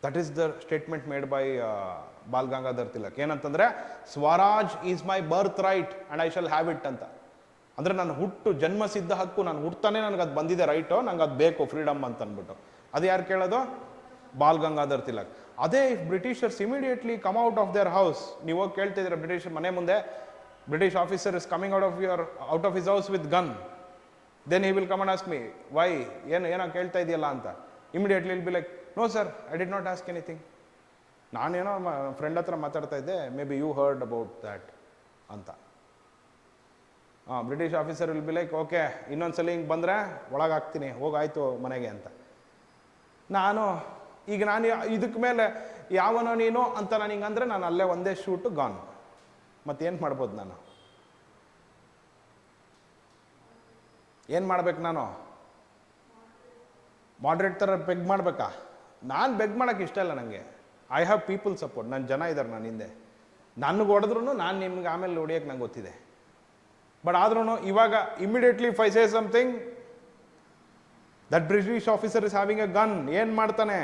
That is the statement made by Bal Gangadhar Tilak. ಏನಂತಂದ್ರೆ, Swaraj is my birth right and I shall have it ಅಂತ. ಅಂದರೆ ನನ್ನ ಹುಟ್ಟು ಜನ್ಮ ಸಿದ್ಧ ಹಕ್ಕು, ನಾನು ಹುಟ್ತಾನೆ ನನಗೆ ಅದು ಬಂದಿದೆ ರೈಟು, ನಂಗೆ ಅದು ಬೇಕು ಫ್ರೀಡಮ್ ಅಂತ ಅಂದ್ಬಿಟ್ಟು. ಅದು ಯಾರು ಕೇಳೋದು? ಬಾಲ್ ಗಂಗಾಧರ್ ತಿಲಕ್. ಅದೇ if Britishers immediately come out of their house, ನೀವು ಹೋಗಿ ಕೇಳ್ತಿದ್ರೆ ಬ್ರಿಟಿಷರ್ ಮನೆ ಮುಂದೆ, British officer is coming out of his house with gun, then he will come and ask me why, ಏನೋ ಕೇಳ್ತಾ ಇದೆಯಲ್ಲ ಅಂತ. Immediately will be like, no sir, I did not ask anything, ನಾನೇನೋ ಫ್ರೆಂಡ್ ಹತ್ರ ಮಾತಾಡ್ತಾ ಇದ್ದೆ, may be you heard about that ಅಂತ. British officer will be like, okay, ಇನ್ನೊಂದ್ಸಲ ಹಿಂಗೆ ಬಂದರೆ ಒಳಗಾಗ್ತೀನಿ, ಹೋಗಾಯ್ತು ಮನೆಗೆ ಅಂತ. ನಾನು ಇದಕ್ಕೆ ಮೇಲೆ ಯಾವನೋ ನೀನು ಅಂತ ನಾನು ಹಿಂಗಂದ್ರೆ, ನಾನು ಅಲ್ಲೇ ಒಂದೇ ಶೂಟು ಗಾನ್. ಮತ್ತೇನು ಮಾಡ್ಬೋದು ನಾನು? ಏನು ಮಾಡ್ಬೇಕು ನಾನು? ಮಾಡ್ರೇಟ್ ಥರ ಬೆಗ್ ಮಾಡಬೇಕಾ? ನಾನು ಬೆಗ್ ಮಾಡೋಕ್ಕೆ ಇಷ್ಟ ಇಲ್ಲ ನನಗೆ. ಐ ಹ್ಯಾವ್ ಪೀಪಲ್ ಸಪೋರ್ಟ್, ನನ್ನ ಜನ ಇದ್ದಾರೆ ನನ್ನ ಹಿಂದೆ. ನನಗೆ ಹೊಡೆದ್ರೂ ನಾನು ನಿಮ್ಗೆ ಆಮೇಲೆ ಹೊಡಿಯೋಕ್ಕೆ ನಂಗೆ ಗೊತ್ತಿದೆ. ಬಟ್ ಆದ್ರೂ ಇವಾಗ immediately if I say something, that British officer is having A gun, ಏನು ಮಾಡ್ತಾನೆ?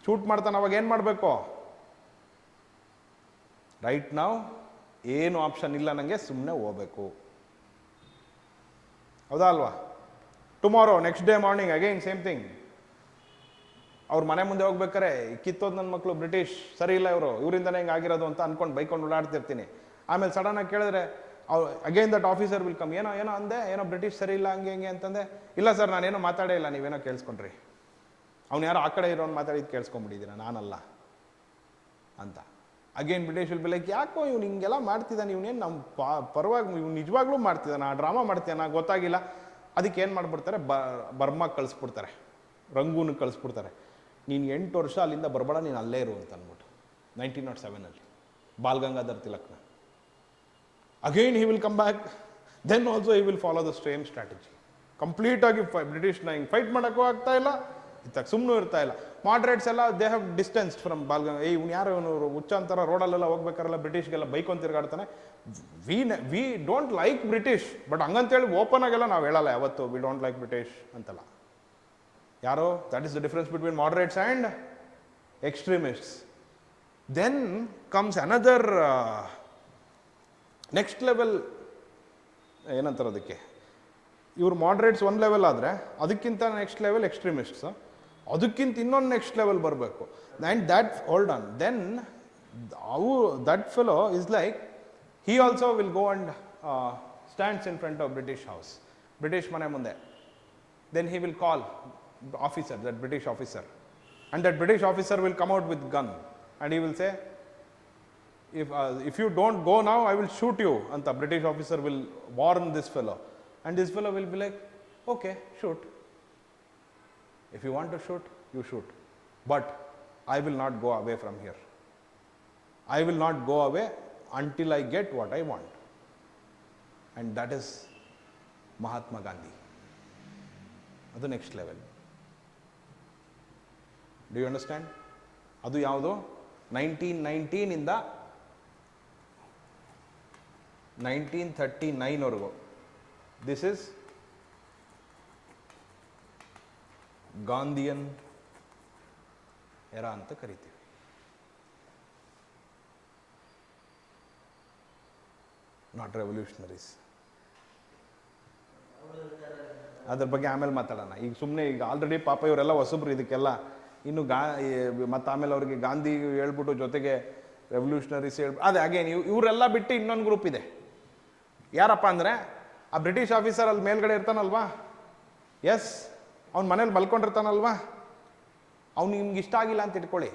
ಶೂಟ್ ಮಾಡ್ತಾನೆ. ಅವಾಗ ಏನು ಮಾಡಬೇಕು? ರೈಟ್ ನಾವು ಏನು ಆಪ್ಷನ್ ಇಲ್ಲ ನನಗೆ, ಸುಮ್ಮನೆ ಹೋಗ್ಬೇಕು. ಹೌದಾ ಅಲ್ವಾ? Tomorrow next day morning again same thing. ಅವ್ರ ಮನೆ ಮುಂದೆ ಹೋಗ್ಬೇಕಾರೆ, ಕಿತ್ತೋದು ನನ್ನ ಮಕ್ಕಳು ಬ್ರಿಟಿಷ್, ಸರಿ ಇಲ್ಲ ಇವರಿಂದನೇ ಹಿಂಗೆ ಆಗಿರೋದು ಅಂತ ಅನ್ಕೊಂಡು ಬೈಕೊಂಡು ಓಡಾಡ್ತಿರ್ತೀನಿ. ಆಮೇಲೆ ಸಡನ್ನಾಗಿ ಕೇಳಿದ್ರೆ again that officer will come, ಏನೋ ಅಂದೆ, ಏನೋ ಬ್ರಿಟಿಷ್ ಸರಿ ಇಲ್ಲ ಹಂಗೆ ಹಿಂಗೆ ಅಂತಂದೆ. ಇಲ್ಲ ಸರ್, ನಾನೇನೋ ಮಾತಾಡೇ ಇಲ್ಲ, ನೀವೇನೋ ಕೇಳಿಸ್ಕೊಂಡ್ರಿ, ಅವ್ನು ಯಾರೋ ಆ ಕಡೆ ಇರೋನು ಮಾತಾಡಿದ್ದು ಕೇಳಿಸ್ಕೊಂಡ್ಬಿಟ್ಟಿದ್ದೀರ, ನಾನಲ್ಲ ಅಂತ. Again British will be like, ಯಾಕೋ ಇವ್ನು ಹಿಂಗೆಲ್ಲ ಮಾಡ್ತಿದ್ದಾನೆ, ಇವನೇನು ನಮ್ಮ ಪರವಾಗಿ ಇವ್ನು ನಿಜವಾಗ್ಲೂ ಮಾಡ್ತಿದ್ದಾನೆ, ಆ ಡ್ರಾಮಾ ಮಾಡ್ತೀಯಾನ ಗೊತ್ತಾಗಿಲ್ಲ. ಅದಕ್ಕೆ ಏನು ಮಾಡಿಬಿಡ್ತಾರೆ, ಬರ್ಮಾಗೆ ಕಳಿಸ್ಬಿಡ್ತಾರೆ, ರಂಗೂನಿಗೆ ಕಳಿಸ್ಬಿಡ್ತಾರೆ. ನೀನು 8 ವರ್ಷ ಅಲ್ಲಿಂದ ಬರಬೇಡ, ನೀನು ಅಲ್ಲೇ ಇರು ಅಂತ ಅಂದ್ಬಿಟ್ಟು. 1907 ಬಾಲ್ ಗಂಗಾಧರ್ ತಿಲಕ್ನ. Again he will come back, then also he will follow the same strategy. ಕಂಪ್ಲೀಟಾಗಿ ಬ್ರಿಟಿಷ್ನ ಹಿಂಗೆ ಫೈಟ್ ಮಾಡೋಕ್ಕೂ ಆಗ್ತಾ ಇಲ್ಲ, ಇತ್ತಾಗ ಸುಮ್ಮನೂ ಇರ್ತಾ ಇಲ್ಲ. ಮಾಡ್ರೇಟ್ಸ್ ಎಲ್ಲ ದೇ ಹ್ಯಾವ್ ಡಿಸ್ಟೆನ್ಸ್ಡ್ ಫ್ರಮ್ ಇವ್ನು ಯಾರು, ಇವನು ಹುಚ್ಚ ಅಂತಾರ, ರೋಡಲ್ಲೆಲ್ಲ ಹೋಗ್ಬೇಕಾರಲ್ಲ ಬ್ರಿಟಿಷ್ಗೆಲ್ಲ ಬೈಕೊಂಡು ತಿರ್ಗಾಡ್ತಾನೆ. We don't like British, but ಹಂಗಂತೇಳಿ ಓಪನ್ ಆಗೆಲ್ಲ ನಾವು ಹೇಳಲ್ಲ ಯಾವತ್ತು ವಿ ಡೋಂಟ್ ಲೈಕ್ ಬ್ರಿಟಿಷ್ ಅಂತಲ್ಲ. ಯಾರೋ, that is the difference between moderates and extremists. Then comes another next level, ಏನಂತಾರೆ ಅದಕ್ಕೆ, ಇವ್ರು ಮಾಡ್ರೇಟ್ಸ್ ಒಂದು ಲೆವೆಲ್ ಆದರೆ, ಅದಕ್ಕಿಂತ ನೆಕ್ಸ್ಟ್ ಲೆವೆಲ್ ಎಕ್ಸ್ಟ್ರೀಮಿಸ್ಟ್ಸ್, ಅದಕ್ಕಿಂತ ಇನ್ನೊಂದು ನೆಕ್ಸ್ಟ್ ಲೆವೆಲ್ ಬರಬೇಕು. And that hold on, then that fellow is like, he also will go and stands in front of British house, British ಮನೆ ಮುಂದೆ. Then he will call officer, that British officer, and that British officer will come out with gun and he will say, if you don't go now, I will shoot you. Anta British officer will warn this fellow, and this fellow will be like, okay, shoot. If you want to shoot, you shoot, but I will not go away from here. I will not go away until I get what I want. And that is Mahatma Gandhi. Adu next level. Do you understand? Adu yavado 1919 ಇಂದ 1939 ವರೆಗೂ. This is Gandhian era ಅಂತ ಕರಿತೀವಿ. Not revolutionaries. ಅದ್ರ ಬಗ್ಗೆ ಆಮೇಲೆ ಮಾತಾಡೋಣ. ಈಗ ಸುಮ್ಮನೆ ಈಗ ಆಲ್ರೆಡಿ ಪಾಪ ಇವರೆಲ್ಲ ಹೊಸಬ್ರು ಇದಕ್ಕೆಲ್ಲ. ಇನ್ನು ಮತ್ತು ಆಮೇಲೆ ಅವ್ರಿಗೆ ಗಾಂಧಿ ಹೇಳ್ಬಿಟ್ಟು ಜೊತೆಗೆ ರೆವಲ್ಯೂಷನರೀಸ್ ಅದೇ ಅಗೇನ್ ಇವರೆಲ್ಲ ಬಿಟ್ಟು ಇನ್ನೊಂದು ಗ್ರೂಪ್ ಇದೆ. ಯಾರಪ್ಪ ಅಂದರೆ ಆ ಬ್ರಿಟಿಷ್ ಆಫೀಸರ್ ಅಲ್ಲಿ ಮೇಲ್ಗಡೆ ಇರ್ತಾನಲ್ವಾ, ಎಸ್ ಅವ್ನ ಮನೇಲಿ ಮಲ್ಕೊಂಡಿರ್ತಾನಲ್ವಾ, ಅವ್ನು ನಿಮ್ಗೆ ಇಷ್ಟ ಆಗಿಲ್ಲ ಅಂತ ಇಟ್ಕೊಳ್ಳಿ,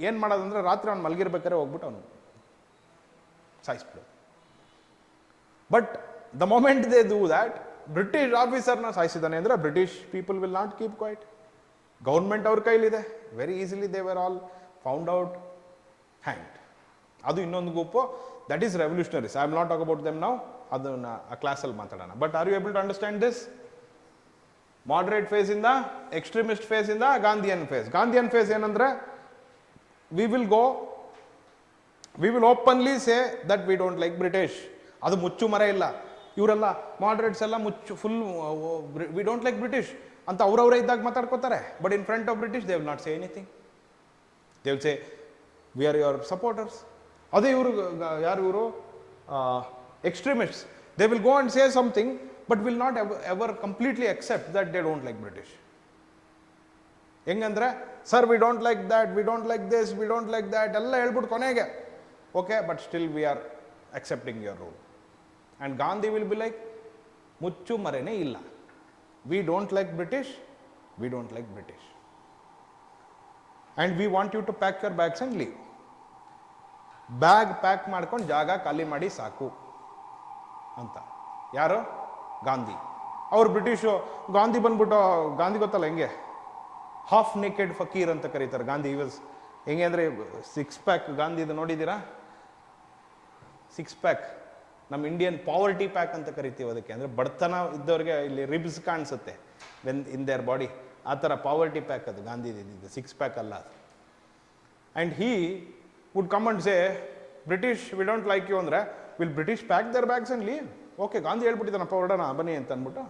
ಏನು ಮಾಡೋದಂದ್ರೆ ರಾತ್ರಿ ಅವ್ನು ಮಲಗಿರ್ಬೇಕಾದ್ರೆ ಹೋಗ್ಬಿಟ್ಟು ಅವನು ಸಾಯಿಸ್ಬಿಡು. But the moment they do that, British ಆಫೀಸರ್ನ ಸಾಯಿಸಿದ್ದಾನೆ ಅಂದರೆ British people will not keep quiet. Government ಅವ್ರ ಕೈಲಿದೆ, very easily they were all found out, hand. ಅದು ಇನ್ನೊಂದು group, that is revolutionaries. I am not talk about them ನಾವು, ಅದನ್ನ ಆ ಕ್ಲಾಸಲ್ಲಿ ಮಾತಾಡೋಣ. But are you able to understand this? Moderate phase ಇಂದ, ಎಕ್ಸ್ಟ್ರೀಮಿಸ್ಟ್ ಫೇಸ್ ಇಂದ ಗಾಂಧಿಯನ್ ಫೇಸ್. ಗಾಂಧಿಯನ್ ಫೇಸ್ ಏನಂದ್ರೆ we will openly say that we don't like British. ಅದು ಮುಚ್ಚು ಮರೆ ಇಲ್ಲ. ಇವರೆಲ್ಲ ಮಾಡರೇಟ್ಸ್ ಎಲ್ಲ ಮುಚ್ಚು full we don't like British ಅಂತ ಅವ್ರವರೇ ಇದ್ದಾಗ ಮಾತಾಡ್ಕೋತಾರೆ. But in front of British they will not say anything. They will say we are your supporters. ಅದೇ ಇವರು ಯಾರು ಇವರು extremists, they will go and say something but will not ever completely accept that they don't like British. ಹೆಂಗಂದ್ರೆ sir we don't like that, we don't like this, V don't like that ಎಲ್ಲ ಹೇಳ್ಬಿಟ್ಟು ಕೊನೆಗೆ okay but still we are accepting your rule. And Gandhi will be like, ಮುಚ್ಚು ಮರೆನೇ ಇಲ್ಲ, we don't like British, we don't like British. And we want you to pack your bags and leave. Bag pack ಮಾಡ್ಕೊಂಡು ಜಾಗ ಖಾಲಿ ಮಾಡಿ ಸಾಕು ಅಂತ. ಯಾರು? ಗಾಂಧಿ. ಅವ್ರು ಬ್ರಿಟಿಷು. ಗಾಂಧಿ ಬಂದ್ಬಿಟ್ಟು, ಗಾಂಧಿ ಗೊತ್ತಲ್ಲ ಹೆಂಗೆ, ಹಾಫ್ ನೇಕೆಡ್ ಫಕೀರ್ ಅಂತ ಕರೀತಾರೆ. ಗಾಂಧಿ ವಾಸ್ ಹೆಂಗೆ ಅಂದರೆ ಸಿಕ್ಸ್ ಪ್ಯಾಕ್. ಗಾಂಧಿದು ನೋಡಿದ್ದೀರಾ? ಸಿಕ್ಸ್ ಪ್ಯಾಕ್, ನಮ್ಮ ಇಂಡಿಯನ್ ಪಾವರ್ಟಿ ಪ್ಯಾಕ್ ಅಂತ ಕರಿತೀವಿ ಅದಕ್ಕೆ. ಅಂದರೆ ಬಡತನ ಇದ್ದವ್ರಿಗೆ ಇಲ್ಲಿ ರಿಬ್ಸ್ ಕಾಣಿಸುತ್ತೆ ಇನ್ ದೇರ್ ಬಾಡಿ, ಆ ಥರ ಪಾವರ್ಟಿ ಪ್ಯಾಕ್ ಅದು ಗಾಂಧಿದು, ಸಿಕ್ಸ್ ಪ್ಯಾಕ್ ಅಲ್ಲ ಅದು. And he would come and say British we don't like you ಅಂದರೆ will British pack their bags and leave. Okay Gandhi ಹೇಳ್ಬಿಟ್ಟಿದ್ದಾನಪ್ಪ ಹೊರಡೋಣ ಬನ್ನಿ ಅಂತ ಅಂದ್ಬಿಟ್ಟು.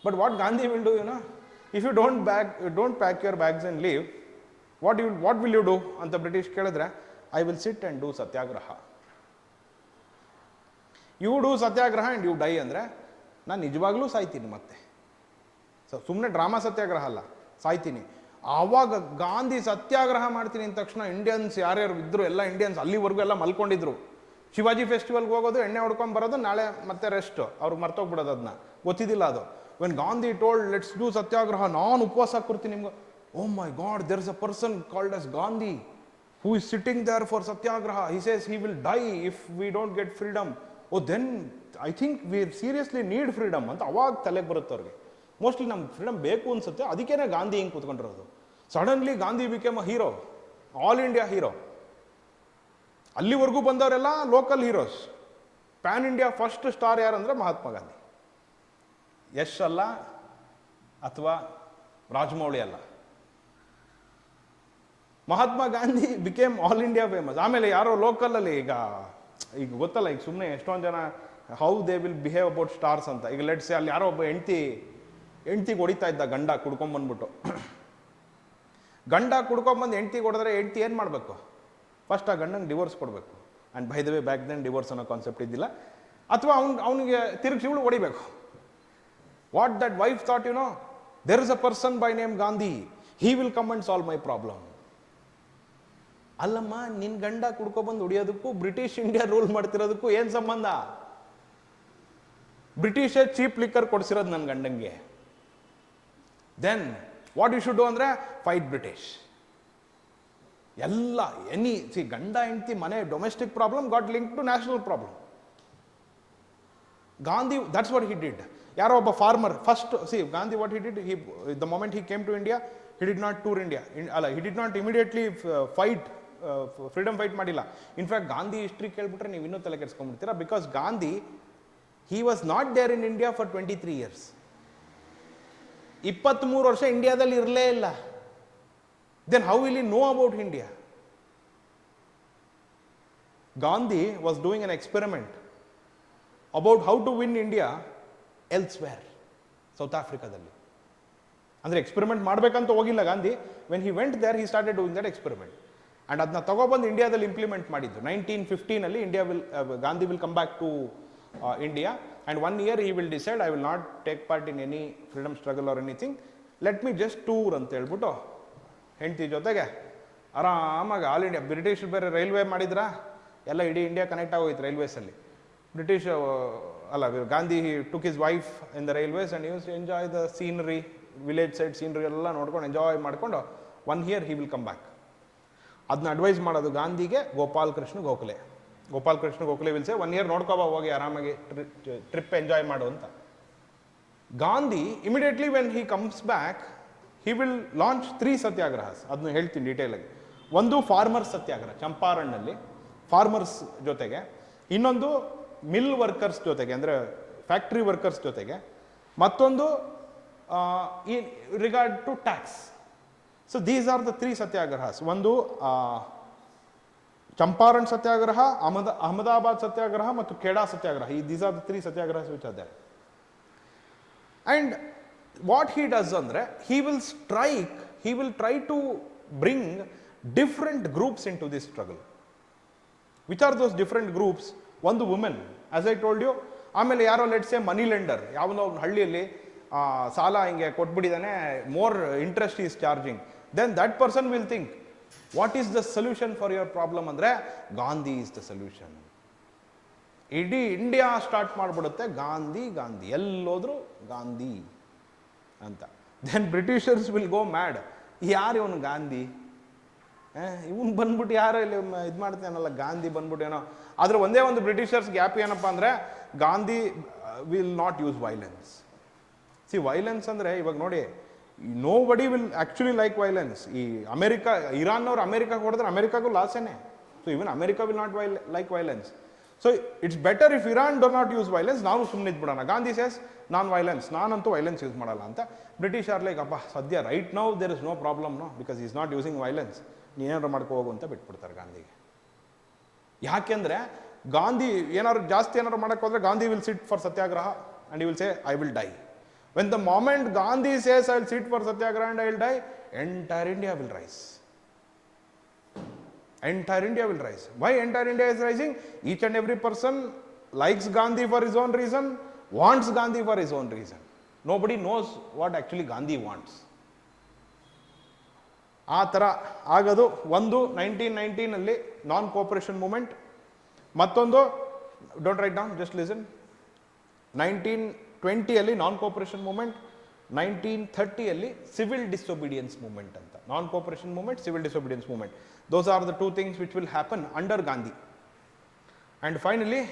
But what Gandhi will do no, if you don't pack your bags and leave, what will you do ಅಂತ British ಕೇಳಿದ್ರೆ, I will sit and do satyagraha. You do satyagraha and you die ಅಂದರೆ ನಾನು ನಿಜವಾಗ್ಲೂ ಸಾಯ್ತೀನಿ ಮತ್ತೆ. ಸುಮ್ಮನೆ ಡ್ರಾಮಾ ಸತ್ಯಾಗ್ರಹ ಅಲ್ಲ, ಸಾಯ್ತೀನಿ. ಆವಾಗ ಗಾಂಧಿ ಸತ್ಯಾಗ್ರಹ ಮಾಡ್ತೀನಿ ಅಂದ ತಕ್ಷಣ ಇಂಡಿಯನ್ಸ್ ಯಾರ್ಯಾರು ಇದ್ರು ಎಲ್ಲ ಇಂಡಿಯನ್ಸ್ ಅಲ್ಲಿವರೆಗೂ ಎಲ್ಲ ಮಲ್ಕೊಂಡಿದ್ರು. ಶಿವಾಜಿ ಫೆಸ್ಟಿವಲ್ಗೆ ಹೋಗೋದು, ಎಣ್ಣೆ ಹೊಡ್ಕೊಂಡು ಬರೋದು, ನಾಳೆ ಮತ್ತೆ ರೆಸ್ಟ್, ಅವ್ರಿಗೆ ಮರ್ತೋಗ್ಬಿಡೋದು, ಅದನ್ನ ಗೊತ್ತಿದ್ದಿಲ್ಲ ಅದು. When Gandhi told let's do satyagraha, ನಾನು ಉಪವಾಸ ಕೊಡ್ತೀನಿ ನಿಮ್ಗೆ. Oh my God, there is a person called as Gandhi who is sitting there for satyagraha. He says he will die if we don't get freedom. Oh then I think we seriously need freedom ಅಂತ ಅವಾಗ ತಲೆಗೆ ಬರುತ್ತೆ ಅವ್ರಿಗೆ. Mostly ನಮ್ಗೆ freedom ಬೇಕು ಅನ್ಸುತ್ತೆ, ಅದಕ್ಕೇನೆ ಗಾಂಧಿ ಹಿಂಗೆ ಕೂತ್ಕೊಂಡಿರೋದು. Suddenly Gandhi became a hero, all India hero. ಅಲ್ಲಿವರೆಗೂ ಬಂದವರೆಲ್ಲ local heroes. Pan India first star ಯಾರಂದ್ರೆ ಮಹಾತ್ಮ ಗಾಂಧಿ. ಯಶ್ ಅಲ್ಲ ಅಥವಾ ರಾಜಮೌಳಿ ಅಲ್ಲ, Mahatma Gandhi became all India famous. ಆಮೇಲೆ ಯಾರೋ ಲೋಕಲಲ್ಲಿ ಈಗ ಗೊತ್ತಲ್ಲ, ಈಗ ಸುಮ್ಮನೆ ಎಷ್ಟೊಂದು ಜನ how they will behave about stars ಅಂತ. ಈಗ ಲೆಟ್ಸ್ ಅಲ್ಲಿ ಯಾರೋ ಒಬ್ಬ ಹೆಂಡ್ತಿಗೆ ಹೊಡಿತಾ ಇದ್ದ ಗಂಡ ಕುಡ್ಕೊಂಬಂದ್ಬಿಟ್ಟು. ಗಂಡ ಕುಡ್ಕೊಂಬಂದು ಹೆಂಡ್ತಿಗೆ ಹೊಡೆದ್ರೆ ಹೆಂಡ್ತಿ ಏನು ಮಾಡಬೇಕು? ಫಸ್ಟ್ ಆ ಗಂಡಂಗೆ ಡಿವೋರ್ಸ್ ಕೊಡಬೇಕು. And by the way back then divorce ಅನ್ನೋ ಕಾನ್ಸೆಪ್ಟ್ ಇದ್ದಿಲ್ಲ. ಅಥವಾ ಅವನಿಗೆ ತಿರುಗಿಸಿ ಇವಳು ಹೊಡಿಬೇಕು. What that wife thought you know, there is a person by name Gandhi, he will come and solve my problem. ಅಲ್ಲಮ್ಮ, ನಿನ್ನ ಗಂಡ ಕುಡ್ಕೊಬಂದು ಹೊಡಿಯೋದಕ್ಕೂ ಬ್ರಿಟಿಷ್ ಇಂಡಿಯಾ ರೂಲ್ ಮಾಡ್ತಿರೋದಕ್ಕೂ ಏನು ಸಂಬಂಧ? ಬ್ರಿಟಿಷೇ ಚೀಪ್ ಲಿಕ್ಕರ್ ಕೊಡಿಸಿರೋದು ನನ್ನ ಗಂಡಂಗೆ. Then what you should do ಅಂದರೆ ಫೈಟ್ ಬ್ರಿಟಿಷ್. ಎಲ್ಲ ಗಂಡ ಹೆಂಡತಿ ಮನೆ domestic problem got link to national problem. Gandhi that's what he did. ಯಾರೋ ಒಬ್ಬ farmer first Gandhi what he did, the moment he came to India, he did not tour India, ಅಲ್ಲ he did not immediately fight, freedom fight ಮಾಡಿಲ್ಲ. In fact Gandhi history ಕೇಳ್ಬಿಟ್ರೆ ನೀವು ಇನ್ನೂ ತಲೆ ಕೆಡಿಸ್ಕೊಂಡ್ಬಿಡ್ತೀರಾ. Because Gandhi he was not there in India for 23 years. 23 ವರ್ಷ ಇಂಡಿಯಾದಲ್ಲಿ ಇರಲೇ ಇಲ್ಲ. Then how will he know about India? Gandhi was doing an experiment about how to win India elsewhere, South ಆಫ್ರಿಕಾದಲ್ಲಿ. ಅಂದರೆ ಎಕ್ಸ್ಪೆರಿಮೆಂಟ್ ಮಾಡಬೇಕಂತ ಹೋಗಿಲ್ಲ Gandhi. When he went there he started doing that experiment. And ಅದನ್ನ ತಗೊಬಂದು ಇಂಡಿಯಾದಲ್ಲಿ ಇಂಪ್ಲಿಮೆಂಟ್ ಮಾಡಿದ್ದು 1915 India Gandhi will come back to India and 1 year he will decide I will not take part in any freedom struggle or anything, let me just tour ಅಂತ ಹೇಳ್ಬಿಟ್ಟು ಹೆಂಡತಿ ಜೊತೆಗೆ ಆರಾಮಾಗಿ all India, British ಬೇರೆ ರೈಲ್ವೆ ಮಾಡಿದ್ರಾ, ಎಲ್ಲ ಇಡೀ ಇಂಡಿಯಾ ಕನೆಕ್ಟ್ ಆಗೋಯ್ತು ರೈಲ್ವೇಸಲ್ಲಿ. ಬ್ರಿಟಿಷ್ ಅಲ್ಲ, Gandhi took his wife in the railways and use enjoy the scenery, village side scenery ಎಲ್ಲ ನೋಡ್ಕೊಂಡು ಎಂಜಾಯ್ ಮಾಡಿಕೊಂಡು 1 year he will come back. ಅದನ್ನ ಅಡ್ವೈಸ್ ಮಾಡೋದು ಗಾಂಧಿಗೆ Gopal Krishna Gokhale. Gopal Krishna Gokhale will say 1 year ನೋಡ್ಕೋಬಾ ಹೋಗಿ ಆರಾಮಾಗಿ ಟ್ರಿಪ್ ಎಂಜಾಯ್ ಮಾಡು ಅಂತ. Gandhi immediately when he comes back he will launch 3 ಸತ್ಯಾಗ್ರಹಸ್. ಅದನ್ನ ಹೇಳ್ತೀನಿ ಡೀಟೇಲಾಗಿ. ಒಂದು ಫಾರ್ಮರ್ಸ್ ಸತ್ಯಾಗ್ರಹ ಚಂಪಾರಣ್ನಲ್ಲಿ ಫಾರ್ಮರ್ಸ್ ಜೊತೆಗೆ, ಇನ್ನೊಂದು ಮಿಲ್ ವರ್ಕರ್ಸ್ ಜೊತೆಗೆ ಅಂದರೆ ಫ್ಯಾಕ್ಟ್ರಿ ವರ್ಕರ್ಸ್ ಜೊತೆಗೆ, ಮತ್ತೊಂದು ಈ regard to tax. So these are the 3 satyagrahas. ಒಂದು ಚಂಪಾರಣ್ ಸತ್ಯಾಗ್ರಹ, ಅಹಮದಾಬಾದ್ ಸತ್ಯಾಗ್ರಹ ಮತ್ತು Kheda satyagraha. These are the 3 satyagrahas which are there. And what he does ಅಂದರೆ he will try to bring different groups into this struggle. Which are those different groups? ಒಂದು women, as I told you. ಆಮೇಲೆ ಯಾರೋ let's A money lender, ಯಾವುದೋ ಒಂದು ಹಳ್ಳಿಯಲ್ಲಿ ಸಾಲ ಹಿಂಗೆ ಕೊಟ್ಬಿಟ್ಟಿದ್ದಾನೆ, more interest is charging. Then that person will think what is the solution for your problem ಅಂದರೆ ಗಾಂಧಿ ಈಸ್ ದ ಸೊಲ್ಯೂಷನ್. ಇಡೀ ಇಂಡಿಯಾ ಸ್ಟಾರ್ಟ್ ಮಾಡಿಬಿಡುತ್ತೆ ಗಾಂಧಿ ಗಾಂಧಿ, ಎಲ್ಲೋದ್ರು ಗಾಂಧಿ ಅಂತ. Then Britishers will go mad. ಯಾರು ಇವನು ಗಾಂಧಿ, ಇವನು ಬಂದ್ಬಿಟ್ಟು ಯಾರೋ ಇಲ್ಲಿ ಇದು ಮಾಡ್ತಾನಲ್ಲ ಗಾಂಧಿ ಬಂದ್ಬಿಟ್ಟು ಏನೋ. ಆದರೆ ಒಂದೇ ಒಂದು ಬ್ರಿಟಿಷರ್ಸ್ ಗ್ಯಾಪ್ ಏನಪ್ಪ ಅಂದರೆ Gandhi will not use violence. See violence ಅಂದರೆ ಇವಾಗ ನೋಡಿ, nobody will actually like violence. ಈ ಅಮೆರಿಕಾ, ಇರಾನ್ನವ್ರು ಅಮೆರಿಕಾಗೆ ಹೊಡೆದ್ರೆ ಅಮೆರಿಕಾಗೂ ಲಾಸೇನೆ. So even America will not like violence. So it's better if Iran do not use violence, ನಾವು ಸುಮ್ಮನೆ ಇದ್ಬಿಡೋಣ. ಗಾಂಧಿ ಸೇಸ್ ನಾನ್ ವೈಲೆನ್ಸ್, ನಾನಂತೂ ವೈಲೆನ್ಸ್ ಯೂಸ್ ಮಾಡಲ್ಲ ಅಂತ. ಬ್ರಿಟಿಷ್ ಆರ್ ಲೈಕ್ ಅಪ್ಪ ಸದ್ಯ right now there is no problem no, because is not using violence, ನೀನೇನಾದ್ರು ಮಾಡ್ಕೋ ಹೋಗು ಅಂತ ಬಿಟ್ಬಿಡ್ತಾರೆ ಗಾಂಧಿಗೆ. ಯಾಕೆಂದರೆ ಗಾಂಧಿ ಜಾಸ್ತಿ ಏನಾದ್ರು ಮಾಡೋಕ್ಕೆ ಹೋದ್ರೆ Gandhi will sit for satyagraha and he will say I will die. When the moment Gandhi says I will sit for satyagraha and I will die, entire India will rise. Entire India will rise. Why entire India is rising? Each and every person likes Gandhi for his own reason, wants Gandhi for his own reason. Nobody knows what actually Gandhi wants. ಆ ಥರ ಆಗೋದು. ಒಂದು 1919 non cooperation movement, ಮತ್ತೊಂದು don't write down, just listen. 1920 non cooperation movement, 1930 civil disobedience movement ಅಂತ. Non cooperation movement, civil disobedience movement, those are the 2 things which will happen under Gandhi. And finally,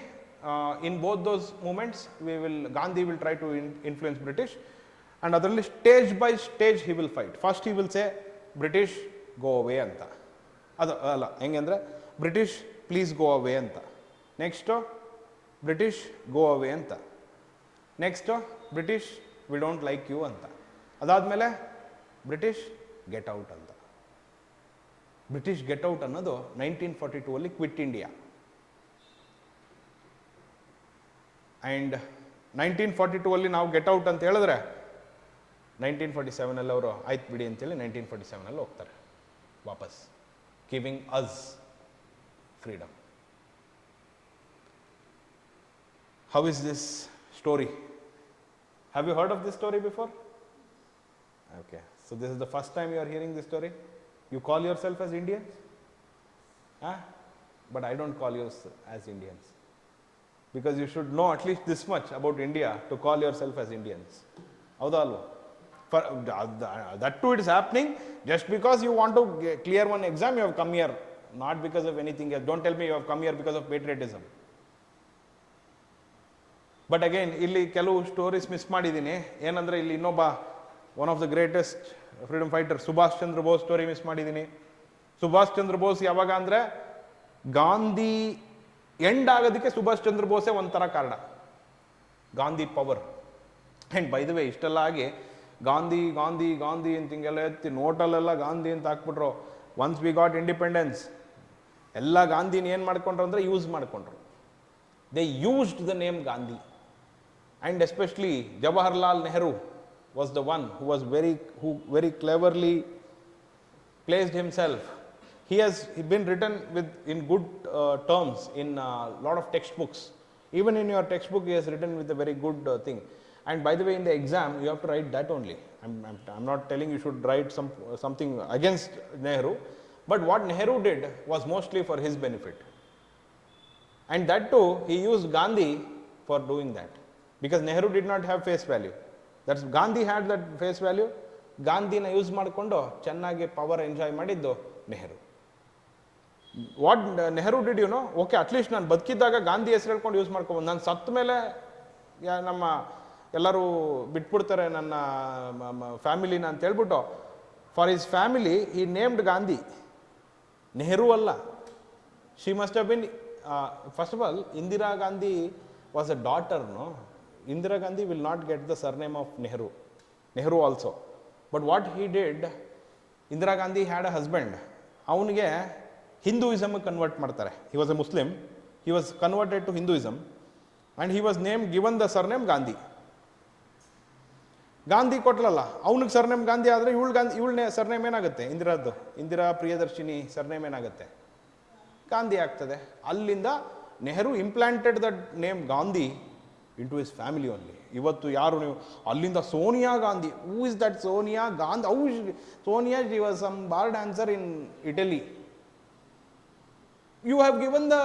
in both those movements, Gandhi will try to influence British, and ಅದರಲ್ಲಿ stage by stage he will fight. First he will say British go away ಅಂತ. ಅದು ಅಲ್ಲ, ಹೆಂಗೆ ಅಂದರೆ British please go away ಅಂತ. Next British go away ಅಂತ. Next British we don't like you ಅಂತ. ಅದಾದಮೇಲೆ ಬ್ರಿಟಿಷ್ ಗೆಟ್ ಔಟ್ ಅಂತ. ಬ್ರಿಟಿಷ್ ಗೆಟ್ ಔಟ್ ಅನ್ನೋದು 1942 ಕ್ವಿಟ್ ಇಂಡಿಯಾ. ಆ್ಯಂಡ್ 1942 ನಾವು ಗೆಟ್ ಔಟ್ ಅಂತ ಹೇಳಿದ್ರೆ 1947 ಅವರು ಆಯ್ತು ಬಿಡಿ ಅಂತೇಳಿ 1947 ಹೋಗ್ತಾರೆ ವಾಪಸ್, giving us freedom. How is this story? Have you heard of this story before? Okay, so this is the first time you are hearing this story. You call yourself as Indians? But I don't call your as Indians, because you should know at least this much about India to call yourself as Indians. ಹೌದಾ ಅಲ್ವಾ? For that too it is happening just because you want to clear one exam, you have come here, not because of anything else. Don't tell me you have come here because of patriotism. But again, ಇಲ್ಲಿ ಕೆಲವು stories miss ಮಾಡಿದ್ದೀನಿ. ಏನಂದರೆ ಇಲ್ಲಿ ಇನ್ನೊಬ್ಬ one of the greatest freedom fighter Subhash Chandra Bose story miss ಮಾಡಿದ್ದೀನಿ. ಸುಭಾಷ್ ಚಂದ್ರ ಬೋಸ್ ಯಾವಾಗ ಅಂದರೆ Gandhi end ಆಗೋದಕ್ಕೆ ಸುಭಾಷ್ ಚಂದ್ರ ಬೋಸೇ ಒಂಥರ ಕಾರಣ, Gandhi power. And by the way ಇಷ್ಟೆಲ್ಲ ಆಗಿ ಗಾಂಧಿ ಗಾಂಧಿ ಗಾಂಧಿ ಅಂತ ಹಿಂಗೆಲ್ಲ ಎತ್ತಿ ನೋಟಲ್ಲೆಲ್ಲ ಗಾಂಧಿ ಅಂತ ಹಾಕ್ಬಿಟ್ರು. ಒನ್ಸ್ ವಿ ಗಾಟ್ ಇಂಡಿಪೆಂಡೆನ್ಸ್ ಎಲ್ಲ ಗಾಂಧಿನ ಏನು ಮಾಡ್ಕೊಂಡ್ರು ಅಂದರೆ ಯೂಸ್ ಮಾಡಿಕೊಂಡ್ರು. They used the name Gandhi. And especially Jawaharlal Nehru was the one who very cleverly placed himself. He has been written in good terms in a lot of textbooks. Even in your textbook, he has written with a very good thing. And by the way, in the exam, you have to write that only. I'm not telling you should write something against Nehru, But what Nehru did was mostly for his benefit. And that too, he used Gandhi for doing that. Because Nehru did not have face value. That's Gandhi had that face value. ಗಾಂಧಿನ use ಮಾಡಿಕೊಂಡು ಚೆನ್ನಾಗಿ power enjoy ಮಾಡಿದ್ದು Nehru. What Nehru did no, okay at least ನಾನು ಬದುಕಿದ್ದಾಗ ಗಾಂಧಿ ಹೆಸರು ಹೇಳ್ಕೊಂಡು use ಮಾಡ್ಕೊಬೋದು, ನಾನು ಸತ್ತ ಮೇಲೆ ನಮ್ಮ ಎಲ್ಲರೂ ಬಿಟ್ಬಿಡ್ತಾರೆ ನನ್ನ ಫ್ಯಾಮಿಲಿನ ಅಂತ ಹೇಳ್ಬಿಟ್ಟು ಫಾರ್ ಹಿಸ್ ಫ್ಯಾಮಿಲಿ ಈ ನೇಮ್ಡ್ ಗಾಂಧಿ, ನೆಹರು ಅಲ್ಲ. She must have been first of all Indira Gandhi was a daughter, no. Indira Gandhi will not get the surname of Nehru also. But what he did, Indira Gandhi had a husband, ಅವನಿಗೆ ಹಿಂದೂಯಿಸಮ್ ಕನ್ವರ್ಟ್ ಮಾಡ್ತಾರೆ. He was a Muslim, he was converted to Hinduism and he was given the surname Gandhi. Gandhi ಕೊಟ್ಲಲ್ಲ, ಅವನಿಗೆ surname Gandhi ಆದರೆ ಇವಳ surname ಏನಾಗುತ್ತೆ, Indira Priyadarshini surname ಏನಾಗುತ್ತೆ, ಗಾಂಧಿ ಆಗ್ತದೆ. ಅಲ್ಲಿಂದ Nehru implanted that name Gandhi into his family only. ಇವತ್ತು ಯಾರು ನೀವು ಅಲ್ಲಿಂದ Sonia Gandhi, who is that Sonia Gandhi? Sonia she was some bar dancer in Italy. You have given the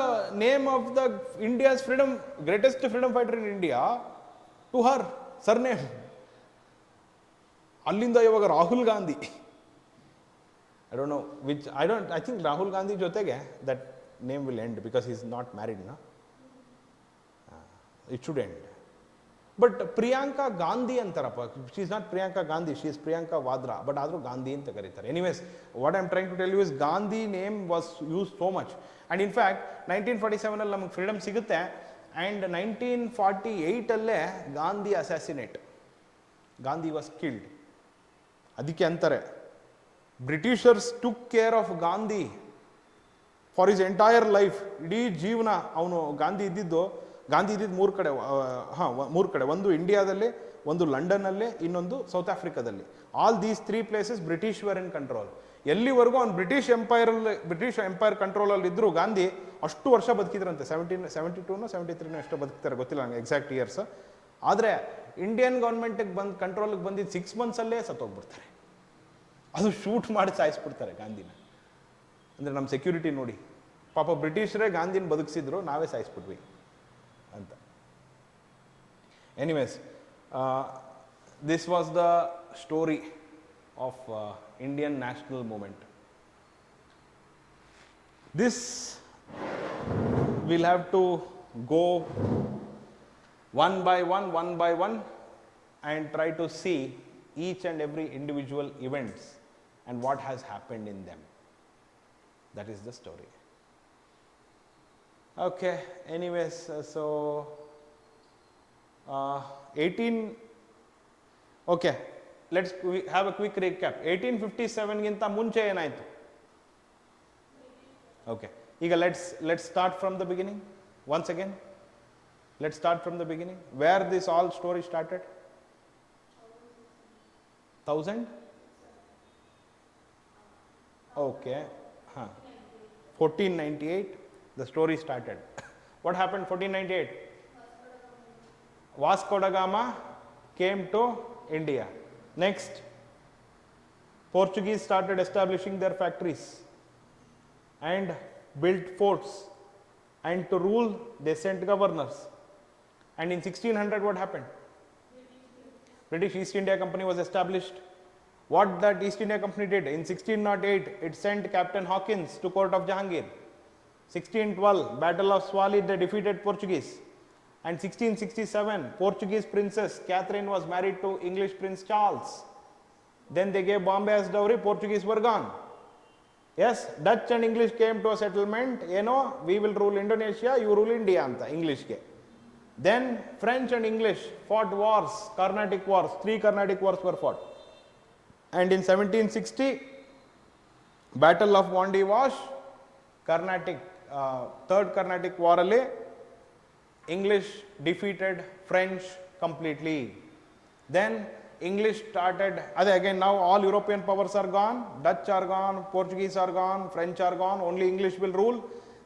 name of the India's greatest freedom fighter in India to her surname. ಅಲ್ಲಿಂದ ಇವಾಗ Rahul Gandhi, I think Rahul Gandhi ಜೊತೆಗೆ that name will end because is not married, ನಾ it should end. But Priyanka Gandhi ಅಂತಾರಪ್ಪ, she is not Priyanka Gandhi, she is Priyanka Vadra, but ಆದರೂ ಗಾಂಧಿ ಅಂತ ಕರೀತಾರೆ. Anyways, what I am trying to tell you is Gandhi name was use so much. And in fact 1947 ನಮಗೆ freedom ಸಿಗುತ್ತೆ, and 1948 Gandhi assassinate, Gandhi was killed. ಅದಕ್ಕೆ ಅಂತಾರೆ Britishers took care of Gandhi for his entire life. ಇಡೀ ಜೀವನ ಅವನು ಗಾಂಧಿ ಇದ್ದಿದ್ದು ಮೂರು ಕಡೆ, ಒಂದು ಇಂಡಿಯಾದಲ್ಲಿ, ಒಂದು ಲಂಡನ್ನಲ್ಲಿ, ಇನ್ನೊಂದು ಸೌತ್ ಆಫ್ರಿಕಾದಲ್ಲಿ. All these 3 places British were in control. ಎಲ್ಲಿವರೆಗೂ ಅವ್ನು ಬ್ರಿಟಿಷ್ ಎಂಪೈರ್ ಕಂಟ್ರೋಲಲ್ಲಿ ಇದ್ದರು ಗಾಂಧಿ ಅಷ್ಟು ವರ್ಷ ಬದುಕಿದ್ರಂತೆ. 1772 73 ಎಷ್ಟು ಬದುಕ್ತಾರೆ ಗೊತ್ತಿಲ್ಲ ನನಗೆ ಎಕ್ಸಾಕ್ಟ್ ಇಯರ್ಸ್. ಆದರೆ ಇಂಡಿಯನ್ ಗೌರ್ಮೆಂಟಿಗೆ ಕಂಟ್ರೋಲಿಗೆ ಬಂದಿದ್ದು 6 monthsಲ್ಲೇ ಸತ್ತೋಗ್ಬಿಡ್ತಾರೆ. ಅದು ಶೂಟ್ ಮಾಡಿ ಸಾಯಿಸ್ಬಿಡ್ತಾರೆ ಗಾಂಧಿನ. ಅಂದರೆ ನಮ್ಮ ಸೆಕ್ಯೂರಿಟಿ ನೋಡಿ, ಪಾಪ ಬ್ರಿಟಿಷರೇ ಗಾಂಧಿನ ಬದುಕಿಸಿದ್ರು, ನಾವೇ ಸಾಯಿಸ್ಬಿಟ್ವಿ ಅಂತ. Anyways, this was the story of Indian national movement. This will have to go one by one and try to see each and every individual events and what has happened in them. That is the story. Okay, anyways, so 18 okay, let's have a quick recap. 1857 ಗಿಂತ ಮುಂಚೆ ಏನಾಯಿತು? Okay, ಈಗ let's start from the beginning once again. Let's start from the beginning. Where this all story started? 1000? Okay. 1498, the story started. What happened 1498? Vasco da Gama came to India. Next, Portuguese started establishing their factories and built forts, and to rule they sent governors. And in 1600 what happened? British East India Company was established. What that East India Company did? In 1608 it sent Captain Hawkins to court of Jahangir. 1612 Battle of Swalit, they defeated Portuguese. And 1667 Portuguese princess Catherine was married to English Prince Charles. Then they gave Bombay as dowry, Portuguese were gone. Yes, Dutch and English came to a settlement, we will rule Indonesia, you rule India anta English ke. Then French and English fought wars, Carnatic wars, 3 Carnatic wars were fought. And in 1760, Battle of Vandy Wash, Carnatic, third Carnatic war alli, English defeated French completely. Then English started, again now all European powers are gone, Dutch are gone, Portuguese are gone, French are gone, only English will rule.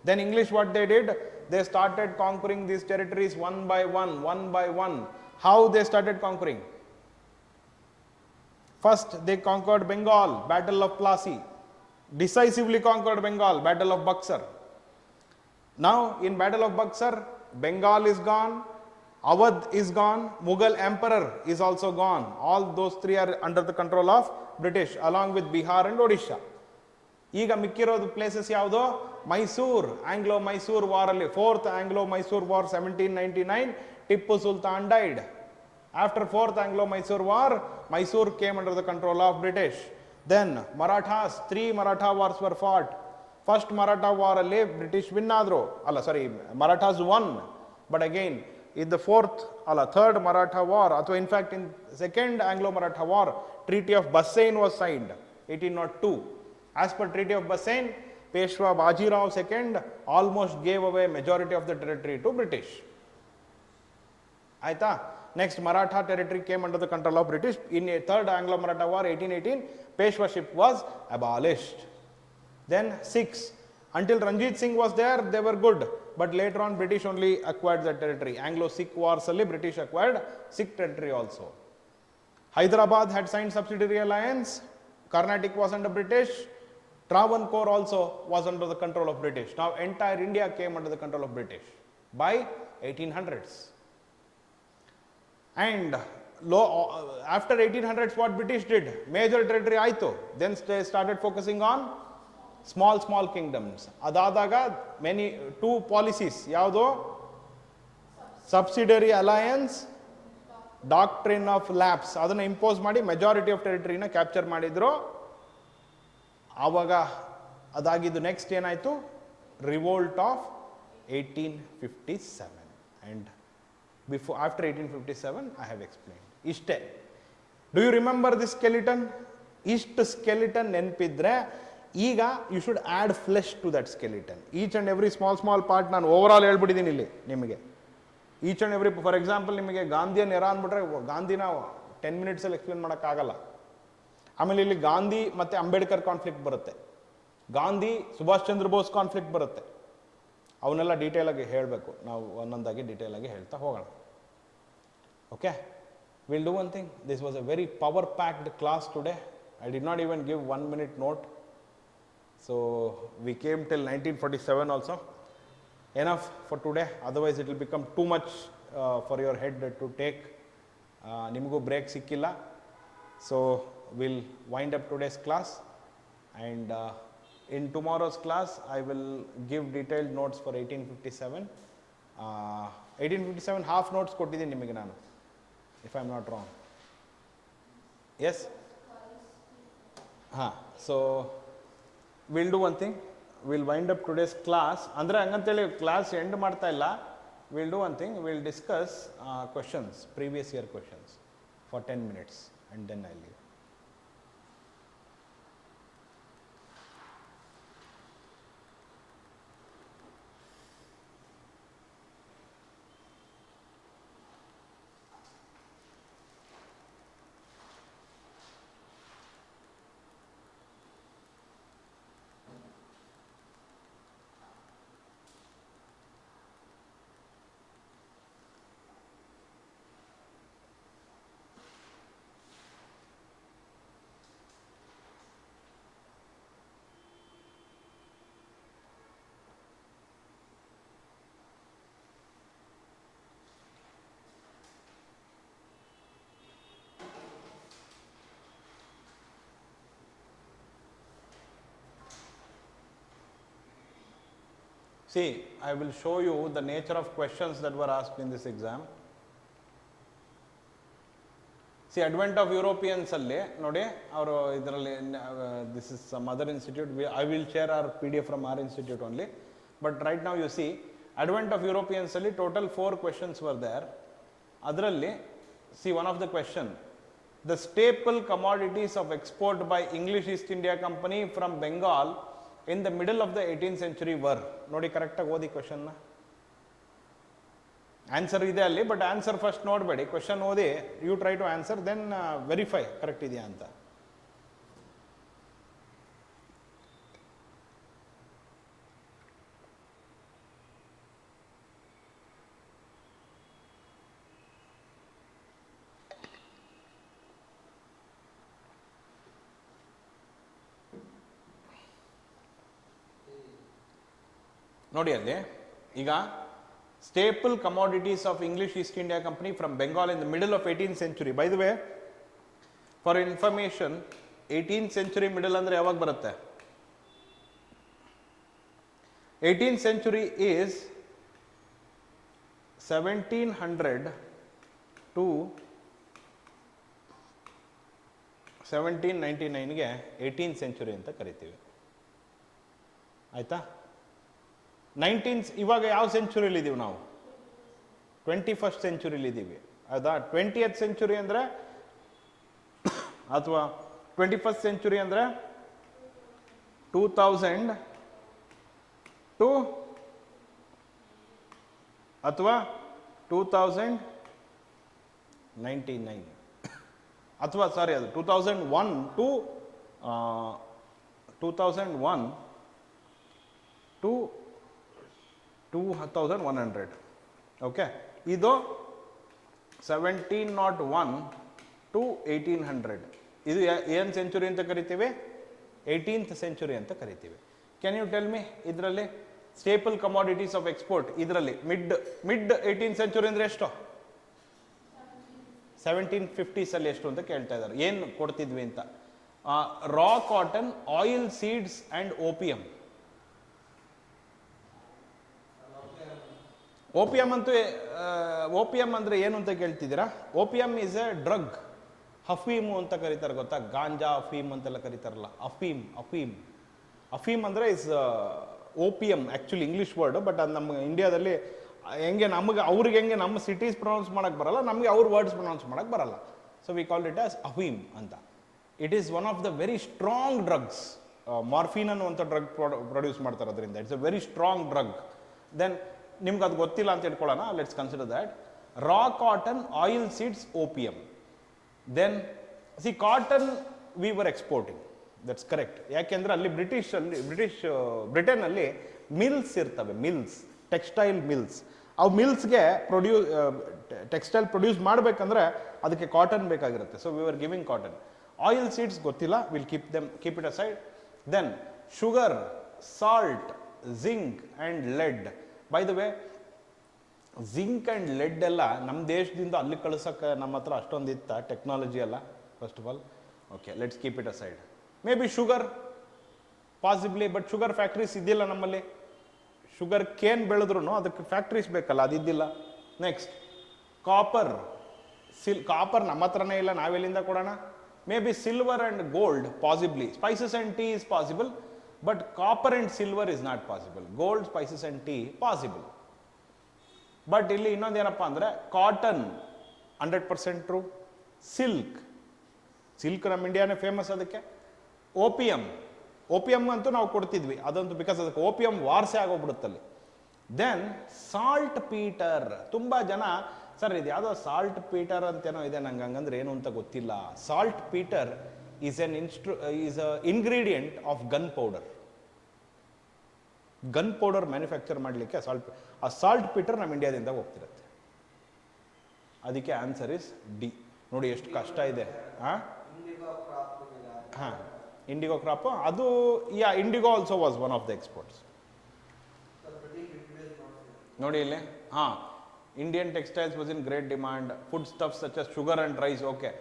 Then English what they did? They started conquering these territories one by one. How they started conquering? First they conquered Bengal, Battle of Plassey. decisively conquered Bengal, Battle of Buxar. Now, in Battle of Buxar, Bengal is gone, Awadh is gone, Mughal Emperor is also gone. All those three are under the control of British, along with Bihar and Odisha. ಈಗ ಮಿಕ್ಕಿರೋದು places ಯಾವುದು? Mysore, Anglo Mysore ವಾರಲ್ಲಿ, fourth Anglo Mysore war 1799, Tippu Sultan died. After fourth Anglo Mysore war, Mysore came under the control of British. Then Marathas, 3 Maratha wars were fought. First Maratha war alli British win adru, Marathas won, but again in the third Maratha war, ಅಥವಾ in fact in second Anglo Maratha war, Treaty of Bassein was signed 1802. As per Treaty of Bassein, Peshwa Bajirao II almost gave away majority of the territory to British. Aita, next Maratha territory came under the control of British. In a third Anglo-Maratha war 1818, Peshwaship was abolished. Then 6, until Ranjit Singh was there, they were good, but later on British only acquired the territory. Anglo-Sikh wars alli British acquired Sikh territory also. Hyderabad had signed subsidiary alliance. Carnatic was under British. Travancore also was under the control of British. Now entire India came under the control of British by 1800s. And after 1800s, what British did? Major territory aito. Then they started focusing on small kingdoms. Adadaga two policies. Yavdo? Subsidiary alliance, doctrine of lapse. Adana impose ಮಾಡಿ majority of territory na capture ಮಾಡಿದ್ರು. ಆವಾಗ ಅದಾಗಿದ್ದು next ಏನಾಯಿತು? Revolt of 1857. And after 1857 I have explained. ಇಷ್ಟೇ. Do you remember this skeleton? ಇಷ್ಟು skeleton ನೆನಪಿದ್ರೆ ಈಗ you should add flesh to that skeleton. Each and every small part ನಾನು overall ಹೇಳ್ಬಿಟ್ಟಿದ್ದೀನಿ ಇಲ್ಲಿ ನಿಮಗೆ. Each and every, for example ನಿಮಗೆ ಗಾಂಧಿಯನ್ನು ಎರ ಅಂದ್ಬಿಟ್ರೆ ಗಾಂಧಿನ 10 ಮಿನಿಟ್ಸಲ್ಲಿ ಎಕ್ಸ್ಪ್ಲೇನ್ ಮಾಡೋಕ್ಕಾಗಲ್ಲ. ಆಮೇಲೆ ಇಲ್ಲಿ ಗಾಂಧಿ ಮತ್ತು ಅಂಬೇಡ್ಕರ್ ಕಾನ್ಫ್ಲಿಕ್ಟ್ ಬರುತ್ತೆ, ಗಾಂಧಿ ಸುಭಾಷ್ ಚಂದ್ರ ಬೋಸ್ ಕಾನ್ಫ್ಲಿಕ್ಟ್ ಬರುತ್ತೆ. ಅವನ್ನೆಲ್ಲ ಡೀಟೇಲಾಗಿ ಹೇಳಬೇಕು, ನಾವು ಒಂದೊಂದಾಗಿ ಡೀಟೇಲಾಗಿ ಹೇಳ್ತಾ ಹೋಗೋಣ. Okay, will do one thing. This was a very power packed class today. I did not even give 1 minute note. So we came till 1947 also. Enough for today, otherwise it will become too much for your head to take. Nimgu break sikkilla. So we'll wind up today's class, and in tomorrow's class I will give detailed notes for 1857. 1857 half notes kottidini nimige nanu, if I am not wrong. Yes? So we'll do one thing. We'll wind up today's class. Andre hanganteli class end ಮಾಡ್ತಾ ಇಲ್ಲ. We'll do one thing. We'll discuss questions, previous year questions for 10 minutes, and then I'll leave. See, I will show you the nature of questions that were asked in this exam. See, advent of Europeans alli nodi avaru idralli, this is some other institute. I will share our PDF from our institute only, but right now you see advent of Europeans alli total 4 questions were there. Adralli see one of the question, the staple commodities of export by English East India Company from Bengal in the middle of the 18th century were. ನೋಡಿ ಕರೆಕ್ಟಾಗಿ ಓದಿ ಕ್ವಶನ್ನ. Answer ಇದೆ ಅಲ್ಲಿ, but answer first ನೋಡಬೇಡಿ, question ಓದಿ you try to answer, then verify correct ಇದೆಯಾ ಅಂತ. ನೋಡಿ ಅಲ್ಲಿ ಈಗ staple commodities of English East India Company from Bengal in the middle of 18th century. By the way, for information, 18th century middle ಅಂದ್ರೆ ಯಾವಾಗ ಬರುತ್ತೆ? 18th century is 1700 to 1799ಗೆ 18th century ಅಂತ ಕರಿತೀವಿ. ಆಯ್ತಾ? ಇವಾಗ ಯಾವ ಸೆಂಚುರಿಲಿ ಇದೀವಿ ನಾವು? 21st century ಇದ್ದೀವಿ. ಹೌದಾ? 20th century ಅಂದ್ರೆ ಅಥವಾ 21st century ಅಂದ್ರೆ 2000 ಟು ಅಥವಾ 2099 ಅಥವಾ ಸಾರಿ ಅದು 2001 ಟು 2001 ಟು 2100. ಓಕೆ, ಇದು 1701 ಟು 1800. ಇದು ಏನು ಸೆಂಚುರಿ ಅಂತ ಕರಿತೀವಿ? 18th century ಅಂತ ಕರಿತೀವಿ. ಕ್ಯಾನ್ ಯು ಟೆಲ್ ಮಿ, ಇದರಲ್ಲಿ ಸ್ಟೇಪಲ್ ಕಮಾಡಿಟೀಸ್ ಆಫ್ ಎಕ್ಸ್ಪೋರ್ಟ್ ಇದರಲ್ಲಿ ಮಿಡ್ 18th century ಅಂದ್ರೆ ಎಷ್ಟು? 1750s ಅಲ್ಲಿ ಎಷ್ಟು ಅಂತ ಕೇಳ್ತಾ ಇದ್ದಾರೆ. ಏನು ಕೊಡ್ತಿದ್ವಿ ಅಂತ? Raw cotton, oil seeds and opium. Opium ಅಂತೂ ಓಪಿಯಂ ಅಂದ್ರೆ ಏನು ಅಂತ ಕೇಳ್ತಿದ್ದೀರಾ? Opium is a drug. ಹಫೀಮು ಅಂತ ಕರೀತಾರೆ, ಗೊತ್ತಾ? ಗಾಂಜಾ, ಅಫೀಮ್ ಅಂತೆಲ್ಲ ಕರೀತಾರಲ್ಲ, ಅಫೀಮ್ ಅಂದ್ರೆ ಇಸ್ opium actually English word. But ಅದು ನಮ್ಮ ಇಂಡಿಯಾದಲ್ಲಿ ಹೆಂಗೆ ಅವ್ರಿಗೆ ಹೆಂಗೆ ನಮ್ಮ ಸಿಟೀಸ್ ಪ್ರೊನೌನ್ಸ್ ಮಾಡಕ್ ಬರಲ್ಲ, ನಮಗೆ ಅವ್ರ ವರ್ಡ್ಸ್ ಪ್ರೊನೌನ್ಸ್ ಮಾಡಕ್ ಬರಲ್ಲ. So we call it as ಅಫೀಮ್ ಅಂತ. It is one of the very strong drugs. Morphine ಅನ್ನುವಂಥ ಡ್ರಗ್ ಪ್ರೊಡ್ಯೂಸ್ ಮಾಡ್ತಾರೆ ಅದರಿಂದ. It's a very strong drug. Then ನಿಮ್ಗೆ ಅದು ಗೊತ್ತಿಲ್ಲ ಅಂತ ಇಟ್ಕೊಳ್ಳೋಣ. Let's consider that raw cotton, oil seeds, opium. Then see cotton we were exporting. That's correct. ಯಾಕೆಂದ್ರೆ ಅಲ್ಲಿ ಬ್ರಿಟನ್ ಅಲ್ಲಿ ಮಿಲ್ಸ್ ಇರ್ತವೆ, ಟೆಕ್ಸ್ಟೈಲ್ ಮಿಲ್ಸ್. ಅವು ಮಿಲ್ಸ್ಗೆ ಟೆಕ್ಸ್ಟೈಲ್ ಪ್ರೊಡ್ಯೂಸ್ ಮಾಡಬೇಕಂದ್ರೆ ಅದಕ್ಕೆ ಕಾಟನ್ ಬೇಕಾಗಿರುತ್ತೆ. So we are giving cotton. Oil seeds ಗೊತ್ತಿಲ್ಲ, will keep it aside. Then sugar, salt, zinc and lead. By the way, zinc and lead ಎಲ್ಲ ನಮ್ಮ ದೇಶದಿಂದ ಅಲ್ಲಿ ಕಳ್ಸಕ್ಕೆ ನಮ್ಮ ಹತ್ರ ಅಷ್ಟೊಂದು ಇತ್ತ ಟೆಕ್ನಾಲಜಿ ಎಲ್ಲ? First of all, okay, let's keep it aside. May be sugar possibly, but sugar factories ಇದ್ದಿಲ್ಲ ನಮ್ಮಲ್ಲಿ. ಶುಗರ್ ಕೇನ್ ಬೆಳೆದ್ರು ಅದಕ್ಕೆ ಫ್ಯಾಕ್ಟ್ರೀಸ್ ಬೇಕಲ್ಲ, ಅದಿದ್ದಿಲ್ಲ. Next copper. ಕಾಪರ್ ನಮ್ಮ ಹತ್ರನೇ ಇಲ್ಲ, ನಾವೆಲ್ಲಿಂದ ಕೊಡೋಣ? May be silver and gold possibly. Spices and tea is possible, but copper and silver is not possible. Gold, spices and tea possible. But ಇಲ್ಲಿ ಇನ್ನೊಂದೇನಪ್ಪ ಅಂದ್ರೆ ಕಾಟನ್ 100% ಟ್ರೂ. ಸಿಲ್ಕ್ ನಮ್ಮ ಇಂಡಿಯಾನೇ famous ಅದಕ್ಕೆ. Opium ಅಂತೂ ನಾವು ಕೊಡ್ತಿದ್ವಿ, ಅದಂತೂ ಬಿಕಾಸ್ ಅದಕ್ಕೆ ಓಪಿಯಂ ವಾರ್ಸೆ ಆಗೋಗ್ಬಿಡುತ್ತಲ್ಲಿ. Then saltpetre. ತುಂಬಾ ಜನ ಸರ್ ಇದು ಯಾವುದೋ ಸಾಲ್ಟ್ ಪೀಟರ್ ಅಂತೇನೋ ಇದೆ, ನಂಗೆ ಹಂಗಂದ್ರೆ ಏನು ಅಂತ ಗೊತ್ತಿಲ್ಲ. Salt Peter is is a ingredient of gun powder. Gun powder manufacture ಮಾಡಲಿಕ್ಕೆ ಆ ಸಾಲ್ಟ್ ಪೀಟರ್ ನಮ್ಮ ಇಂಡಿಯಾದಿಂದ ಹೋಗ್ತಿರುತ್ತೆ. ಅದಕ್ಕೆ ಆನ್ಸರ್ ಇಸ್ ಡಿ. ನೋಡಿ ಎಷ್ಟು ಕಷ್ಟ ಇದೆ. ಇಂಡಿಗೋ ಕ್ರಾಪ್ ಅದು, indigo also was one of the exports. ನೋಡಿ ಇಲ್ಲಿ, Indian textiles was in great demand. Food stuff such as sugar and rice. Okay,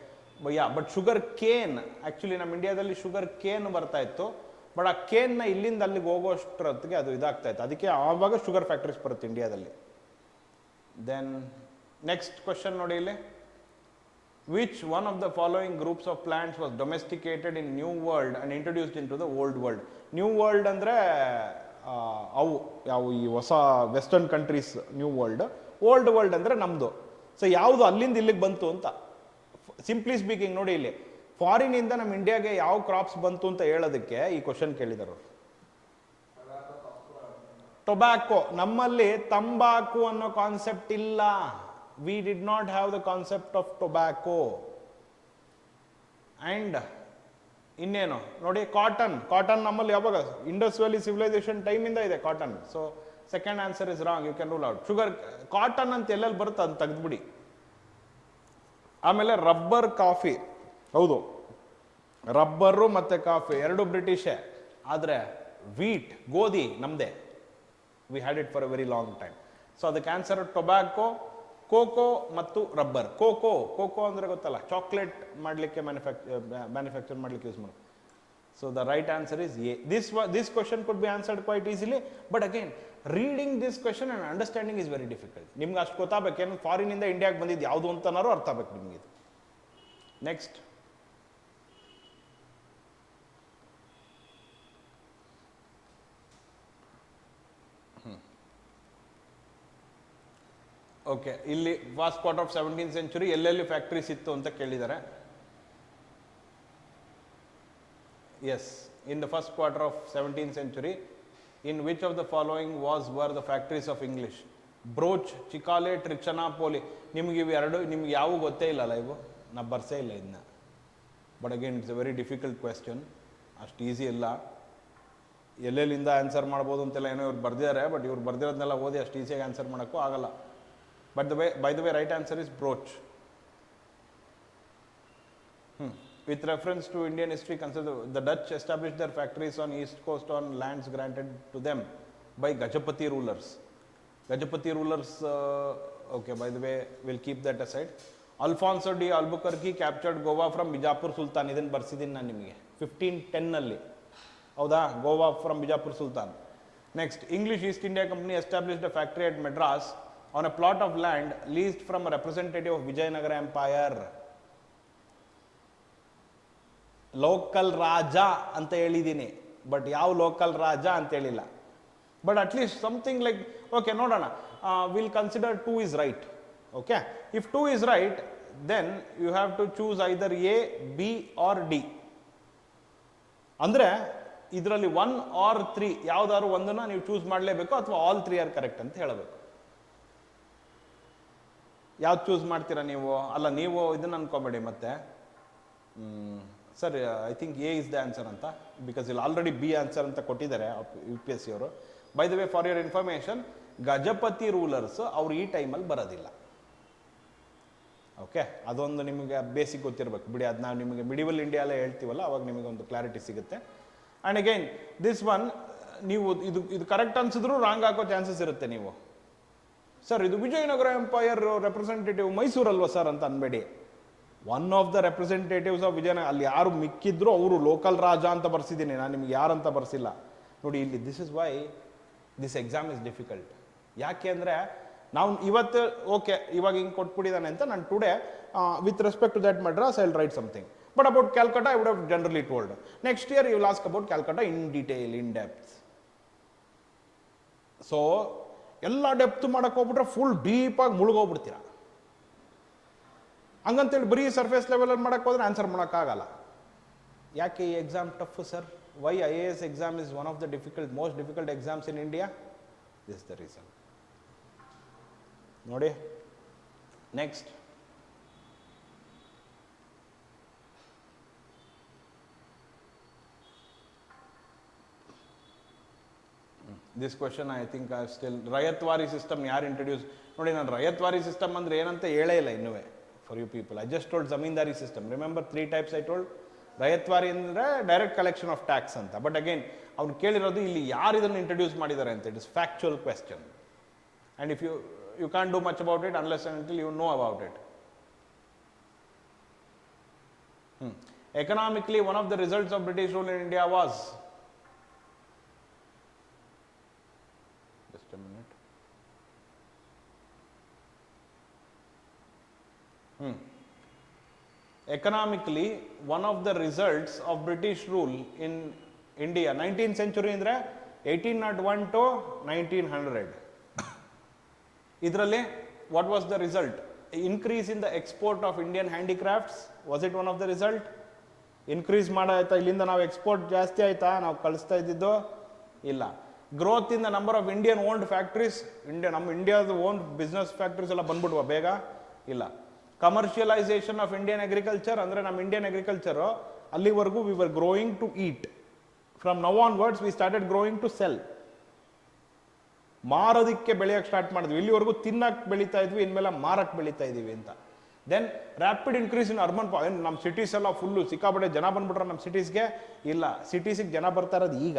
but sugar cane, actually ನಮ್ಮ ಇಂಡಿಯಾದಲ್ಲಿ ಶುಗರ್ ಕೇನ್ ಬರ್ತಾ ಇತ್ತು, ಬಟ್ ಆ ಕೇನ್ನ ಇಲ್ಲಿಂದ ಅಲ್ಲಿಗೆ ಹೋಗೋಷ್ಟೊತ್ತಿಗೆ ಅದು ಇದಾಗ್ತಾ ಇತ್ತು. ಅದಕ್ಕೆ ಆವಾಗ ಶುಗರ್ ಫ್ಯಾಕ್ಟ್ರೀಸ್ ಬರುತ್ತೆ ಇಂಡಿಯಾದಲ್ಲಿ. ದೆನ್ ನೆಕ್ಸ್ಟ್ ಕ್ವಶನ್ ನೋಡಿ ಇಲ್ಲಿ. Which one of the following groups of plants was domesticated in new world and introduced into the old world? New world ಅಂದ್ರೆ ಯಾವ ಈ ಹೊಸ western countries new world. Old world ಅಂದ್ರೆ ನಮ್ದು. So ಯಾವುದು ಅಲ್ಲಿಂದ ಇಲ್ಲಿಗೆ ಬಂತು ಅಂತ. ಸಿಂಪ್ಲಿ ಸ್ಪೀಕಿಂಗ್ ನೋಡಿ ಇಲ್ಲಿ, ಫಾರಿನ್ ಇಂದ ನಮ್ಮ ಇಂಡಿಯಾಗೆ ಯಾವ ಕ್ರಾಪ್ಸ್ ಬಂತು ಅಂತ ಹೇಳೋದಕ್ಕೆ ಈ ಕ್ವಶನ್ ಕೇಳಿದರು. ಟೊಬ್ಯಾಕೋ. ನಮ್ಮಲ್ಲಿ ತಂಬಾಕು ಅನ್ನೋ ಕಾನ್ಸೆಪ್ಟ್ ಇಲ್ಲ. V did not have the concept of tobacco. And ಇನ್ನೇನು ನೋಡಿ, ಕಾಟನ್ ನಮ್ಮಲ್ಲಿ ಯಾವಾಗ? ಇಂಡಸ್ ವ್ಯಾಲಿ ಸಿವಿಲೈಸೇಷನ್ ಟೈಮಿಂದ ಇದೆ cotton. So second answer is wrong, you can rule out. Sugar, cotton ಅಂತ ಎಲ್ಲೆಲ್ಲಿ ಬರುತ್ತೆ ಅದು ತೆಗೆದ್ಬಿಡಿ. ಆಮೇಲೆ ರಬ್ಬರ್, ಕಾಫಿ. ಹೌದು, ರಬ್ಬರು ಮತ್ತೆ ಕಾಫಿ ಎರಡು ಬ್ರಿಟಿಷೇ, ಆದರೆ ವೀಟ್, ಗೋಧಿ ನಮ್ದೇ. We had it for a very long time. So ಅದಕ್ಕೆ ಆನ್ಸರ್ ಟೊಬ್ಯಾಕೋ, ಕೋಕೋ ಮತ್ತು ರಬ್ಬರ್. ಕೋಕೋ ಅಂದರೆ ಗೊತ್ತಲ್ಲ, ಚಾಕ್ಲೇಟ್ ಮಾಡಲಿಕ್ಕೆ ಮ್ಯಾನುಫ್ಯಾಕ್ಚರ್ ಮಾಡಲಿಕ್ಕೆ ಯೂಸ್ ಮಾಡೋದು. So the right answer is A. This question could be answered quite easily, but again reading this question and understanding is very difficult. ನಿಮ್ಗೆ ಅಷ್ಟು ಗೊತ್ತಾಗಬೇಕು, ಏನು ಫಾರಿನಿಂದ ಇಂಡಿಯಾಗೆ ಬಂದಿದ್ದು ಯಾವುದು ಅಂತನಾರು ಅರ್ಥ ಆಗಬೇಕು ನಿಮಗೆ ಇದು. ನೆಕ್ಸ್ಟ್, ಓಕೆ, ಇಲ್ಲಿ first quarter of 17th century ಎಲ್ಲೆಲ್ಲಿ ಫ್ಯಾಕ್ಟ್ರೀಸ್ ಇತ್ತು ಅಂತ ಕೇಳಿದ್ದಾರೆ. Yes, in the first quarter of 17th century, in which of the following were the factories of English? Broach, Chicacole, Trichinopoly. ನಿಮ್ಗೆ ಇವು ಎರಡು ನಿಮ್ಗೆ ಯಾವ ಗೊತ್ತೇ ಇಲ್ಲಲ್ಲ, ಇವು ನಾ ಬರ್ಸೇ ಇಲ್ಲ ಇದನ್ನ. But again it's A very difficult question, ಅಷ್ಟು ಈಸಿ ಇಲ್ಲ. ಎಲ್ಲೆಲ್ಲಿಂದ ಆನ್ಸರ್ ಮಾಡ್ಬೋದು ಅಂತೆಲ್ಲ ಏನೋ ಇವ್ರು ಬರ್ದಿದ್ದಾರೆ, ಬಟ್ ಇವ್ರು ಬರ್ದಿರೋದನ್ನೆಲ್ಲ ಓದಿ ಅಷ್ಟು ಈಸಿಯಾಗಿ ಆನ್ಸರ್ ಮಾಡೋಕ್ಕೂ ಆಗಲ್ಲ. But by the way, right answer is brooch. With reference to Indian history, consider the Dutch established their factories on east coast on lands granted to them by Gajapati rulers. Gajapati rulers, okay, by the way, we'll keep that aside. Alfonso de Albuquerque captured Goa from Bijapur Sultan. Idin barsidin ನಾನು ನಿಮಗೆ 1510 ನಲ್ಲಿ, ಹೌದಾ? Goa from Bijapur Sultan. Next, English East India Company established a factory at Madras on a plot of land leased from a representative of Vijayanagara Empire. Local ರಾಜ ಅಂತ ಹೇಳಿದ್ದೀನಿ, but ಯಾವ local ರಾಜ ಅಂತ ಹೇಳಿಲ್ಲ. But at least something like, okay ನೋಡೋಣ, will consider 2 is right. Okay, if 2 is right, then you have to choose either A, B or D. ಅಂದರೆ ಇದರಲ್ಲಿ 1 or 3 ಯಾವ್ದಾದ್ರು ಒಂದನ್ನು ನೀವು ಚೂಸ್ ಮಾಡಲೇಬೇಕು, ಅಥವಾ ಆಲ್ 3 ಆರ್ ಕರೆಕ್ಟ್ ಅಂತ ಹೇಳಬೇಕು. ಯಾವ್ದು ಚೂಸ್ ಮಾಡ್ತೀರಾ ನೀವು? ಅಲ್ಲ, ನೀವು ಇದನ್ನು ಅನ್ಕೋಬೇಡಿ ಮತ್ತೆ, sir I think A is the answer ಅಂತ, ಬಿಕಾಸ್ ಇಲ್ಲಿ ಆಲ್ರೆಡಿ ಬಿ ಆನ್ಸರ್ ಅಂತ ಕೊಟ್ಟಿದ್ದಾರೆ UPSC ಅವರು. By the way, for your information, Gajapati rulers ಅವ್ರು ಈ ಟೈಮಲ್ಲಿ ಬರೋದಿಲ್ಲ. ಓಕೆ, ಅದೊಂದು ನಿಮಗೆ ಬೇಸಿಕ್ ಗೊತ್ತಿರಬೇಕು ಬಿಡಿ. ಅದು ನಾವು ನಿಮಗೆ ಮಿಡಿವಲ್ ಇಂಡಿಯಾ ಎಲ್ಲ ಹೇಳ್ತೀವಲ್ಲ, ಅವಾಗ ನಿಮಗೆ ಒಂದು ಕ್ಲಾರಿಟಿ ಸಿಗುತ್ತೆ. ಆ್ಯಂಡ್ ಅಗೈನ್ ದಿಸ್ ಒನ್, ನೀವು ಇದು ಕರೆಕ್ಟ್ ಅನ್ಸಿದ್ರು ರಾಂಗ್ ಹಾಕೋ ಚಾನ್ಸಸ್ ಇರುತ್ತೆ. ನೀವು ಸರ್ ಇದು ವಿಜಯನಗರ ಎಂಪೈರ್ ರೆಪ್ರೆಸೆಂಟೇಟಿವ್ ಮೈಸೂರಲ್ವ ಸರ್ ಅಂತ ಅನ್ಬೇಡಿ. One of the representatives of Vijayanagara. ಅಲ್ಲಿ ಯಾರು ಮಿಕ್ಕಿದ್ರು ಅವರು ಲೋಕಲ್ ರಾಜ ಅಂತ ಬರ್ಸಿದ್ದೀನಿ, ನಾನು ನಿಮ್ಗೆ ಯಾರಂತ ಬರ್ಸಿಲ್ಲ ನೋಡಿ. ಇಲ್ಲಿ this is why this exam is difficult. ಯಾಕೆ ಅಂದರೆ ನಾವು ಇವತ್ತು ಓಕೆ ಇವಾಗ ಹಿಂಗೆ ಕೊಟ್ಬಿಟ್ಟಿದ್ದಾನೆ ಅಂತ ನಾನು today with respect to that Madras I will write something. But about Calcutta I would have generally told. Next year you will ask about Calcutta in detail, in depth. So ಎಲ್ಲ ಡೆಪ್ತ್ ಮಾಡಕ್ಕೆ ಹೋಗ್ಬಿಟ್ರೆ ಫುಲ್ ಡೀಪಾಗಿ ಮುಳುಗೋಗ್ಬಿಡ್ತೀರ. ಹಂಗಂತೇಳಿ ಬರೀ ಸರ್ಫೇಸ್ ಲೆವೆಲಲ್ಲಿ ಮಾಡಕ್ಕೆ ಹೋದ್ರೆ ಆನ್ಸರ್ ಮಾಡೋಕ್ಕಾಗಲ್ಲ. ಯಾಕೆ ಈ exam tough sir? Why IAS exam is one of the most difficult exams in India? This the reason. ನೋಡಿ next, this question I think I still, ryotwari system ಯಾರು ಇಂಟ್ರೊಡ್ಯೂಸ್? ನೋಡಿ, ನಾನು ರಯತ್ವಾರಿ ಸಿಸ್ಟಮ್ ಅಂದರೆ ಏನಂತ ಹೇಳೇ ಇಲ್ಲ ಇನ್ನುವೇ for you people. I just told zamindari system. Remember 3 types I told. Ryotwari ಅಂದರೆ ಡೈರೆಕ್ಟ್ ಕಲೆಕ್ಷನ್ ಆಫ್ ಟ್ಯಾಕ್ಸ್ ಅಂತ. ಬಟ್ ಅಗೇನ್ ಅವ್ನು ಕೇಳಿರೋದು ಇಲ್ಲಿ ಯಾರು ಇದನ್ನು ಇಂಟ್ರೊಡ್ಯೂಸ್ ಮಾಡಿದ್ದಾರೆ ಅಂತ. It is factual question. And if you can't do much about it unless and until you know about it. Economically, one of the results of British rule in India was, just a minute. Economically, one of the results of British rule in India, 19th century ಅಂದ್ರೆ 1801 to 1900. ಇದರಲ್ಲಿ what was the result? Increase in the export of Indian handicrafts. Was it one of the result? Increase ಮಾಡಾಯ್ತಾ? ಇಲ್ಲಿಂದ ನಾವು export ಜಾಸ್ತಿ ಆಯ್ತಾ? ನಾವು ಕಳಿಸ್ತಾ ಇದ್ದಿದ್ದು ಇಲ್ಲ. Growth in the number of Indian owned factories. ನಮ್ಮ ಇಂಡಿಯಾದ ಓನ್ ಬಿಸ್ನೆಸ್ ಫ್ಯಾಕ್ಟ್ರೀಸ್ ಎಲ್ಲ ಬಂದ್ಬಿಟ್ವಾ ಬೇಗ? ಇಲ್ಲ. ಕಮರ್ಷಿಯಲೈಸೇಷನ್ ಆಫ್ ಇಂಡಿಯನ್ ಅಗ್ರಿಕಲ್ಚರ್, ಅಂದರೆ ನಮ್ಮ ಇಂಡಿಯನ್ ಅಗ್ರಿಕಲ್ಚರು ಅಲ್ಲಿವರೆಗೂ we were growing to eat. From now onwards we started growing to sell. ಮಾರೋದಕ್ಕೆ ಬೆಳೆಯೋಕ್ಕೆ ಸ್ಟಾರ್ಟ್ ಮಾಡಿದ್ವಿ. ಇಲ್ಲಿವರೆಗೂ ತಿನ್ನಕ್ಕೆ ಬೆಳೀತಾ ಇದ್ವಿ, ಇನ್ಮೇಲೆ ಮಾರಕ್ಕೆ ಬೆಳೀತಾ ಇದ್ದೀವಿ ಅಂತ. Then rapid increase in urban. ನಮ್ಮ ಸಿಟೀಸ್ ಎಲ್ಲ ಫುಲ್ಲು ಸಿಕ್ಕಾಪಟ್ಟೆ ಜನ ಬಂದ್ಬಿಟ್ರೆ ನಮ್ಮ ಸಿಟೀಸ್ಗೆ? ಇಲ್ಲ, ಸಿಟೀಸಿಗೆ ಜನ ಬರ್ತಾ ಇರೋದು ಈಗ.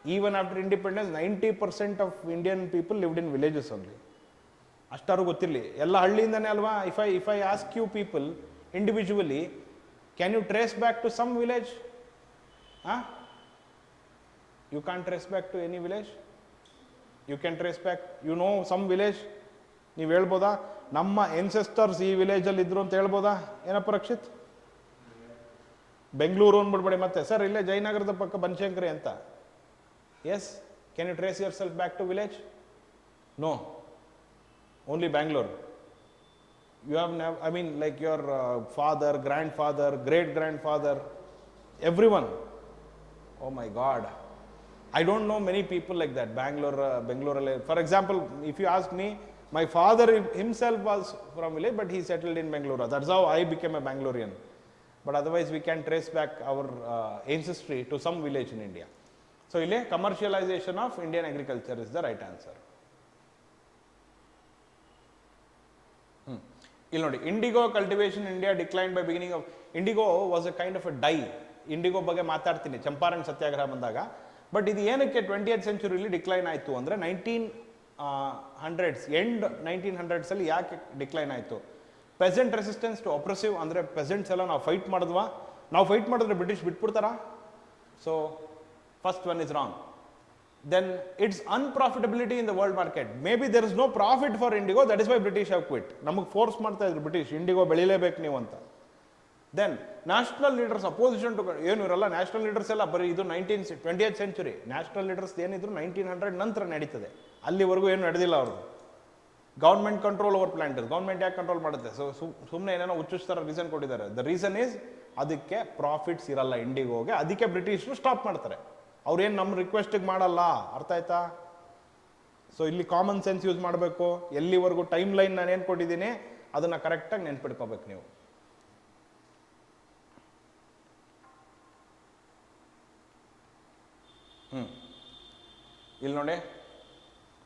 Even after independence, 90% of Indian people lived in villages only. ಅಷ್ಟಾರು ಗೊತ್ತಿರಲಿ, ಎಲ್ಲ ಹಳ್ಳಿಯಿಂದನೇ ಅಲ್ವಾ. If I ask you people individually, can you trace back to some village? You can trace back to any village? You can trace back, you know some village? ನೀವು ಹೇಳ್ಬೋದಾ ನಮ್ಮ ಎನ್ಸೆಸ್ಟರ್ಸ್ ಈ ವಿಲೇಜಲ್ಲಿ ಇದ್ರು ಅಂತ ಹೇಳ್ಬೋದಾ? ಏನಪ್ಪ ರಕ್ಷಿತ್? ಬೆಂಗಳೂರು ಅಂದ್ಬಿಡ್ಬೇಡಿ ಮತ್ತೆ ಸರ್, ಇಲ್ಲೇ ಜಯನಗರದ ಪಕ್ಕ ಬನಶಂಕರಿ ಅಂತ. Yes, can you trace yourself back to village? No, only Bangalore. You have never, I mean, like your father, grandfather, great grandfather, everyone. Oh my God, I don't know many people like that. Bangalore. For example, if you ask me, my father himself was from village, but he settled in Bangalore. That's how I became a Bangalorean. But otherwise, we can trace back our ancestry to some village in India. So, commercialization of Indian agriculture is the right answer. ಇಲ್ಲಿ ನೋಡಿ, indigo cultivation India decline by beginning of. Indigo was a kind of a dye. Indigo ಬಗ್ಗೆ ಮಾತಾಡ್ತೀನಿ ಚಂಪಾರಣ್ ಸತ್ಯಾಗ್ರಹ ಬಂದಾಗ. But ಇದು ಏನಕ್ಕೆ 20th ಸೆಂಚುರಿಲಿ decline ಆಯಿತು ಅಂದರೆ 1900s end 1900s ಯಾಕೆ ಡಿಕ್ಲೈನ್ ಆಯಿತು? ಪೆಸೆಂಟ್ ರೆಸಿಸ್ಟೆನ್ಸ್ ಟು ಅಪ್ರೆಸಿವ್, ಅಂದರೆ ಪೆಸೆಂಟ್ಸ್ ಎಲ್ಲ ನಾವು ಫೈಟ್ ಮಾಡಿದ್ವಾ? ನಾವು ಫೈಟ್ ಮಾಡಿದ್ರೆ ಬ್ರಿಟಿಷ್ ಬಿಟ್ಬಿಡ್ತಾರಾ? So first one is wrong. Then its unprofitability in the world market. Maybe there is no profit for indigo, that is why British have quit. ನಮಗೆ force ಮಾಡ್ತಾ ಇದ್ರು British, indigo ಬೆಳಿಲೇಬೇಕು ನೀವು ಅಂತ. Then national leaders opposition to, ಏನು ಇರಲ್ಲ national leaders ಎಲ್ಲ ಬರೀ ಇದು 20th ಸೆಂಚುರಿ. ನ್ಯಾಷನಲ್ ಲೀಡರ್ಸ್ ಏನಿದ್ರು 1900 ನಂತರ ನಡೀತದೆ, ಅಲ್ಲಿವರೆಗೂ ಏನು ನಡೆದಿಲ್ಲ ಅವ್ರದ್ದು. Government control over planters, government ಯಾಕೆ ಕಂಟ್ರೋಲ್ ಮಾಡುತ್ತೆ? ಸೊ ಸುಮ್ಮನೆ ಏನೇನೋ ಹುಚ್ಚುಸ್ತರ ರೀಸನ್ ಕೊಟ್ಟಿದ್ದಾರೆ. ದ ರೀಸನ್ ಈಸ್ ಅದಕ್ಕೆ ಪ್ರಾಫಿಟ್ಸ್ ಇರಲ್ಲ ಇಂಡಿಗೋಗೆ, ಅದಕ್ಕೆ ಬ್ರಿಟಿಷರು ಸ್ಟಾಪ್ ಮಾಡ್ತಾರೆ. ಅವ್ರೇನು ನಮ್ಮ ರಿಕ್ವೆಸ್ಟಿಗೆ ಮಾಡಲ್ಲ, ಅರ್ಥ ಆಯ್ತಾ? ಸೊ ಇಲ್ಲಿ ಕಾಮನ್ ಸೆನ್ಸ್ ಯೂಸ್ ಮಾಡಬೇಕು. ಎಲ್ಲಿವರೆಗೂ ಟೈಮ್ ಲೈನ್ ನಾನು ಏನು ಕೊಟ್ಟಿದ್ದೀನಿ ಅದನ್ನು ಕರೆಕ್ಟಾಗಿ ನೆನ್ಪಿಟ್ಕೋಬೇಕು ನೀವು. ಇಲ್ಲಿ ನೋಡಿ,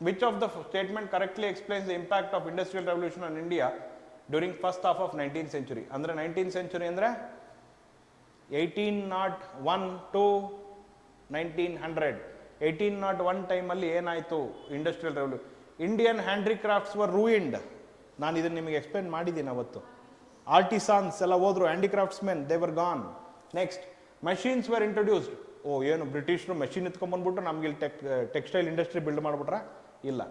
which of the statement correctly explains the impact of industrial revolution on India during first half of 19th century? ಅಂದರೆ 19th ಸೆಂಚುರಿ ಅಂದರೆ 1801 to 1900. 1801 ಟೈಮಲ್ಲಿ ಏನಾಯಿತು? Industrial revolution. Indian handicrafts were ruined. ನಾನು ಇದನ್ನು ನಿಮಗೆ ಎಕ್ಸ್ಪ್ಲೇನ್ ಮಾಡಿದ್ದೀನಿ ಅವತ್ತು. ಆರ್ಟಿಸಾನ್ಸ್ ಎಲ್ಲ ಹೋದ್ರು, handicrafts men they were gone. Next, machines were introduced. ಏನು ಬ್ರಿಟಿಷರು ಮಷೀನ್ ಎತ್ಕೊಂಡ್ಬಂದ್ಬಿಟ್ಟು ನಮ್ಗೆ ಇಲ್ಲಿ ಟೆಕ್ಸ್ಟೈಲ್ ಇಂಡಸ್ಟ್ರಿ ಬಿಲ್ಡ್ ಮಾಡಿಬಿಟ್ರಾ? ಇಲ್ಲ.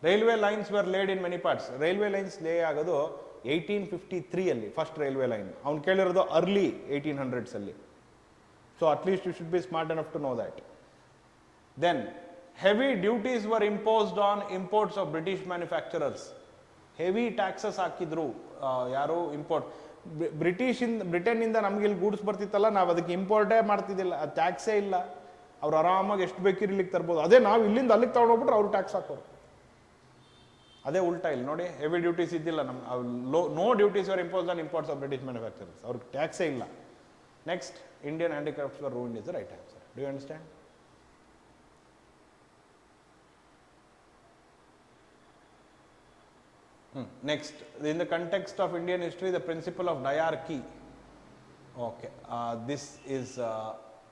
Railway lines were laid in many parts. Railway lines lay ಆಗೋದು 1853 ಫಸ್ಟ್ ರೈಲ್ವೆ ಲೈನ್. ಅವ್ನು ಕೇಳಿರೋದು early 1800s. So at least you should be smart enough to know that. Then heavy duties were imposed on imports of British manufacturers. Heavy taxes ಹಾಕಿದ್ರು ಯಾರು? Import. ಬ್ರಿಟನ್ನಿಂದ ನಮ್ಗೆ ಇಲ್ಲಿ goods ಬರ್ತಿತ್ತಲ್ಲ, ನಾವು ಅದಕ್ಕೆ ಇಂಪೋರ್ಟೇ ಮಾಡ್ತಿದ್ದಿಲ್ಲ, ಅದು ಟ್ಯಾಕ್ಸೇ ಇಲ್ಲ. ಅವ್ರು ಆರಾಮಾಗಿ ಎಷ್ಟು ಬೇಕಿರಿ ಇಲ್ಲಿಗೆ ತರ್ಬೋದು. ಅದೇ ನಾವು ಇಲ್ಲಿಂದ ಅಲ್ಲಿಗೆ ತಗೊಂಡೋಗ್ಬಿಟ್ರೆ ಅವ್ರು ಟ್ಯಾಕ್ಸ್ ಹಾಕೋರು. ಅದೇ ಉಲ್ಟಾ ಇಲ್ಲಿ ನೋಡಿ, ಹೆವಿ ಡ್ಯೂಟೀಸ್ ಇದ್ದಿಲ್ಲ ನಮ್ಮ, no duties were imposed on imports of British manufacturers. ಅವ್ರಿಗೆ ಟ್ಯಾಕ್ಸೇ ಇಲ್ಲ. Next, Indian handicrafts were ruined is the right answer. Do you understand? Next, in the context of Indian history, the principle of diarchy. Okay, this is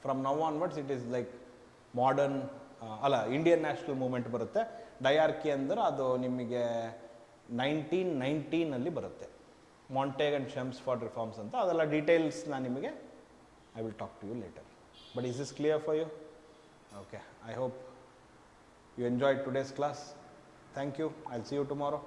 from now onwards, it is like modern, Indian national movement ಬರುತ್ತೆ. Diarchy ಅಂದರೆ ಅದು ನಿಮಗೆ 1919 ಬರುತ್ತೆ. ಮಾಂಟೇಗ್ and ಶೆಮ್ಸ್ for reforms ಅಂತ, ಅದೆಲ್ಲ details ನಾನು ನಿಮಗೆ I will talk to you later. But is this clear for you? Okay, I hope you enjoyed today's class. Thank you. I'll see you tomorrow.